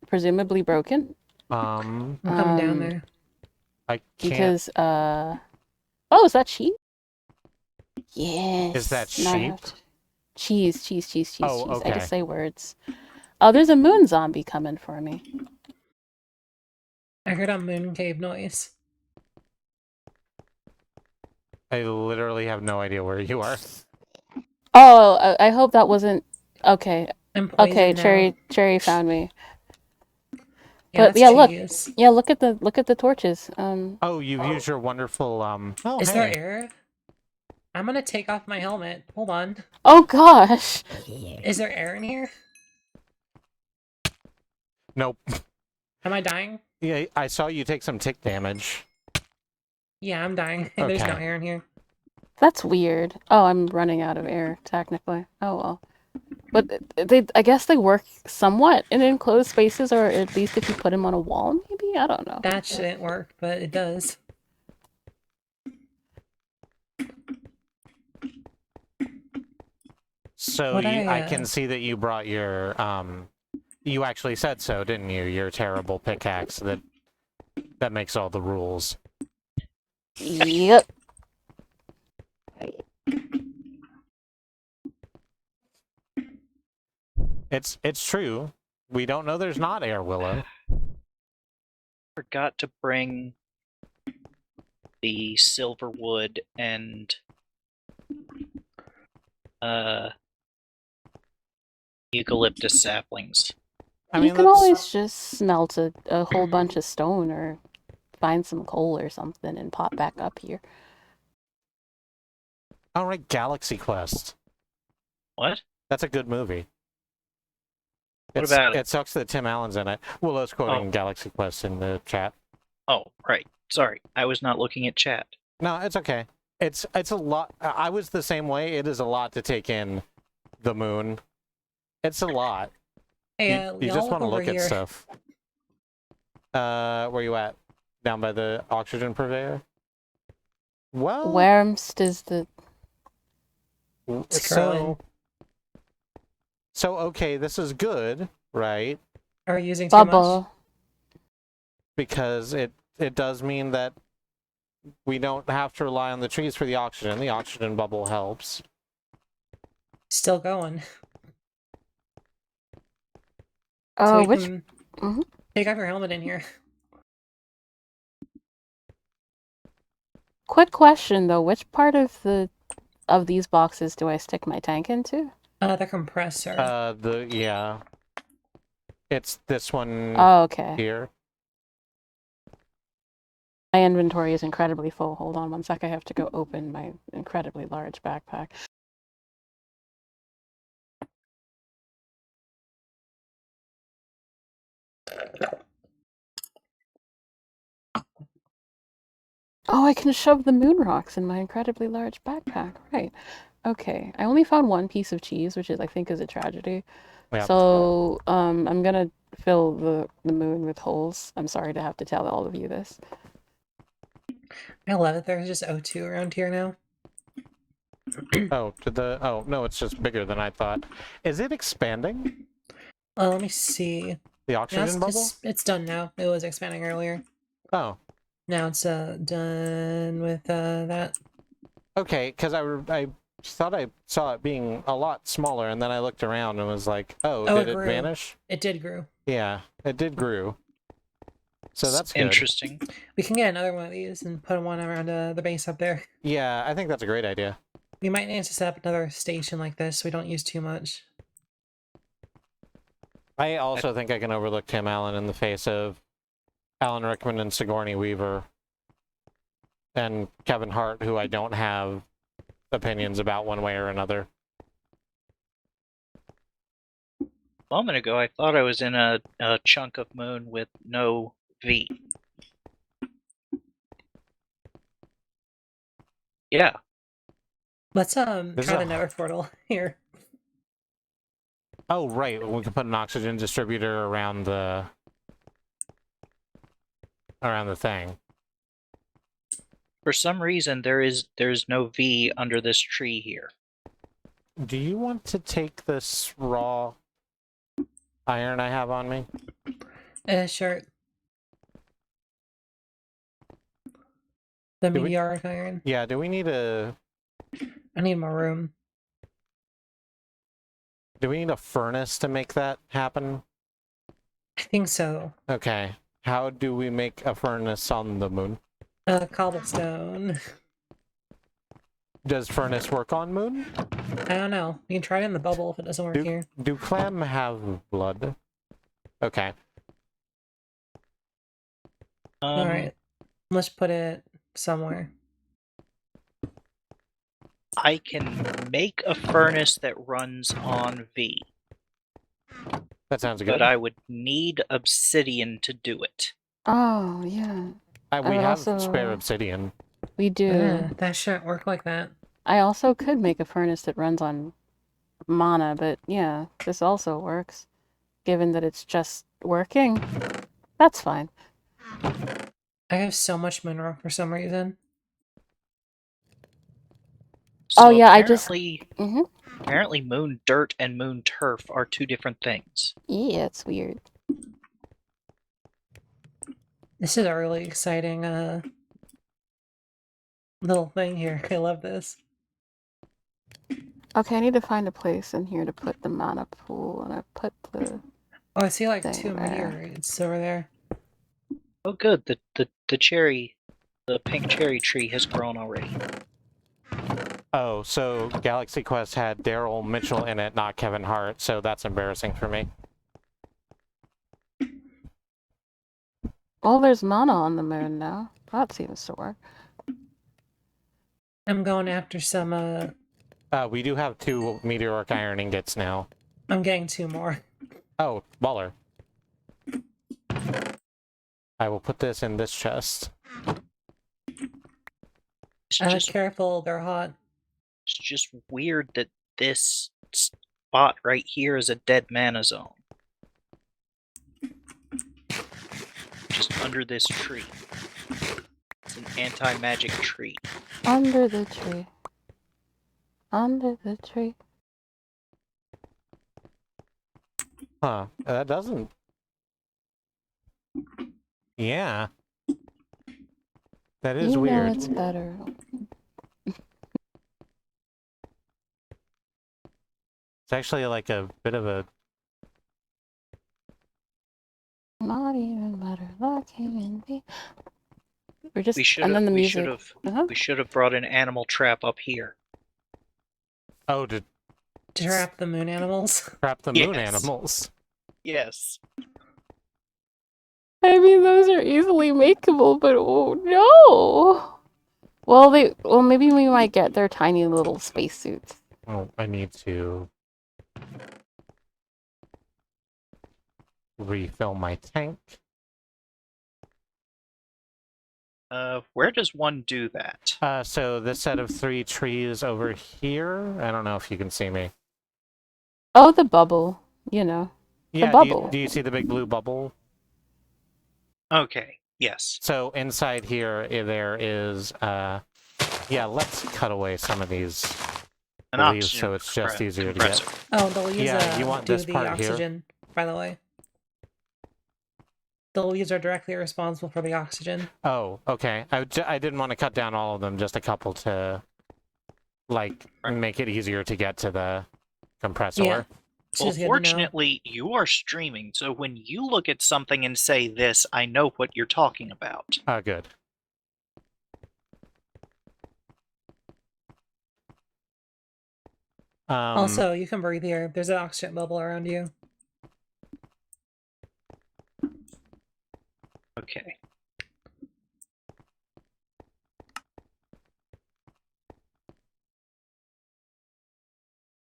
presumably broken. I'm coming down Um, there. I can't. Because oh, is that sheep? Yes. Is that Now I sheep? have to- Cheese. Oh, I okay. just say words. Oh, there's a moon zombie coming for me. I heard a moon cave noise. I literally have no idea where you are. Oh, I hope that wasn't okay. I'm poisoned Okay, now. Cherry found me. Yeah, but that's yeah, look. cheese. Yeah, look at the torches. Oh, you've used your wonderful Oh, Is hey. there air? I'm gonna take off my helmet. Hold on. Oh gosh. Is there air in here? Nope. Am I dying? Yeah, I saw you take some tick damage. Yeah, I'm dying. There's no Okay. air in here. That's weird. Oh, I'm running out of air, technically. Oh well. But I guess they work somewhat in enclosed spaces, or at least if you put them on a wall, maybe? I don't know. That shouldn't work, but it does. So What I I can see that you brought your you actually said so, didn't you? Your terrible pickaxe that makes all the rules. Yep. It's true. We don't know there's not air, Willow. Forgot to bring the silver wood and eucalyptus saplings. I You mean, can that's always just smelt a whole bunch of stone or find some coal or something and pop back up here. all right. Galaxy Quest. What? That's a good movie. What about it? It sucks that Tim Allen's in it. Willow's quoting Galaxy Quest in the chat. Oh, right. Sorry, I was not looking at chat. No, it's okay. It's a lot. I was the same way. It is a lot to take in the moon. It's a lot. Hey, You y'all just want to over look at here. stuff. Where you at? Down by the oxygen purveyor? Well, Where's is the... Scrolling. So okay, this is good, right? Are we using too much? bubble? Because it does mean that we don't have to rely on the trees for the oxygen. The oxygen bubble helps. Still going. Oh, So we which... can Mhm. take off your helmet in here. Quick question, though. Which part of these boxes do I stick my tank into? The compressor. Yeah. It's this one Oh, okay. here. My inventory is incredibly full. Hold on one sec. I have to go open my incredibly large backpack. Oh, I can shove the moon rocks in my incredibly large backpack. Right. Okay. I only found one piece of cheese, which I think is a tragedy. Yep. So, I'm gonna fill the moon with holes. I'm sorry to have to tell all of you this. I love it. There's just O2 around here now. Oh no, it's just bigger than I thought. Is it expanding? Let me see. The No, oxygen bubble? it's done now. It was expanding earlier. Oh. Now it's done with that. Okay, because I thought I saw it being a lot smaller, and then I looked around and was like, oh, did it grew. vanish? It did grow. Yeah, it did grew. So that's good. Interesting. We can get another one of these and put one around the base up there. Yeah, I think that's a great idea. We might need to set up another station like this so we don't use too much. I also think I can overlook Tim Allen in the face of Alan Rickman and Sigourney Weaver and Kevin Hart, who I don't have opinions about one way or another. A moment ago, I thought I was in a chunk of moon with no V. Yeah. Let's try There's the a- network portal here. Oh, right. We can put an oxygen distributor around the thing. For some reason, there's no V under this tree here. Do you want to take this raw iron I have on me? Sure. The Do we- meteoric iron. Yeah, do we need a I need more room. furnace to make that happen? I think so. Okay. How do we make a furnace on the moon? Cobblestone. Does furnace work on moon? I don't know. You can try it in the bubble if it doesn't work here. Do clam have blood? Okay. Alright. Let's put it somewhere. I can make a furnace that runs on V, That sounds good. but I would need obsidian to do it. Oh, yeah. We I would have also- spare obsidian. We do. That shouldn't work like that. I also could make a furnace that runs on mana, but yeah, this also works. Given that it's just working, that's fine. I have so much mineral for some reason. So Oh, yeah, I just- apparently moon dirt and moon turf are two different things. Yeah, it's weird. This is a really exciting little thing here. I love this. Okay, I need to find a place in here to put the mana pool, and I put the... Oh, I see like Thing 2 there. meteorites over there. Oh, good. The cherry, the pink cherry tree has grown already. Oh, so Galaxy Quest had Daryl Mitchell in it, not Kevin Hart, so that's embarrassing for me. Oh, there's mana on the moon now. That seems to work. I'm going after some We do have 2 meteoric iron ingots now. I'm getting 2 more. Oh, baller. I will put this in this chest. It's Careful, they're hot. it's just weird that this spot right here is a dead mana zone. Just under this tree. It's an anti-magic tree. Under the tree. Under the tree. Huh. That doesn't... Yeah. That is you weird. know it's better. It's actually like a bit of a... Not even better. Locking in me. We're just... We should and then the we music. should have brought an animal trap up here. Oh, to To trap the moon animals. trap the moon Yes. animals. Yes. I mean, those are easily makeable, but oh no! Well, maybe we might get their tiny little spacesuits. Oh, I need to refill my tank. Where does one do that? So this set of 3 trees over here, I don't know if you can see me. Oh, the bubble. You know. Yeah, bubble. Do you see the big blue bubble? Okay. Yes. So inside here, there is, yeah, let's cut away some of these An leaves oxygen so it's just easier to get. compressor. Oh, the leaves Yeah, you want do this the part here? oxygen, by the way. The leaves are directly responsible for the oxygen. Oh, okay. I didn't want to cut down all of them, just a couple to, like, Right. make it easier to get to the compressor. Yeah. It's Well, just good to know. fortunately, you are streaming, so when you look at something and say this, I know what you're talking about. Good. Also, you can breathe here. There's an oxygen bubble around you. Okay.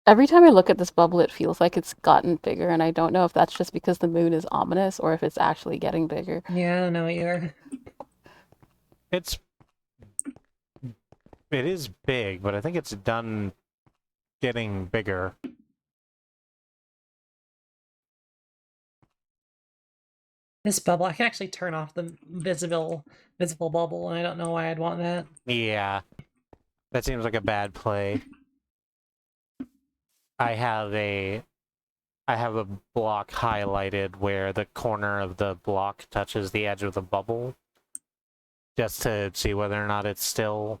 Every time I look at this bubble, it feels like it's gotten bigger, and I don't know if that's just because the moon is ominous or if it's actually getting bigger. Yeah, I don't know either. it is big, but I think it's done getting bigger. This bubble, I can actually turn off the visible bubble, and I don't know why I'd want that. Yeah. That seems like a bad play. I have a block highlighted where the corner of the block touches the edge of the bubble, just to see whether or not it's still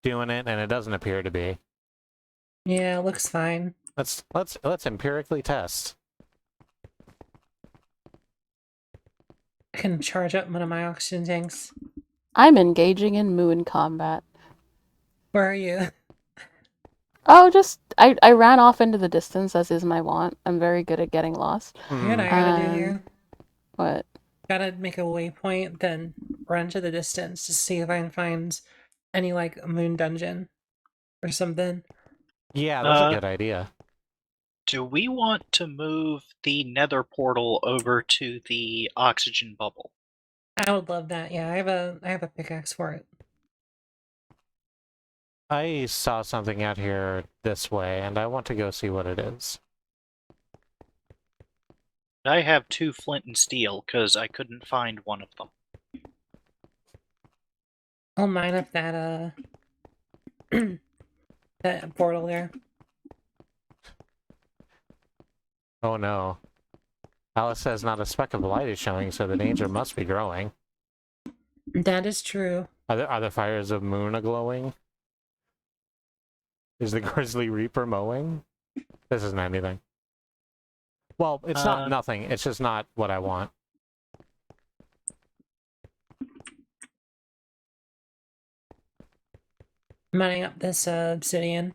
doing it, and it doesn't appear to be. Yeah, it looks fine. Let's empirically test. I can charge up one of my oxygen tanks. I'm engaging in moon combat. Where are you? Oh, just I ran off into the distance, as is my wont. I'm very good at getting lost. You know what I gotta do Um, here? What? Gotta make a waypoint, then run to the distance to see if I can find any, like, moon dungeon or something. Yeah, that's a good idea. Do we want to move the nether portal over to the oxygen bubble? I would love that. Yeah, I have a pickaxe for it. I saw something out here this way, and I want to go see what it is. I have 2 flint and steel because I couldn't find one of them. I'll mine up that that portal there. Oh no. Alice says not a speck of light is showing, so the danger must be growing. That is true. Are the fires of moon a-glowing? Is the Grizzly Reaper mowing? This isn't anything. Well, it's not nothing. It's just not what I want. Mining up this obsidian.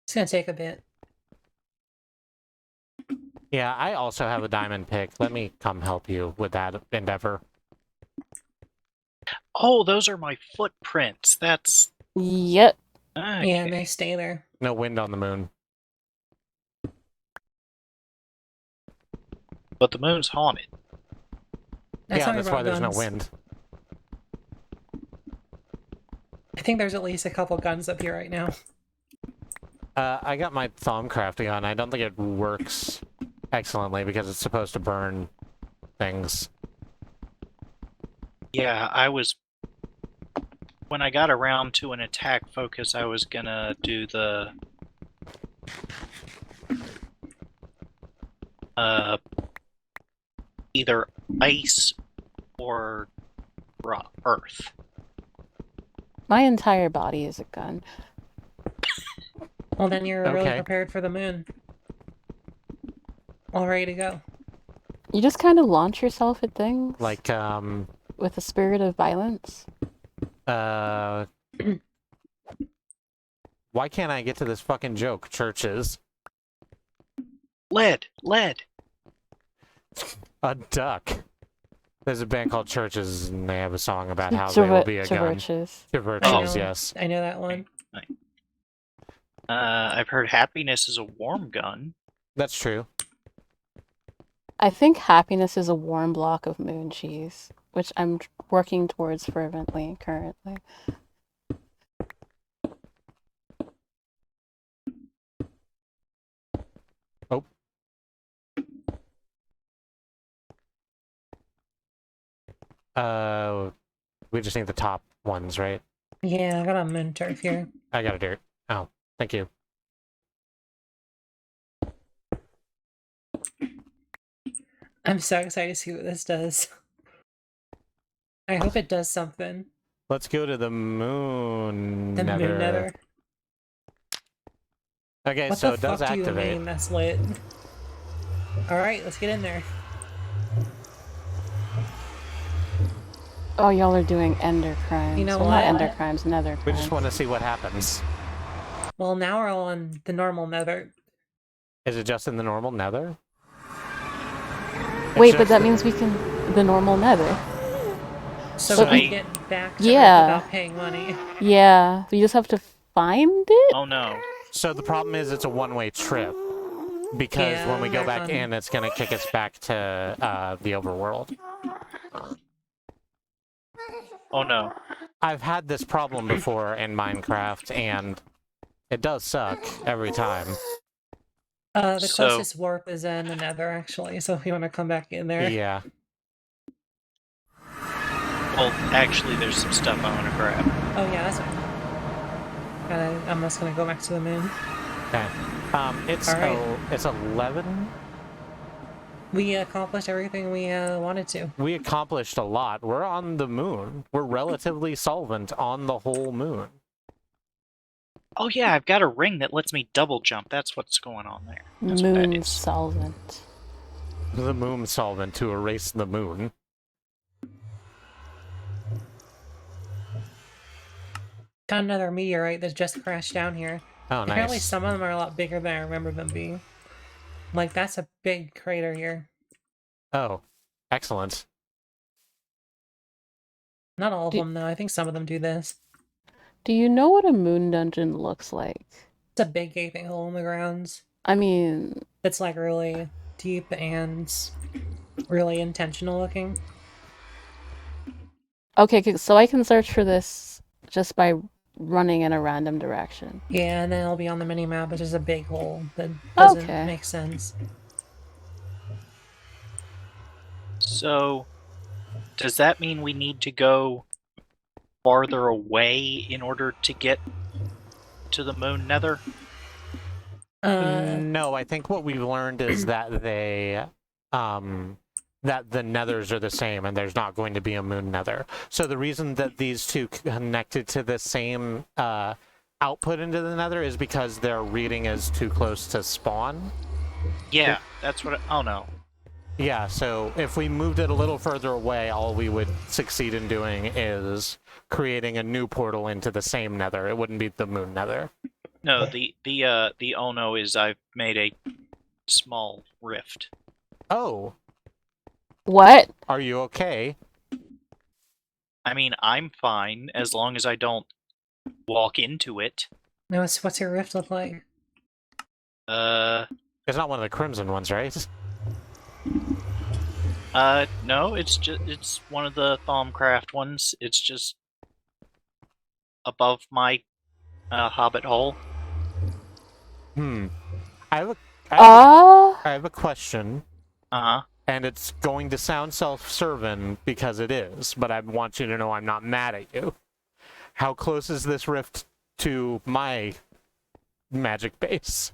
It's gonna take a bit. Yeah, I also have a diamond pick. Let me come help you with that endeavor. Oh, those are my footprints. That's... Yep. Okay. Yeah, and they stay there. No wind on the moon. But the moon's haunted. That's how Yeah, we that's brought why there's no guns. wind. I think there's at least a couple guns up here right now. I got my Thaumcrafting on. I don't think it works excellently because it's supposed to burn things. Yeah, I was... When I got around to an attack focus, I was gonna do the... either ice or earth. My entire body is a gun. Well, then you're really Okay. prepared for the moon. All ready to go. You just kind of launch yourself at things Like, with a spirit of violence. why can't I get to this fucking joke? Churches. Lead! Lead! A duck. There's a band called Churches, and they have a song about how they will be a gun. Churches. Churches, I know- yes. I know that one. I've heard happiness is a warm gun. That's true. I think happiness is a warm block of moon cheese, which I'm working towards fervently currently. Oh. We just need the top ones, right? Yeah, I got a moon turf here. I got a dirt. Oh, thank you. I'm so excited to see what this does. I hope it does something. Let's go to the moon. The moon nether. Okay, What so the it does fuck do you activate. mean that's lit? Alright, let's get in there. Oh, y'all are doing ender crimes. You know well, not what? ender crimes, nether crimes. We just want to see what happens. Well, now we're all on the normal nether. Is it just in the normal nether? Wait, It's but just that the- means we can the normal nether. So So we I- can get back to Yeah. Earth without paying money. Yeah, we just have to find it. Oh no. So the problem is it's a one-way trip. Because Yeah, when we go back back on- in, it's going to kick us back to the overworld. Oh no. I've had this problem before in Minecraft, and it does suck every time. The So- closest warp is in the nether, actually, so if you want to come back in there. Yeah. Well, actually, there's some stuff I want to grab. Oh, yeah, that's fine. I'm just gonna go back to the moon. Okay. It's All right. it's 11. We accomplished everything we wanted to. We accomplished a lot. We're on the moon. We're relatively solvent on the whole moon. Oh yeah, I've got a ring that lets me double jump. That's what's going on there. That's what that Moon is. solvent. The moon solvent to erase the moon. Got another meteorite that just crashed down here. Oh, Apparently nice. some of them are a lot bigger than I remember them being. Like, that's a big crater here. Oh, excellent. Not all of Do- them, though. I think some of them do this. Do you know what a moon dungeon looks like? It's a big gaping hole in the grounds. I mean, It's, like, really deep and really intentional looking. Okay, so I can search for this just by running in a random direction. Yeah, and then it'll be on the mini map, which is a big hole that doesn't Okay. make sense. So, does that mean we need to go farther away in order to get to the moon nether? No, I think what we've learned is that that the nethers are the same and there's not going to be a moon nether. So the reason that these two connected to the same output into the nether is because their reading is too close to spawn. Yeah, that's what. Oh no. Yeah, so if we moved it a little further away, all we would succeed in doing is creating a new portal into the same nether. It wouldn't be the moon nether. No, the oh no is I've made a small rift. Oh, What? are you okay? I mean, I'm fine as long as I don't walk into it. No, what's your rift look like? It's not one of the crimson ones, right? No, it's one of the Thaumcraft ones. It's just above my hobbit hole. I have a question. Uh-huh. And it's going to sound self-serving because it is, but I want you to know I'm not mad at you. How close is this rift to my magic base?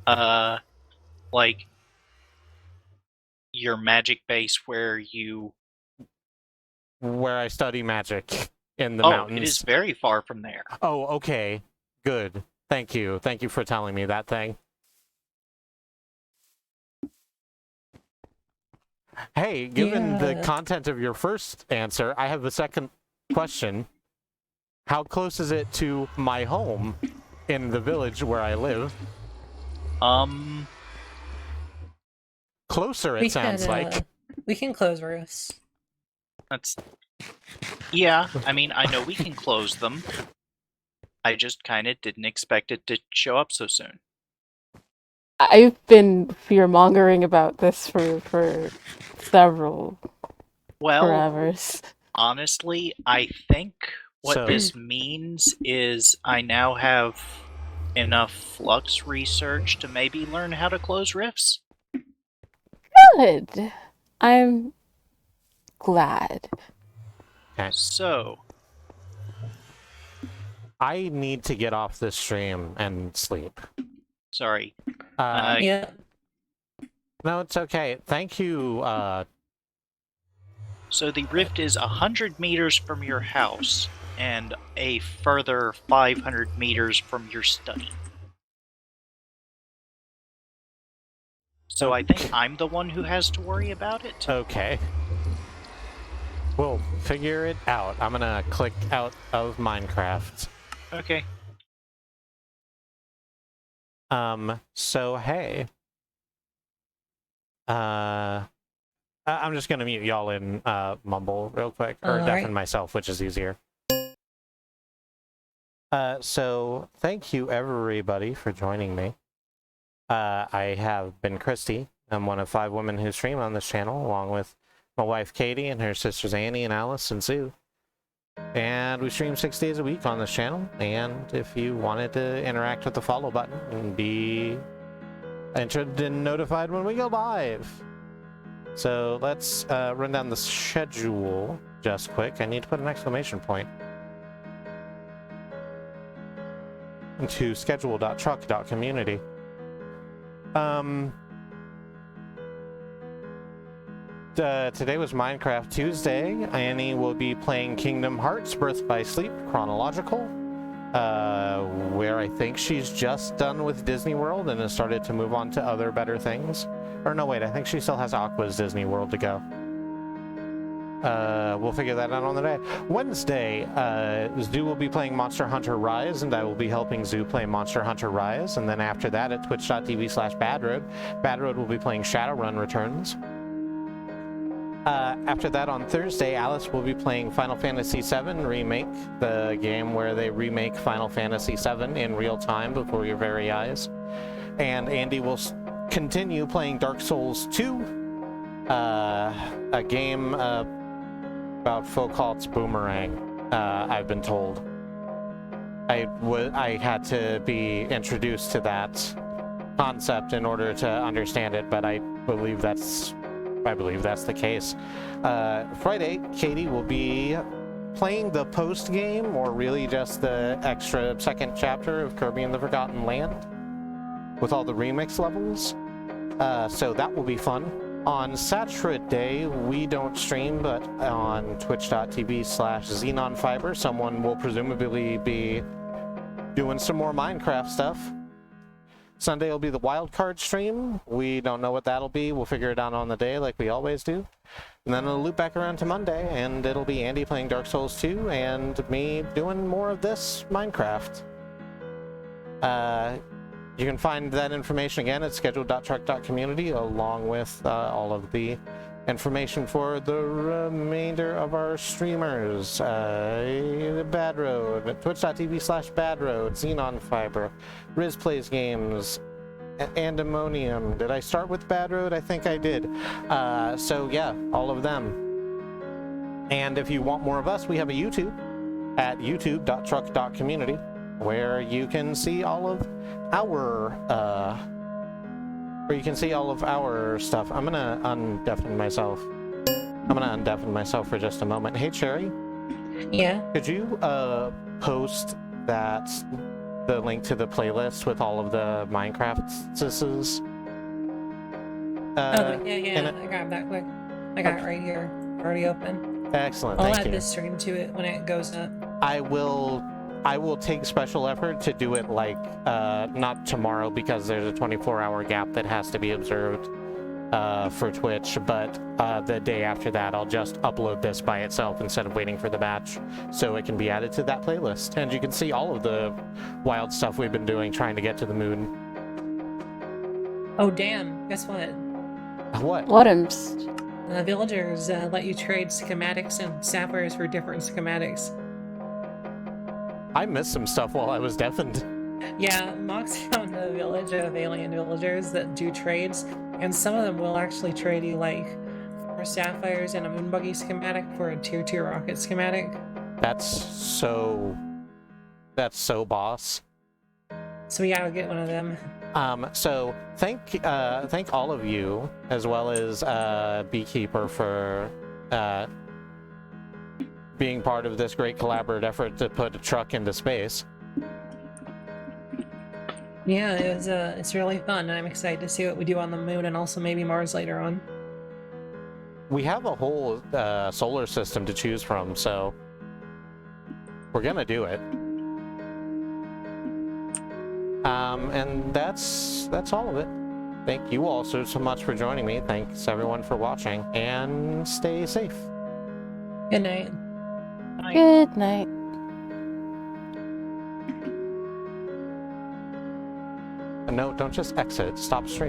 Like your magic base where I study magic in the Oh, mountains. it is very far from there. Oh, okay. Good. Thank you. Thank you for telling me that thing. Hey, given the content of your first answer, I have a second question. How close is it to my home in the village where I live? Closer, it sounds like. We can close roofs. Yeah, I mean, I know we can close them. I just kind of didn't expect it to show up so soon. I've been fear-mongering about this for several forevers. Honestly, I think what this means is I now have enough flux research to maybe learn how to close rifts. Good. I'm glad. Okay. So, I need to get off this stream and sleep. Sorry. Yeah. No, it's okay. Thank you. So the rift is 100 meters from your house and a further 500 meters from your study. So I think I'm the one who has to worry about it. Okay. We'll figure it out. I'm gonna click out of Minecraft. Okay. So hey. I'm just gonna mute y'all in Mumble real quick, or deafen myself, which is easier. So thank you everybody for joining me. I have been Christy. I'm one of 5 women who stream on this channel, along with my wife Katie and her sisters Annie and Alice and Sue. And we stream 6 days a week on this channel, and if you wanted to interact with the follow button and be interested and notified when we go live. So let's run down the schedule just quick. I need to put an exclamation point into schedule.truck.community. Today was Minecraft Tuesday. Annie will be playing Kingdom Hearts Birth by Sleep Chronological, where I think she's just done with Disney World and has started to move on to other better things. Or no, wait, I think she still has Aqua's Disney World to go. We'll figure that out on the day. Wednesday, Zoo will be playing Monster Hunter Rise, and I will be helping Zoo play Monster Hunter Rise. And then after that, at twitch.tv/badroad, Badroad will be playing Shadowrun Returns. After that, on Thursday, Alice will be playing Final Fantasy VII Remake, the game where they remake Final Fantasy VII in real time before your very eyes. And Andy will continue playing Dark Souls 2, a game about Foucault's boomerang, I've been told. I had to be introduced to that concept in order to understand it, but I believe that's the case. Friday, Katie will be playing the post game, or really just the extra second chapter of Kirby and the Forgotten Land, with all the remix levels. So that will be fun. On Saturday, we don't stream, but on twitch.tv/xenonfiber, someone will presumably be doing some more Minecraft stuff. Sunday will be the wildcard stream. We don't know what that'll be. We'll figure it out on the day like we always do. And then it'll loop back around to Monday, and it'll be Andy playing Dark Souls 2 and me doing more of this Minecraft. You can find that information again at scheduled.truck.community, along with all of the information for the remainder of our streamers. Bad Road, twitch.tv/badroad, Xenonfiber, Riz Plays Games, Andemonium. Did I start with Bad Road? I think I did. So yeah, all of them. And if you want more of us, we have a YouTube at youtube.truck.community, where you can see all of our stuff. I'm gonna undeafen myself for just a moment. Hey Cherry, Yeah. could you post the link to the playlist with all of the Minecraft sisters? Yeah. I grabbed that quick. I got it right here, already open. Excellent, I'll thank add you. this stream to it when it goes up. I will take special effort to do it like not tomorrow, because there's a 24-hour gap that has to be observed for Twitch, but the day after that I'll just upload this by itself instead of waiting for the batch, so it can be added to that playlist, and you can see all of the wild stuff we've been doing trying to get to the moon. Oh damn, guess what? What? What'ems? Villagers let you trade schematics and sapphires for different schematics. I missed some stuff while I was deafened. Yeah, Mox found a village of alien villagers that do trades, and some of them will actually trade you like 4 sapphires and a moon buggy schematic for a tier 2 rocket schematic. That's so boss. So we gotta get one of them. So thank all of you, as well as Beekeeper, for being part of this great collaborative effort to put a truck into space. Yeah, it's really fun. I'm excited to see what we do on the moon and also maybe Mars later on. We have a whole solar system to choose from, so we're gonna do it. And that's all of it. Thank you all so much for joining me. Thanks everyone for watching, and stay safe. Good night. Good night. No, don't just exit. Stop streaming.